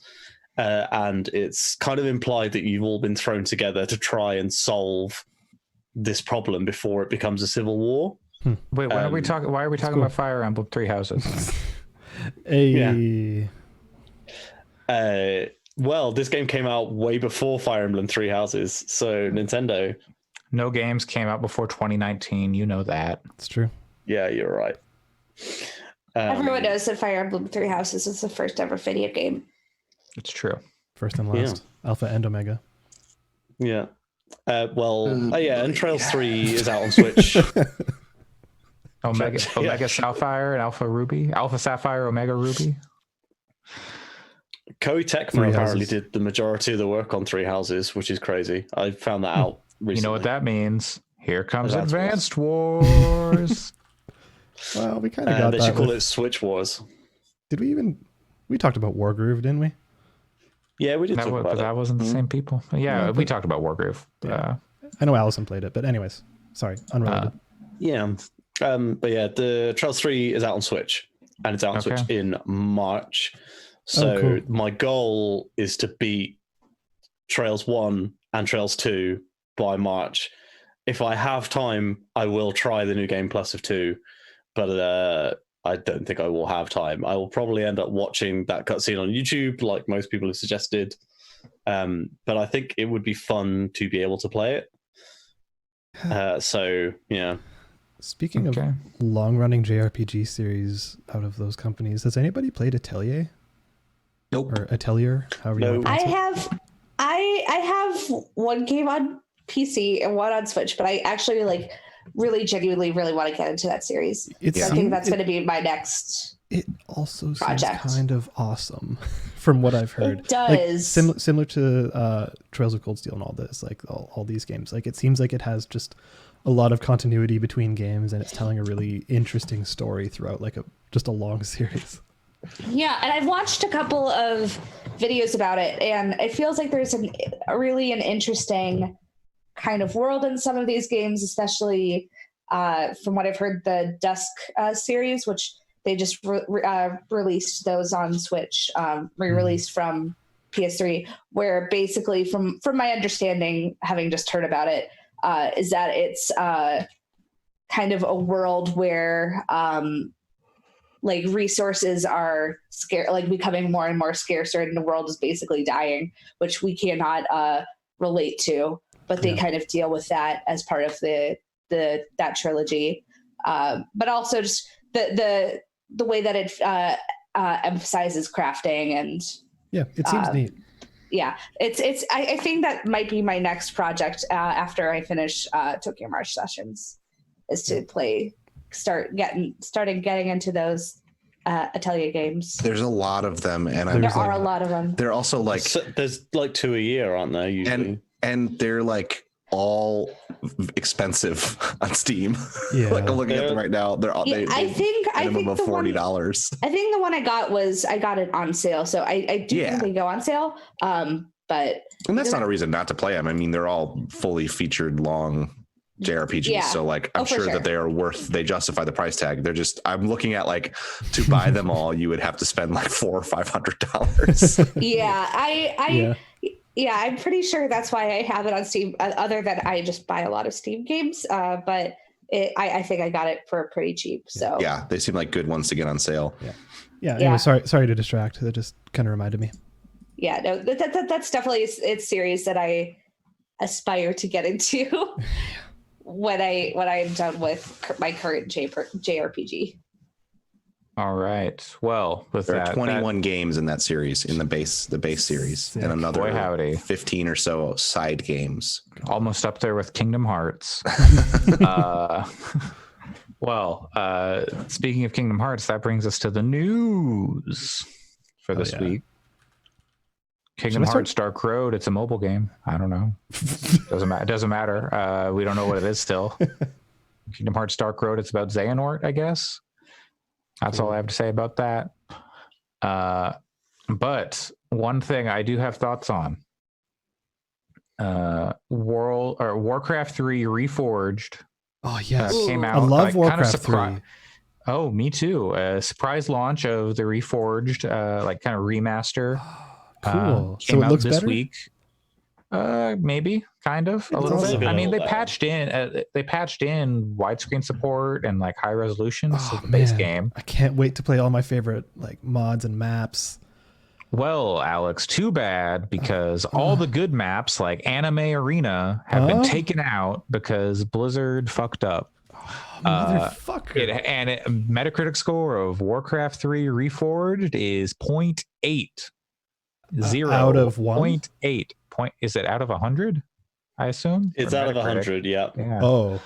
And it's kind of implied that you've all been thrown together to try and solve this problem before it becomes a civil war. Wait, when are we talking? Why are we talking about Fire Emblem Three Houses? Well, this game came out way before Fire Emblem Three Houses, so Nintendo. No games came out before 2019. You know that. It's true. Yeah, you're right. Everyone knows that Fire Emblem Three Houses is the first ever video game. It's true. First and last. Alpha and Omega. Yeah. And Trails 3 is out on Switch. Omega Sapphire and Alpha Ruby. Alpha Sapphire, Omega Ruby. Koei Tecmo apparently did the majority of the work on Three Houses, which is crazy. I found that out recently. You know what that means? Here comes Advanced Wars. Well, we kind of got that. They should call it Switch Wars. Did we even... We talked about Wargroove, didn't we? Yeah, we did talk about that. That wasn't the same people. Yeah, we talked about Wargroove. Yeah. I know Allison played it, but anyways. Sorry, unrelated. But yeah, the Trails 3 is out on Switch, and it's out on Switch in March. So my goal is to beat Trails 1 and Trails 2 by March. If I have time, I will try the new Game Plus of 2, but I don't think I will have time. I will probably end up watching that cutscene on YouTube, like most people have suggested. But I think it would be fun to be able to play it. So, yeah. Speaking of long-running JRPG series out of those companies, has anybody played Atelier? Nope. Or Atelier, however you want to pronounce it. I have one game on PC and one on Switch, but I actually really genuinely really want to get into that series. I think that's going to be my next It also project. seems kind of awesome from what I've heard. It does. Like, similar to Trails of Cold Steel and all this, like all these games. Like, it seems like it has just a lot of continuity between games, and it's telling a really interesting story throughout just a long series. Yeah, and I've watched a couple of videos about it, and it feels like there's an interesting kind of world in some of these games, especially from what I've heard, the Dusk series, which they just released those on Switch, re-released from PS3, where basically, from my understanding, having just heard about it, is that it's kind of a world where resources are becoming more and more scarcer, and the world is basically dying, which we cannot relate to. But they kind of deal with that as part of that trilogy, but also just the way that it emphasizes crafting and it seems neat. Yeah, it's. I think that might be my next project after I finish Tokyo Mirage Sessions, is to play started getting into those Atelier games. There's a lot of them, and There are a lot of them. they're also like There's like 2 a year, aren't there? Usually, and they're like all expensive on Steam. Yeah. Like I'm looking at them right now. They're all I think minimum of the one, $40. I think the one I got it on sale, so I do think they go on sale. But And that's not a reason not to play them. I mean, they're all fully featured long JRPGs. Yeah. So like I'm For sure sure. that they justify the price tag. They're just I'm looking at like to buy them all, you would have to spend like $400 or $500. yeah, yeah, I'm pretty sure that's why I have it on Steam. Other than I just buy a lot of Steam games, but I think I got it for pretty cheap. So Yeah, they seem like good ones to get on sale. Yeah. Anyway, sorry to distract. That just kind of reminded me. Yeah, no, that's definitely it's series that I aspire to get into when I'm done with my current JRPG. All right. Well, with There that, are 21 games in that series, in the base series, Sick. and another Boy, howdy. 15 or so side games. almost up there with Kingdom Hearts. Speaking of Kingdom Hearts, that brings us to the news for this week. Kingdom Hearts Dark Road. It's a mobile game. I don't know. Doesn't matter. We don't know what it is still. Kingdom Hearts Dark Road. It's about Xehanort, I guess. That's all I have to say about that. But one thing I do have thoughts on. Warcraft 3 Reforged. Oh yes, came out. I love like, Warcraft kind of 3. Oh, me too. A surprise launch of the Reforged, like kind of remaster. Cool. So Came it out looks this better. week. Maybe, kind of, a little also bit. been I mean, a they little patched in widescreen support and like high resolution. So the base game. I can't wait to play all my favorite like mods and maps. Well, Alex, too bad because all the good maps like Anime Arena have been taken out because Blizzard fucked up. Motherfucker. Metacritic score of Warcraft 3 Reforged is 0.8. Out of 1? 0.8. Is it out of 100? I assume it's Or out of Metacritic? 100. Yeah. Yeah. Oh.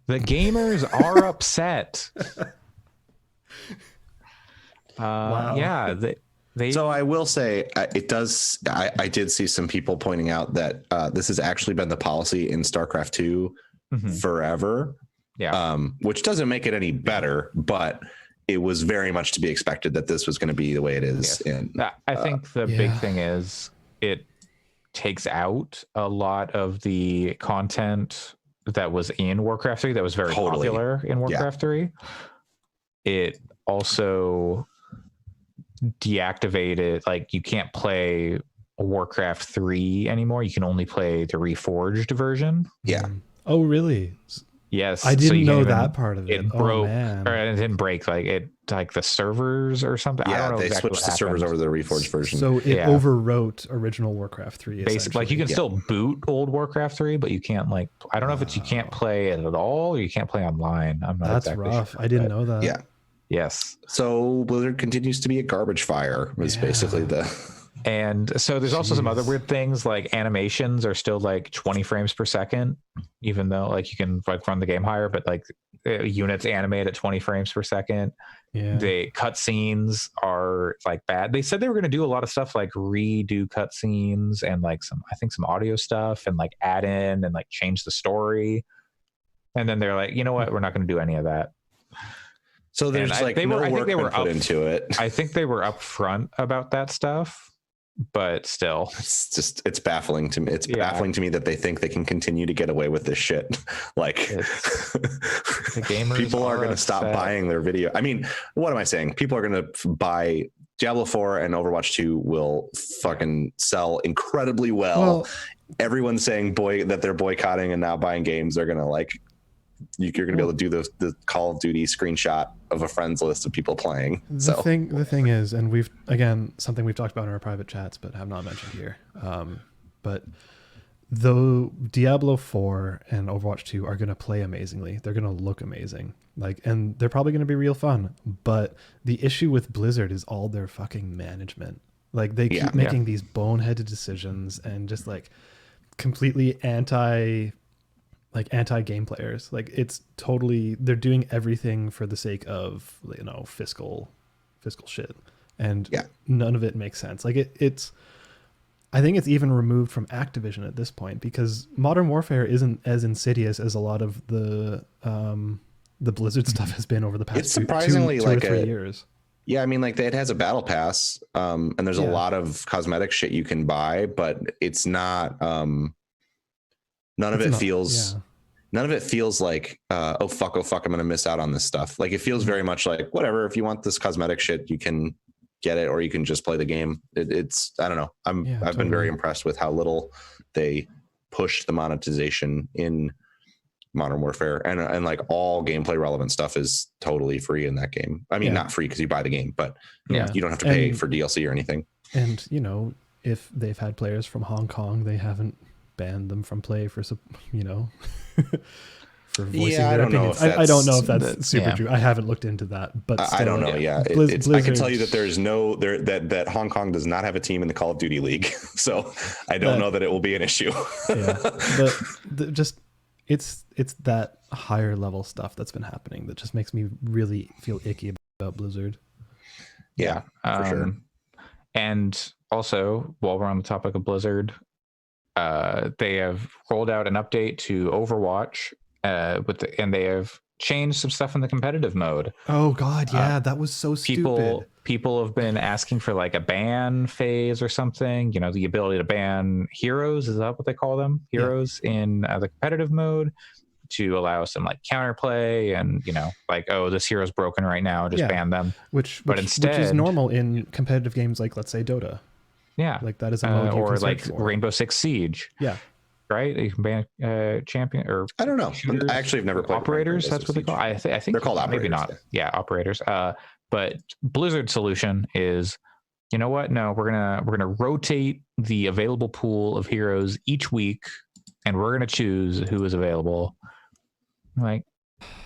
The gamers are upset. Wow. Yeah. They So I will say it does. I did see some people pointing out that this has actually been the policy in StarCraft 2 Mhm. forever. Yeah. Which doesn't make it any better, but it was very much to be expected that this was going to be the way it is. Yes. I think the big thing is it takes out a lot of the content that was in Warcraft 3 that was very popular in Warcraft 3. It also deactivated, like you can't play Warcraft 3 anymore. You can only play the Reforged version. Yeah. Oh, really? Yes. I didn't you know can't that part of it. It broke, oh, man. or it didn't break. Like the servers or something. I Yeah, don't know they exactly switched what the servers happened. over to the Reforged version. So it overwrote original Warcraft 3. Basically, like you can still boot old Warcraft 3, but you can't like, I don't know if it's you can't play it at all or you can't play online. I'm not That's exactly rough. sure. I didn't but know that. Yeah. Yes. So Blizzard continues to be a garbage fire is basically the. And so there's also some other weird things like animations are still like 20 frames per second, even though like you can like run the game higher, but like units animate at 20 frames per second. Yeah. The cutscenes are like bad. They said they were going to do a lot of stuff like redo cutscenes and like some audio stuff and like add in and like change the story. And then they're like, you know what? We're not going to do any of that. So there's And like no work been put into it. I think they were upfront about that stuff, but still, It's baffling to me. It's baffling to me that they think they can continue to get away with this shit. Like the gamers people are going to upset. stop buying their video. I mean, what am I saying? People are going to buy Diablo 4 and Overwatch 2 will fucking sell incredibly well. Everyone's saying that they're boycotting and now buying games. They're going to like, you're going to be able to do the Call of Duty screenshot of a friends list of people playing. The thing is, and we've something we've talked about in our private chats, but have not mentioned here. But though Diablo 4 and Overwatch 2 are going to play amazingly, they're going to look amazing, and they're probably going to be real fun. But the issue with Blizzard is all their fucking management. Like they keep making these boneheaded decisions and just like completely like anti-game players. Like it's totally, they're doing everything for the sake of, you know, fiscal shit, and none of it makes sense. Like it's I think it's even removed from Activision at this point, because Modern Warfare isn't as insidious as a lot of the Blizzard stuff has been over the past It's surprisingly two like or 3 years. Yeah, I mean, like it has a battle pass, and there's a lot of cosmetic shit you can buy, but it's not. None of it feels like, oh fuck, I'm gonna miss out on this stuff. Like it feels very much like whatever. If you want this cosmetic shit, you can get it, or you can just play the game. It's I don't know. I've been very impressed with how little they pushed the monetization in Modern Warfare, and like all gameplay relevant stuff is totally free in that game. I mean, not free because you buy the game, but you don't have to pay for DLC or anything. And you know, if they've had players from Hong Kong, they haven't banned them from play for, you know, for voicing their opinions. I don't know if that's super true. I haven't looked into that, but still, I don't know. I can tell you that there's that Hong Kong does not have a team in the Call of Duty League, so I don't know that it will be an issue. But just it's that higher level stuff that's been happening that just makes me really feel icky about Blizzard. Yeah, for sure. And also, while we're on the topic of Blizzard, they have rolled out an update to Overwatch, and they have changed some stuff in the competitive mode. Oh God, yeah, that was so stupid. People have been asking for like a ban phase or something. You know, the ability to ban heroes, is that what they call them? Heroes in the competitive mode, to allow some like counterplay, and you know, like, oh, this hero's broken right now, just ban them. Which is normal in competitive games like, let's say, Dota. Yeah, like that is a mode or like Rainbow Six Siege. Yeah, right. You can ban champion, or I don't know. Shooters, I actually have never played operators. That's what they call. I think they're called operators. Maybe not. Yeah, operators. But Blizzard's solution is, you know what? No, we're gonna rotate the available pool of heroes each week, and we're gonna choose who is available. Like,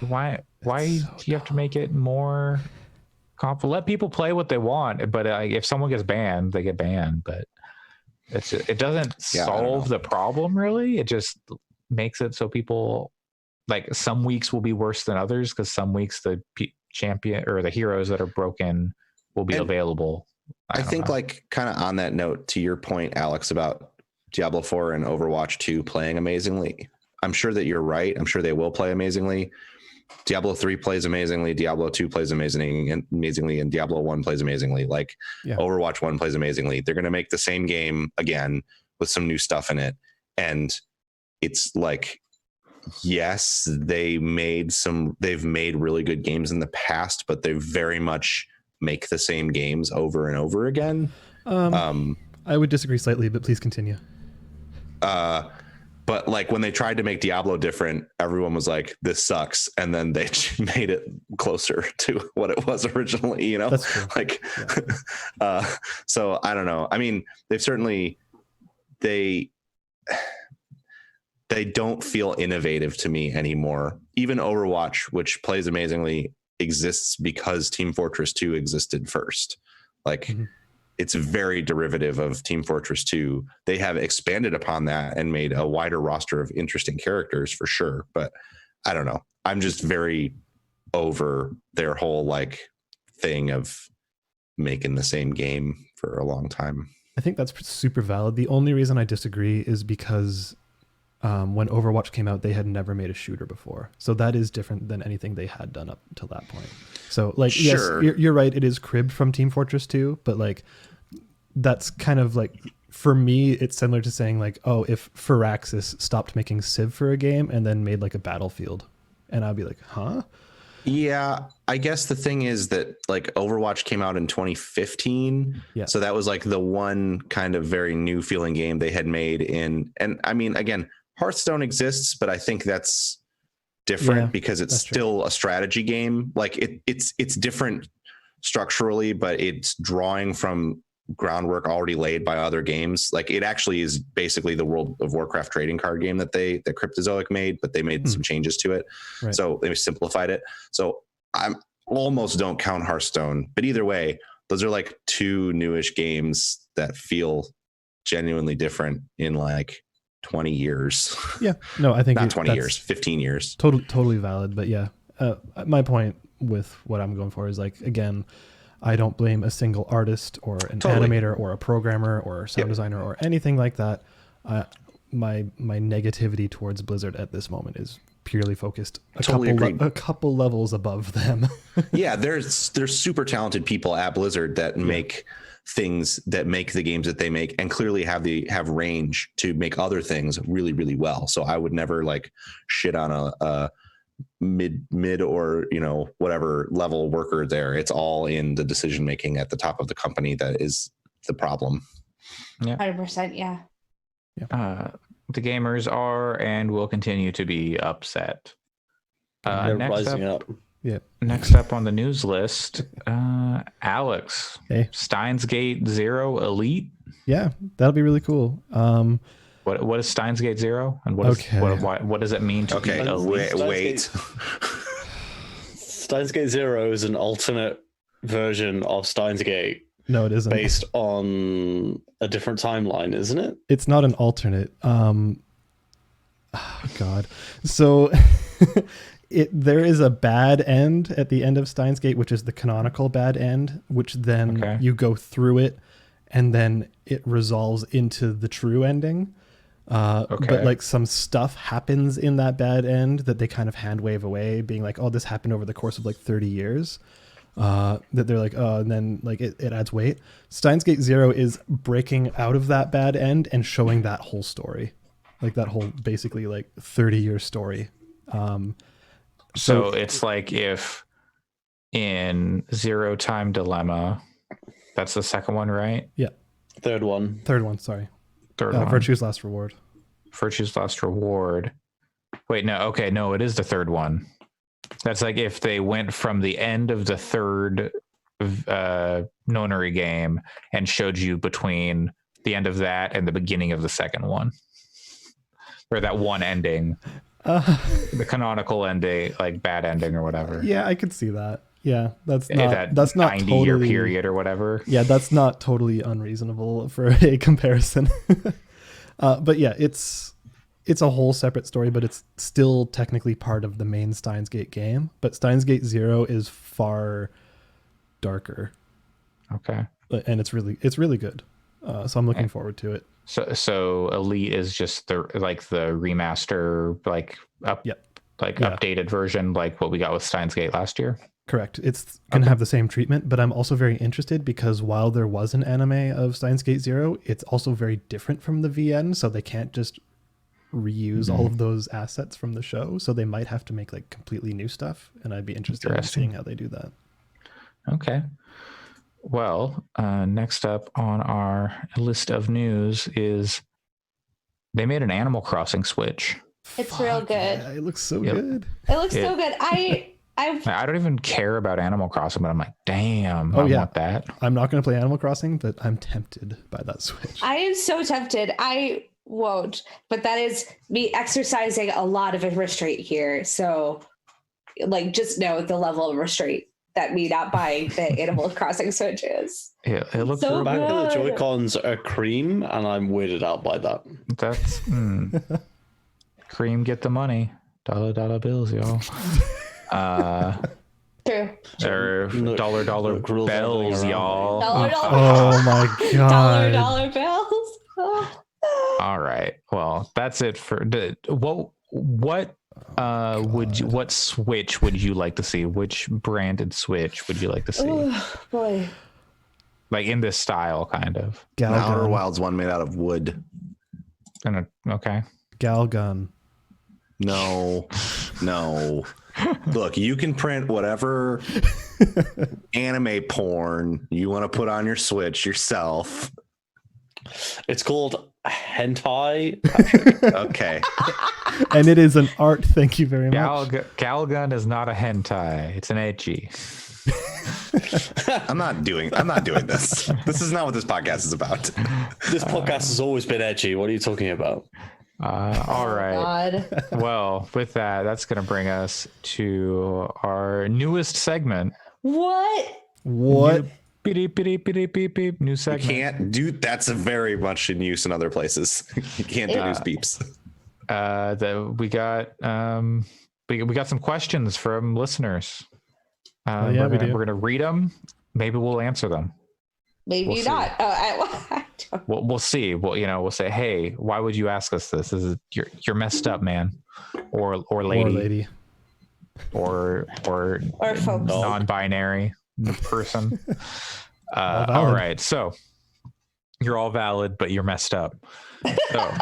why do you have to make it more? Let people play what they want, but if someone gets banned, they get banned. But it doesn't solve the problem, really. It just makes it so people, like, some weeks will be worse than others, because some weeks the champion or the heroes that are broken will be available. I think like kind of on that note, to your point, Alex, about Diablo 4 and Overwatch 2 playing amazingly, I'm sure that you're right. I'm sure they will play amazingly. Diablo 3 plays amazingly, Diablo 2 plays amazingly, and Diablo 1 plays amazingly. Like Overwatch 1 plays amazingly. They're going to make the same game again with some new stuff in it. And it's like, yes, they've made really good games in the past, but they very much make the same games over and over again. I would disagree slightly, but please continue. But like when they tried to make Diablo different, everyone was like, this sucks. And then they made it closer to what it was originally, you know? That's true. Like, so I don't know. I mean, they've certainly, they don't feel innovative to me anymore. Even Overwatch, which plays amazingly, exists because Team Fortress 2 existed first. Like, it's very derivative of Team Fortress 2. They have expanded upon that and made a wider roster of interesting characters for sure. But I don't know. I'm just very over their whole like thing of making the same game for a long time. I think that's super valid. The only reason I disagree is because when Overwatch came out, they had never made a shooter before. So that is different than anything they had done up until that point. So like, sure. Yes, you're right. It is cribbed from Team Fortress 2, but like, that's kind of like, for me, it's similar to saying like, oh, if Firaxis stopped making Civ for a game and then made like a Battlefield, and I'd be like, huh? Yeah, I guess the thing is that like Overwatch came out in 2015. Yeah. So that was like the one kind of very new feeling game they had made and I mean, again, Hearthstone exists, but I think that's different because it's still a strategy game. Like it's different structurally, but it's drawing from groundwork already laid by other games. Like it actually is basically the World of Warcraft trading card game that Cryptozoic made, but they made some changes to it. Right. So they simplified it. So I almost don't count Hearthstone, but either way, those are like two newish games that feel genuinely different in like 20 years. Yeah, no, I think Not 20 that's years, 15 years. totally valid. But yeah, my point with what I'm going for is like, again, I don't blame a single artist or an animator or a programmer or a sound designer or anything like that. My negativity towards Blizzard at this moment is purely focused a couple levels above them. Yeah, there's super talented people at Blizzard that make things, that make the games that they make, and clearly have range to make other things really, really well. So I would never like shit on a mid or whatever level worker there. It's all in the decision making at the top of the company that is the problem. Yeah, 100%. Yeah. The gamers are and will continue to be upset. Next up on the news list, Alex. Hey. Steins Gate Zero Elite. Yeah, that'll be really cool. What is Steins Gate Zero, and what does it mean to be elite? Wait. Steins Gate Zero is an alternate version of Steins Gate. No, it isn't. Based on a different timeline, isn't it? It's not an alternate. God. So there is a bad end at the end of Steins Gate, which is the canonical bad end, which then you go through it and then it resolves into the true ending. But like some stuff happens in that bad end that they kind of hand wave away, being like, oh, this happened over the course of like 30 years. That they're like, oh, and then like it adds weight. Steins Gate Zero is breaking out of that bad end and showing that whole story, like that whole basically like 30-year story. So it's like if in Zero Time Dilemma, that's the second one, right? Yeah. Third one. Sorry. Third one. Virtue's Last Reward. Virtue's Last Reward. Wait, no. Okay, no, it is the third one. That's like if they went from the end of the third Nonary game and showed you between the end of that and the beginning of the second one, or that one ending, the canonical ending, like bad ending or whatever. Yeah, I could see that. Yeah, that's not 90-year totally, period or whatever. Yeah, that's not totally unreasonable for a comparison. But yeah, it's a whole separate story, but it's still technically part of the main Steins Gate game. But Steins Gate Zero is far darker. Okay. And it's really good. So I'm looking forward to it. So Elite is just the remaster, updated version, like what we got with Steins Gate last year. Correct. It's going to have the same treatment, but I'm also very interested because while there was an anime of Steins Gate Zero, it's also very different from the VN, so they can't just reuse all of those assets from the show. So they might have to make like completely new stuff, and I'd be interested in seeing how they do that. Okay. Well, next up on our list of news is they made an Animal Crossing Switch. It's real good. Yeah, it looks so good. It looks so good. I don't even care about Animal Crossing, but I'm like, damn, I want that. I'm not going to play Animal Crossing, but I'm tempted by that Switch. I am so tempted. I won't, but that is me exercising a lot of restraint here. So, like, just know the level of restraint that me not buying the Animal Crossing Switch is. Yeah, it looks so real Back good. of the Joy-Cons are cream, and I'm weirded out by that. That's cream, get the money. Dollar bills, y'all. True. Or dollar bells, y'all. Oh my god. Dollar bills. Oh. All right. Well, that's it for what Switch would you like to see? Which branded Switch would you like to see? Oh, boy. Like in this style, kind of. Outer Wilds one made out of wood. Okay. Galgun. No. Look, you can print whatever anime porn you want to put on your Switch yourself. It's called hentai. Okay. And it is an art. Thank you very much. Galgun is not a hentai. It's an ecchi. I'm not doing this. This is not what this podcast is about. This podcast has always been edgy. What are you talking about? All right. God. Well, with that, that's going to bring us to our newest segment. What? Beep, beep, beep, beep, beep. New You segment. can't do that's very much in use in other places. You can't do Yeah. news beeps. We got some questions from listeners. yeah, we do. We're gonna read them. Maybe we'll answer them. Maybe We'll see. not. I don't. We'll see. We'll say, hey, why would you ask us this? You're messed up, man, or lady, Or lady. or folks. non-binary person. All valid. All right, so you're all valid, but you're messed up. So,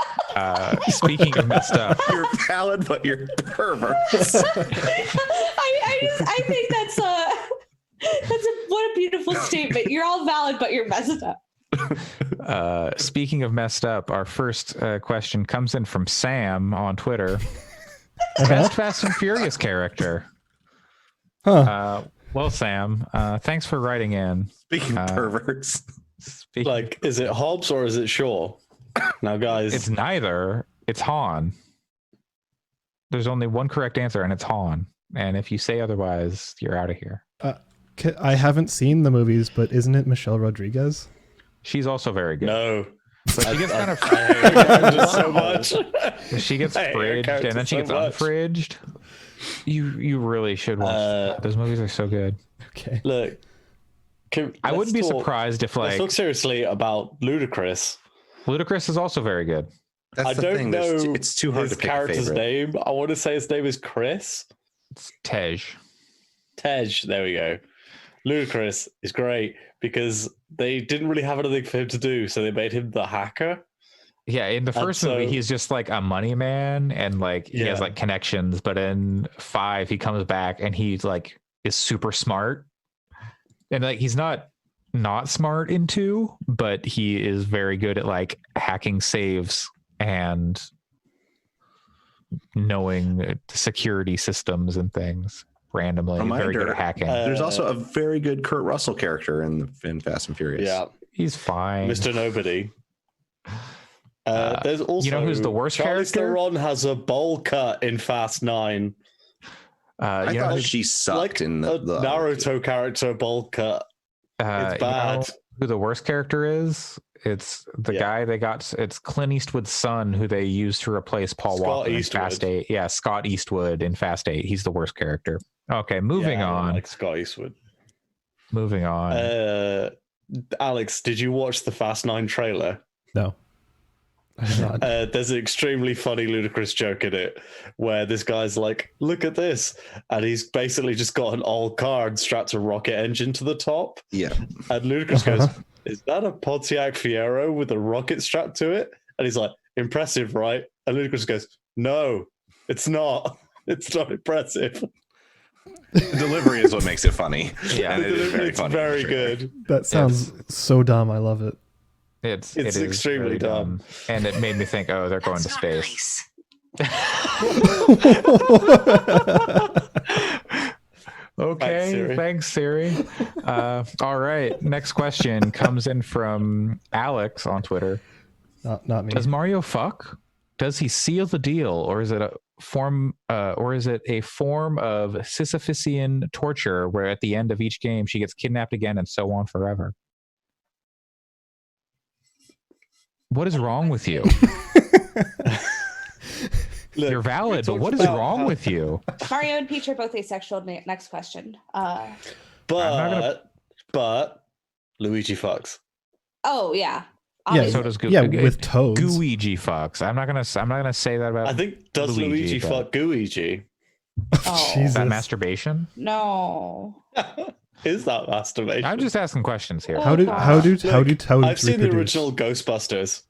speaking of messed up, You're valid, but you're perverts. I think that's what a beautiful statement. You're all valid, but you're messed up. speaking of messed up, our first question comes in from Sam on Twitter. Best Fast and Furious character. Huh. Well, Sam, thanks for writing in. Speaking of perverts. Speaking, Like, is it Hobbs or is it Shaw? Now, guys, it's neither. It's Han. There's only one correct answer, and it's Han. And if you say otherwise, you're out of here. I haven't seen the movies, but isn't it Michelle Rodriguez? She's also very good. no. But she gets kind of I hate her character so much. she gets I hate her fridged, character and then she so gets much. unfridged. You really should watch. Those movies are so good. Okay. Look, I wouldn't be surprised if Let's like talk seriously about Ludacris. Ludacris is also very good. That's I the don't thing. know It's too hard his to pick a character's favorite. name. I want to say his name is Chris. It's Tej. Tej, there we go. Ludacris is great because they didn't really have anything for him to do, so they made him the hacker. Yeah, in the And first movie, so- he's just like a money man and like he has Yeah. like connections. But in 5, he comes back and he's like is super smart. And like he's not smart in 2, but he is very good at like hacking saves and knowing security systems and things randomly. Very good Reminder, at hacking. There's also a very good Kurt Russell character in Fast and Furious. Yeah, He's fine. Mr. Nobody. There's also you know who's the worst Charlize character? Theron has a bowl cut in Fast 9. I you know thought who- she sucked Like in a the Naruto character bowl cut. It's you know bad. who the worst character is? It's the Yeah. guy they got. It's Clint Eastwood's son, who they used to replace Paul Scott Walker in Eastwood. Fast 8. Yeah, Scott Eastwood in Fast 8. He's the worst character. Okay, moving Yeah, I don't on. like Scott Eastwood. Moving on. Alex, did you watch the Fast 9 trailer? No. I did not. There's an extremely funny ludicrous joke in it where this guy's like, look at this. And he's basically just got an old car and strapped a rocket engine to the top. yeah. And Ludacris goes, is that a Pontiac Fiero with a rocket strapped to it? And he's like, impressive, right? And Ludacris goes, no, it's not. It's not impressive. The delivery is what makes it funny. Yeah. And it is very It's funny. very for sure. good. That sounds so dumb. I love it. It's It's it is extremely really dumb. and it made me think, oh, they're going to space. Okay, thanks, Siri. All right, next question comes in from Alex on Twitter. Not me. Does Mario fuck? Does he seal the deal, or is it a form of Sisyphusian torture where at the end of each game she gets kidnapped again and so on forever? What is wrong with you? Look, You're valid, but talked what is about wrong how- with you? Mario and Peach are both asexual. Next question. But Luigi fucks. Oh yeah. Yeah, Obviously. So does yeah, with toads. Gooigi fucks. I'm not gonna say that about I think does Luigi but- fuck Gooigi? Oh. Jesus. that masturbation. No. Is that masturbation? I'm just asking questions here. How do toads I've seen the reproduce? original Ghostbusters.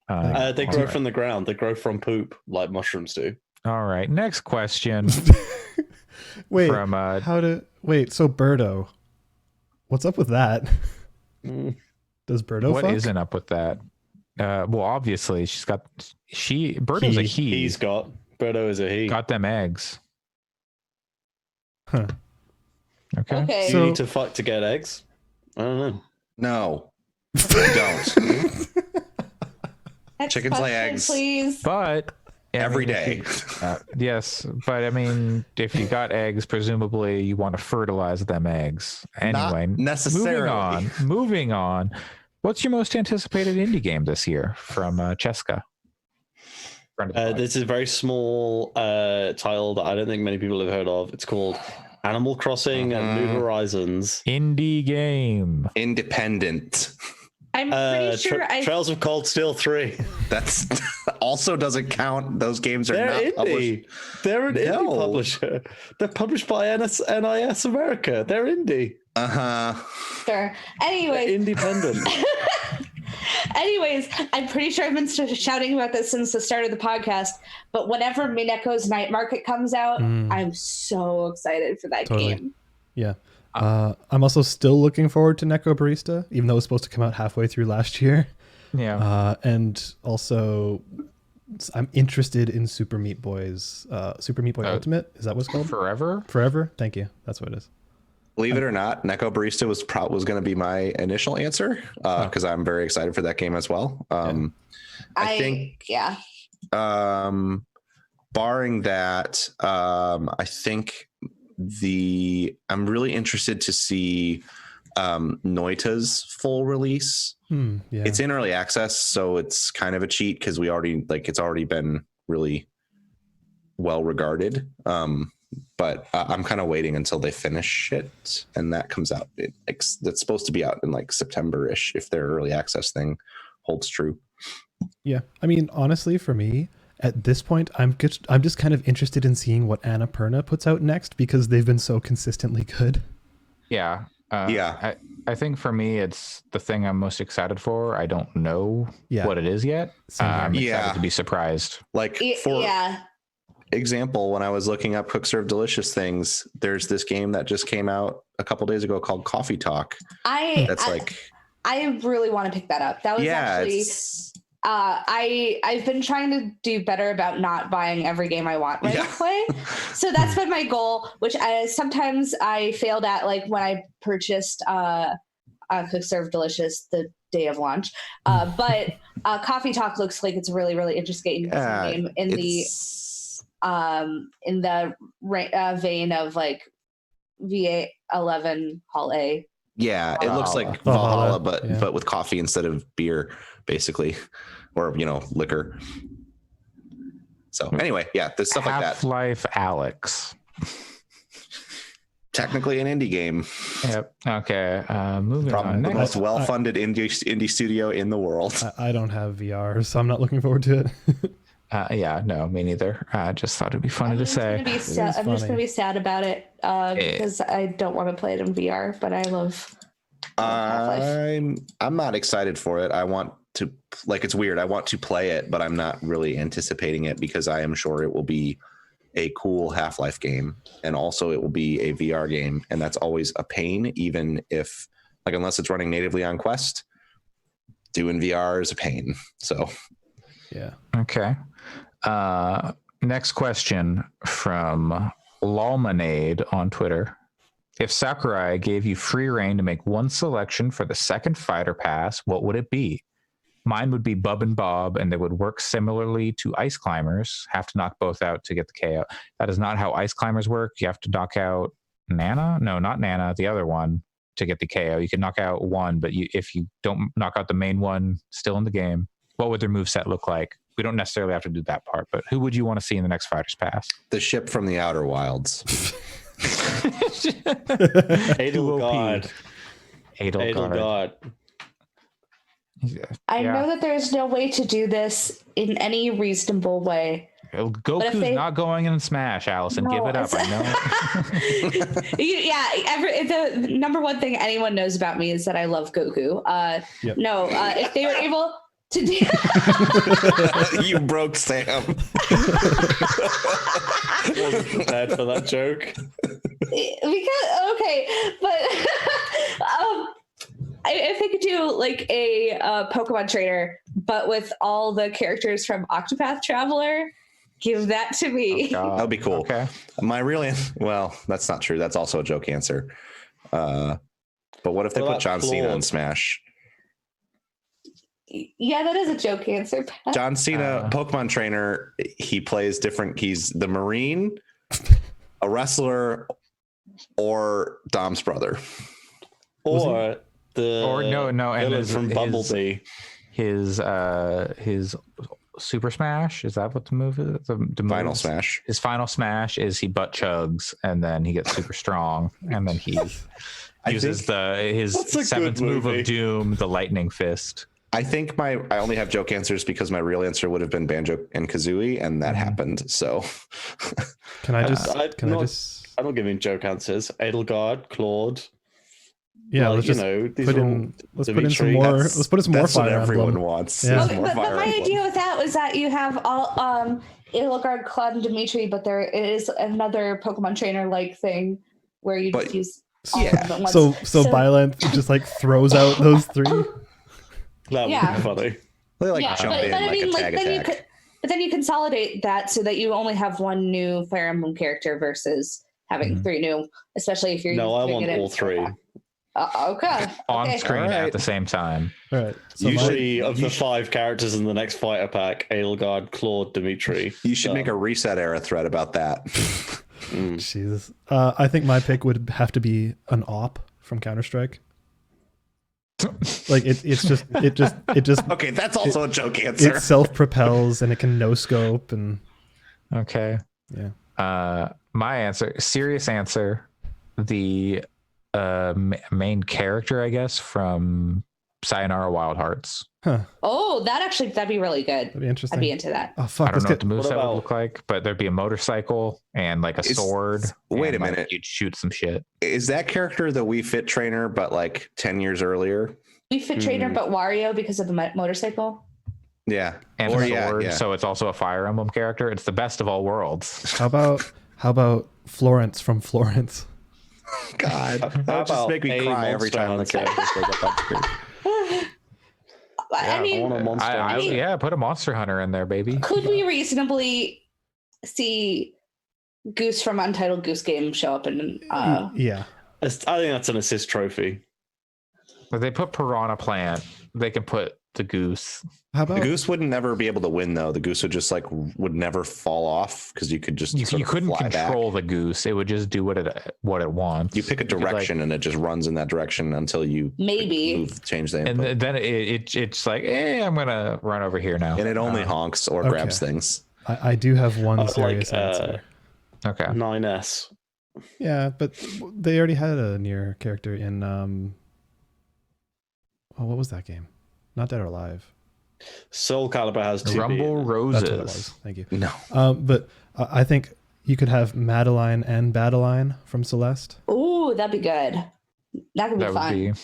They grow from the ground. They grow from poop like mushrooms do. All right. Next question Wait, from so Birdo, what's up with that? Does Birdo what fuck? isn't up with that? Well, obviously Birdo's a he. He's got Birdo is a he. Got them eggs. Huh. Okay. Okay. You So- need to fuck to get eggs. I don't know. No. Don't. Next chickens lay question, eggs. please. But Yeah, I every mean, day. Yes, but I mean, if you got eggs, presumably you want to fertilize them eggs. Anyway, Not necessarily. Moving on. What's your most anticipated indie game this year from Cheska? This is a very small title that I don't think many people have heard of. It's called Animal Crossing New Horizons. Indie game. Independent. I'm pretty sure Trails of Cold Steel 3. That's also doesn't count. Those games are They're not indie. published. They're an indie publisher. They're published by NIS America. They're indie. Sure. Anyways, They're independent. Anyways, I'm pretty sure I've been shouting about this since the start of the podcast, but whenever Mineko's Night Market comes out, I'm so excited for that game. Yeah. I'm also still looking forward to Neko Barista, even though it was supposed to come out halfway through last year. Yeah. And also, I'm interested in Super Meat Boy's Super Meat Boy Ultimate. Is that what's called? Forever? Forever? Thank you. That's what it is. Believe it or not, Neko Barista was going to be my initial answer because I'm very excited for that game as well. I think, barring that, I think I'm really interested to see Noita's full release. It's in early access, so it's kind of a cheat because it's already been really well regarded. But I'm kind of waiting until they finish it and that comes out. That's supposed to be out in like September-ish if their early access thing holds true. Yeah, I mean, honestly, for me at this point, I'm just kind of interested in seeing what Annapurna puts out next because they've been so consistently good. Yeah. I think for me, it's the thing I'm most excited for. I don't know what it is yet. I'm excited to be surprised. Like for example, when I was looking up Quick Serve Delicious things, there's this game that just came out a couple days ago called Coffee Talk. I really want to pick that up. That was actually I've been trying to do better about not buying every game I want to play. So that's been my goal, which sometimes I failed at, like when I purchased Quick Serve Delicious the day of launch. But Coffee Talk looks like it's a really, really interesting game in the vein of like VA11 Hall A. Yeah, it looks like Valhalla, but with coffee instead of beer, basically, or liquor. So anyway, there's stuff like that. Half-Life Alyx. Technically an indie game. Yep. Okay. Moving on. The most well-funded indie studio in the world. I don't have VR, so I'm not looking forward to it. No, me neither. I just thought it'd be funny to say. I'm just gonna be sad about it because I don't want to play it in VR, but I love Half-Life. I'm not excited for it. I want to, it's weird. I want to play it, but I'm not really anticipating it because I am sure it will be a cool Half-Life game, and also it will be a VR game, and that's always a pain. Even if unless it's running natively on Quest, doing VR is a pain. So yeah. Okay. Next question from Lawmanade on Twitter. If Sakurai gave you free reign to make one selection for the second fighter pass, what would it be? Mine would be Bub and Bob, and they would work similarly to Ice Climbers. Have to knock both out to get the KO. That is not how Ice Climbers work. You have to knock out Nana. No, not Nana. The other one to get the KO. You can knock out one, but if you don't knock out the main one, still in the game. What would their moveset look like? We don't necessarily have to do that part, but who would you want to see in the next Fighters Pass? The ship from the Outer Wilds. Edelgard. Edelgard. I know that there's no way to do this in any reasonable way. Goku's not going in Smash, Allison. No, give it up. I know. The number one thing anyone knows about me is that I love Goku. If they were able to do You broke Sam. Wasn't prepared for that joke. If they could do like a Pokemon trainer, but with all the characters from Octopath Traveler, give that to me. That would be cool. Okay. My real well, that's not true. That's also a joke answer. But what if they put John Cena in Smash? Yeah, that is a joke answer, Pat. John Cena, Pokemon trainer. He plays different. He's the Marine, a wrestler, or Dom's brother. Or the no, and villain from Bumblebee. His Super Smash, is that what the move is? The Final moves? Smash. His final smash is he butt chugs and then he gets super strong and then he uses his That's a good seventh move movie. of doom, the lightning fist. I think I only have joke answers because my real answer would have been Banjo and Kazooie, and that happened. So Can I just? I'm not giving joke answers. Edelgard, Claude. Yeah, like, let's just these put are in. all Let's put in some Dimitri. more. That's- Let's put in some more that's what Fire everyone Emblem. wants. Yeah. is But, more but Fire my Emblem. idea with that was that you have all Edelgard, Claude, and Dimitri, but there is another Pokemon trainer like thing where you But- just use all of them at once. So Byleth just like throws out those three. That would Yeah. be funny. They like yeah, jump but in I like mean, a like tag then you attack. could, but then you consolidate that so that you only have one new Fire Emblem character versus having three new, especially if you're No, I doing want it in- all three. Okay. On Okay. screen Alright. at the same time. All right. So Usually, of the 5 characters in the next fighter pack, Edelgard, Claude, Dimitri. You should make a reset era thread about that. Jesus. I think my pick would have to be an op from Counter Strike. Like it just Okay, that's also a joke answer. it self propels and it can no scope and Okay. yeah. My answer, serious answer, the main character, I guess, from Sayonara Wild Hearts. Huh. Oh, that'd be really good. That'd be interesting. I'd be into that. Oh I fuck. don't Let's know what get the moveset about- would look like, but there'd be a motorcycle and like a It's- sword. wait and, a like, minute. you'd shoot some shit. Is that character the Wii Fit trainer, but like 10 years earlier? We fit trainer, but Wario because of the motorcycle. Yeah. And Or a sword, yeah. so it's also a Fire Emblem character. It's the best of all worlds. how about Florence from Florence? God. That How would just about make me a cry every Monster time the Hunter? characters go up on screen. I mean, I want a monster. Hunter. Yeah, put a Monster Hunter in there, baby. could we reasonably see Goose from Untitled Goose Game show up in? Yeah. I think that's an assist trophy. If they put Piranha Plant, they can put the goose. How The about goose would never be able to win though. The goose would just would never fall off because you could just You sort of couldn't fly control back. the goose. It would just do what it wants. You pick a could, like- direction and it just runs in that direction until you Maybe. change the and input. then it's like, I'm gonna run over here now. And it only honks or okay. grabs things. I do have one Like, serious answer. Okay. 9S. Yeah, but they already had a near character in what was that game? Not Dead or Alive. Soul Calibur has 2 Rumble That's what it was. Roses. Thank you. No. But I think you could have Madeline and Badeline from Celeste. Ooh, that'd be good. That could be That fun. would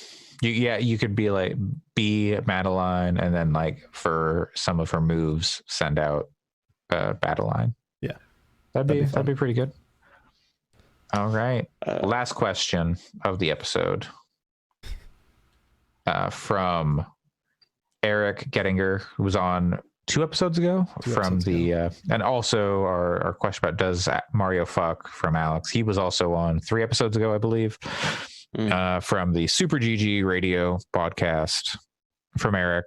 be. You could be like be Madeline, and then like for some of her moves, send out Badeline. Yeah. that'd That'd be be fun. pretty good. All right. Uh, Last question of the episode from Eric Gettinger, who was on 2 episodes ago. And also our question about does Mario fuck from Alex. He was also on 3 episodes ago, I believe, from the Super GG Radio podcast from Eric.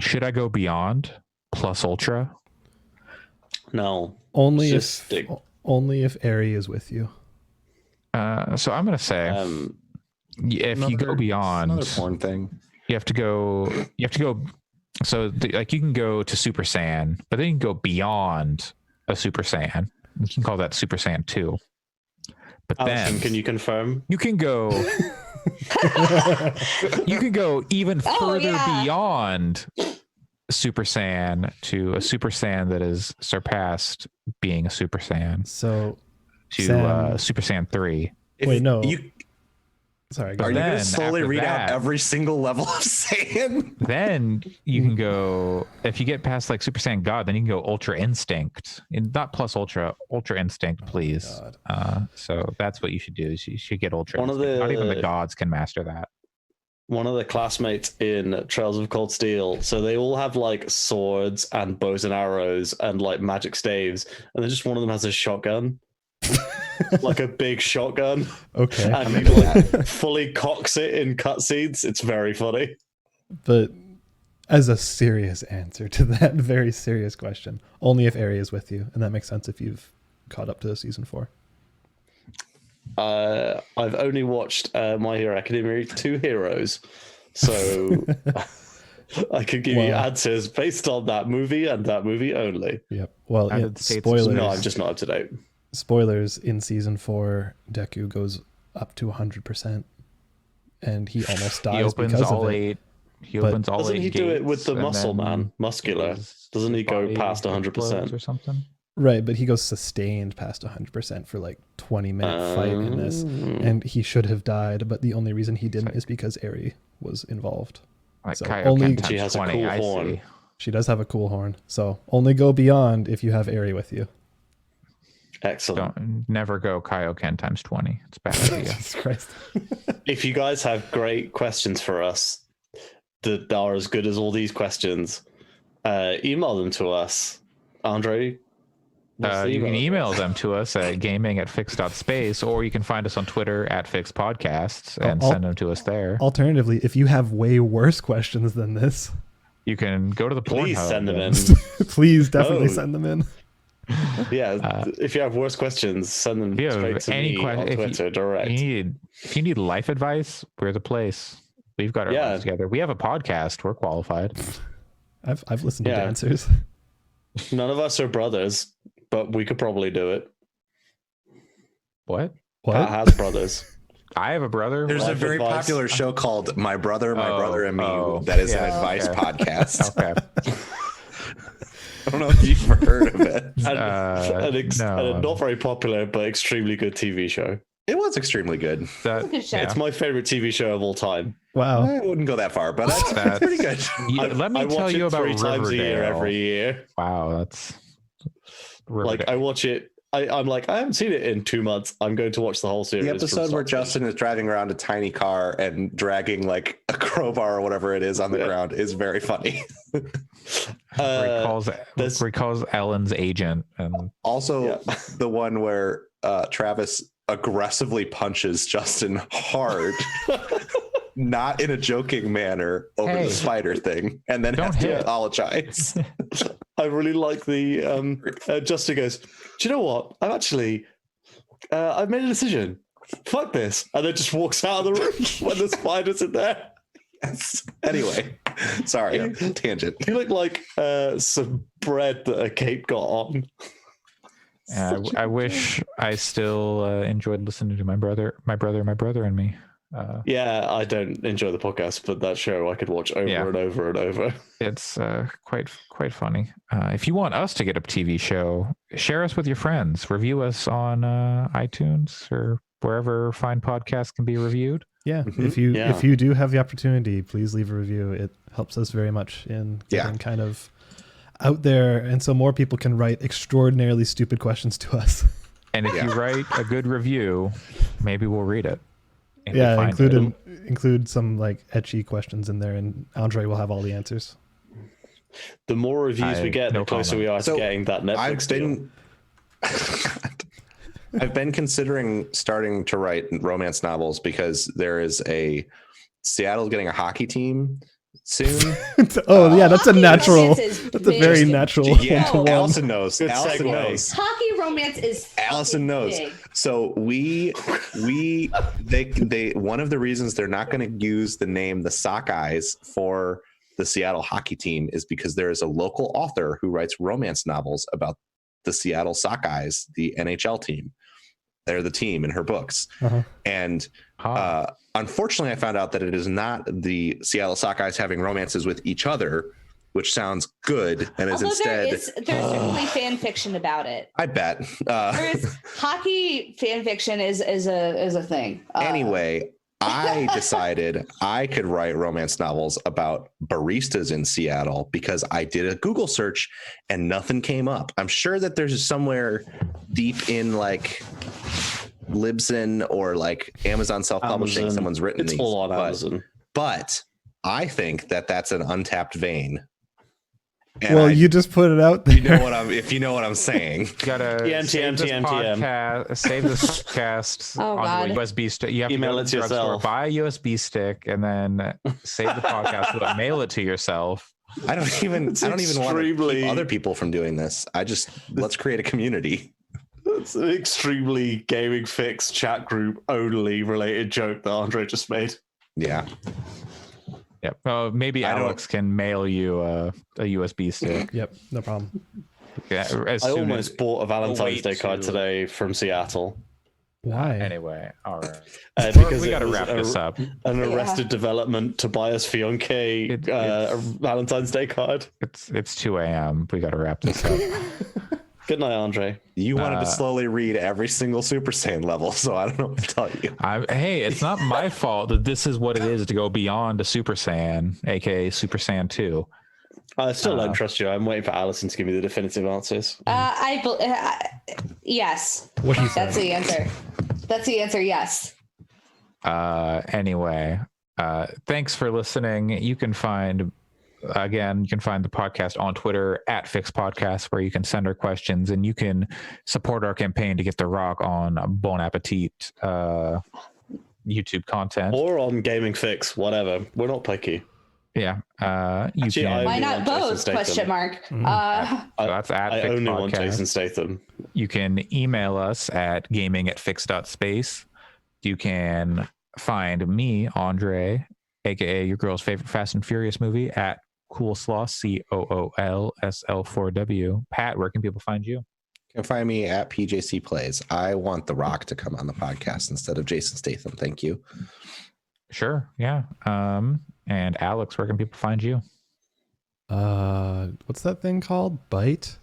Should I go beyond plus ultra? No. Only Just stick. if Aerie is with you. So I'm going to say if you go beyond, Another porn thing. you have to go. So like you can go to Super Saiyan, but then you can go beyond a Super Saiyan. You can call that Super Saiyan 2. But Alison, then can you confirm? you can go. You can go even further beyond Super Saiyan to a Super Saiyan that is surpassed being a Super Saiyan So to Sam- Super Saiyan 3. Wait, no. You, sorry. are Go you ahead. going to then slowly after read out that- every single level of Saiyan? Then you can go, if you get past like Super Saiyan God, then you can go Ultra Instinct. And not plus Ultra Instinct, please. So that's what you should do. Is you should get Ultra One of Instinct. Not even the the- gods can master that. One of the classmates in Trails of Cold Steel, so they all have like swords and bows and arrows and like magic staves, and then just one of them has a shotgun, like a big shotgun, Okay. and he like fully cocks it in cutscenes. It's very funny. But as a serious answer to that very serious question, only if Eri is with you, and that makes sense if you've caught up to season 4. I've only watched My Hero Academia 2 Heroes, so I could give you answers based on that movie and that movie only. Yep. Well, States- spoilers. No, I'm just not up to date. Spoilers, in season 4, Deku goes up to 100%, and he almost dies He opens because all of it. 8. He But opens all Doesn't 8 he do it with gates the and muscle then man, muscular? his Doesn't he go body past 100%? explodes or something? Right, but he goes sustained past 100% for like 20-minute fight in this, and he should have died, but the only reason he didn't is because Eri was involved. Like So Kaioken only- times She has a 20, cool I horn. see. She does have a cool horn, so only go beyond if you have Eri with you. Excellent. Never go Kaioken times 20. It's a bad idea. Jesus Christ. If you guys have great questions for us that are as good as all these questions, email them to us. Andre? what's the You can address? email them to us at gaming@fix.space, or you can find us on Twitter @fixpodcasts and I'll- send them to us there. Alternatively, if you have way worse questions than this, You can go to the Please Pornhub send them in. and- please definitely Oh. send them in. Yeah, if you have worse questions, send them If you have straight to any me on if Twitter direct. if you need life advice, we're the place. We've got our Yeah. lives together. We have a podcast. We're qualified. I've listened to Yeah. dancers. None of us are brothers, but we could probably do it. What? What? Pat has brothers. I have a brother. There's a Life very advice. popular show called My Brother, My Oh, Brother and Me oh, that is yeah, an advice okay. podcast. Okay. I don't know if you've heard of it. And, No. and a not very popular but extremely good TV show. It was extremely good. That, Good show. yeah. It's my favorite TV show of all time. Wow. I wouldn't go that far, but that's That's- pretty good. Let me I watch tell you it about 3 times a year Riverdale. every year. Wow, that's Like I watch it. I'm like, I haven't seen it in 2 months. I'm going to watch the whole series. The from episode start where to finish. Justin is driving around a tiny car and dragging like a crowbar or whatever it is on the Yeah. ground is very funny. where this- he calls Ellen's agent, and Also, Yeah. the one where Travis aggressively punches Justin hard, not in a joking manner over Hey. the spider thing, and then Don't has to hit. apologize. I really like the Justin goes, do you know what? I've actually I've made a decision. Fuck this. And then just walks out of the room when the spider's in there. Yes. Anyway, sorry, tangent. You look like some bread that a cape got on. I wish I still enjoyed listening to my brother, and me. Yeah, I don't enjoy the podcast, but that show I could watch over Yeah. and over and over. It's quite funny. If you want us to get a TV show, share us with your friends. Review us on iTunes or wherever fine podcasts can be reviewed. Yeah. Mhm. If you do have the opportunity, please leave a review. It helps us very much in getting kind of out there, and so more people can write extraordinarily stupid questions to us. And if you write a good review, maybe we'll read it. if we Yeah, find it. include some like etchy questions in there, and Andre will have all the answers. The more reviews we get, no the closer comment. we are to So, getting that Netflix deal. I've been considering starting to write romance novels because there is Seattle's getting a hockey team soon. Oh yeah, that's a Hockey natural. romance is That's a very big. natural Yeah, one-to-one. Allison knows. Good Allison segue. knows. Hockey romance is Allison fucking knows. big. So they one of the reasons they're not going to use the name the Sockeyes for the Seattle hockey team is because there is a local author who writes romance novels about the Seattle Sockeyes, the NHL team. They're the team in her books. Uh-huh. And Ah, unfortunately, I found out that it is not the Seattle Sockeyes having romances with each other, which sounds good, and is Although instead, there's certainly fan fiction about it. I bet. There's hockey fan fiction is a thing. Anyway, I decided I could write romance novels about baristas in Seattle because I did a Google search and nothing came up. I'm sure that there's somewhere deep in like Libsyn or like Amazon self-publishing, Amazon. someone's written It's these. all on but- Amazon. But I think that that's an untapped vein. And Well, I- you just put it out there. if you know what I'm saying. you gotta TM, save this TM. podcast, save this podcast Oh, on your God. USB stick. You have Email to it go to the drugstore, yourself. buy a USB stick, and then save the podcast, mail it to yourself. I don't even want to extremely- keep other people from doing this. Let's create a community. It's an extremely Gaming Fix chat group only related joke that Andre just made. Yeah. Yep. Oh, maybe I don't- Alex can mail you a USB stick. Yep, no problem. Yeah, as I soon almost as, bought a Valentine's wait Day card to- today from Seattle. Why? Anyway, all right. Because We got to it was wrap this up. an Yeah. Arrested Development Tobias Fionke It's- Valentine's Day card. It's 2 a.m. We got to wrap this up. Good night, Andre. You wanted to Uh, slowly read every single Super Saiyan level, so I don't know what to tell you. Hey, it's not my fault that this is what it is to go beyond a Super Saiyan, aka Super Saiyan 2. I still don't trust you. I'm waiting for Alison to give me the definitive answers. Yes. What he That's said. the answer. That's the answer. Yes. Anyway, thanks for listening. You can find the podcast on Twitter at Fix Podcast, where you can send our questions and you can support our campaign to get The Rock on Bon Appetit YouTube content. Or on Gaming Fix, whatever. We're not picky. Yeah. You Actually, can. Why only not want Jason both? Statham. Question mark. So that's at I Fix only want Podcast. Jason Statham. You can email us at gaming@fix.space. You can find me, Andre, aka your girl's favorite Fast and Furious movie, at Coolslaw, COOLSL4W. Pat, where can people find you? You can find me at PJC Plays. I want The Rock to come on the podcast instead of Jason Statham. Thank you. Sure. Yeah. And Alex, where can people find you? What's that thing called? Byte?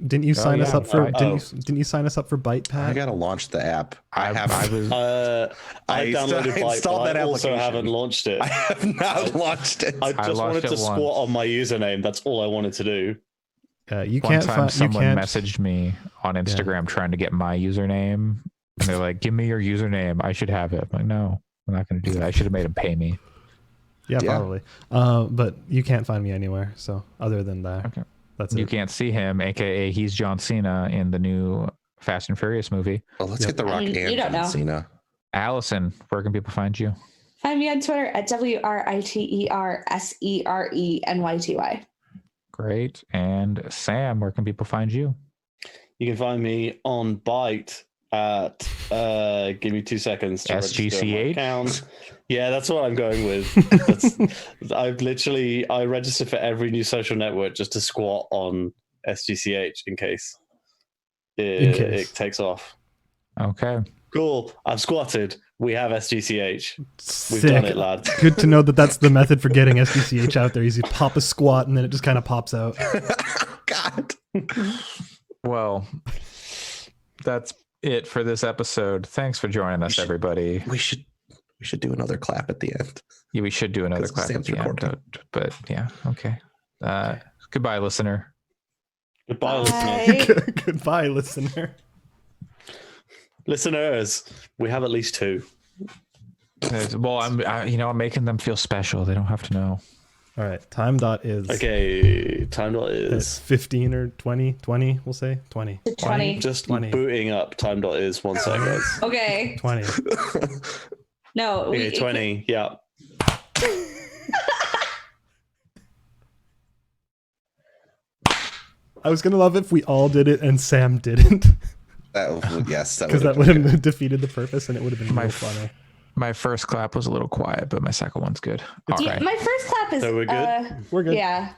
Didn't you sign us yeah, up for? Byte. Didn't you sign us up for Byte, I Pat? gotta launch the app. I was I downloaded Byte, installed but that I also application. haven't launched it. I have not launched it. I I just launched wanted it to squat once. on my username. That's all I wanted to do. You one can't time find. You someone can't. messaged me on Instagram trying to get my username, and they're like, "Give me your username. I should have it." I'm like, "No, I'm not going to do that. I should have made them pay me." Yeah, Yeah. probably. But you can't find me anywhere. So other than that, Okay. that's You it. can't see him, aka he's John Cena in the new Fast and Furious movie. Well, let's Yep. get The Rock You and don't John know. Cena. Allison, where can people find you? Find me on Twitter at WRITERSERENYTY. Great. And Sam, where can people find you? You can find me on Byte at give me 2 seconds to register my SGCH? account. Yeah, that's what I'm going with. I register for every new social network just to squat on SGCH in case it takes off. Okay. Cool. I've squatted. We have SGCH. We've Sick. done it, lads. Good to know that that's the method for getting SDCH out there. Is you pop a squat and then it just kind of pops out. God. Well, that's it for this episode. Thanks for joining us, everybody. We should do another clap at the end. Yeah, we should do another 'Cause clap at Sam's the end. recording. But yeah, okay. Goodbye, listener. Goodbye, listeners. Bye. Goodbye, listener. Listeners, we have at least 2. Well, I'm making them feel special. They don't have to know. All right. Time dot is Okay, time dot it's is 15 or 20. 20, we'll say 20. 20. just 20. booting up. Time dot is 1 sec, guys. Okay. 20. No. Okay, 20. Yeah. I was gonna love if we all did it and Sam didn't, Yes, because that would have defeated the purpose and it would have been My real f- funny. My first clap was a little quiet, but my second one's good. All right. My first clap is. So we're good? We're good. Yeah.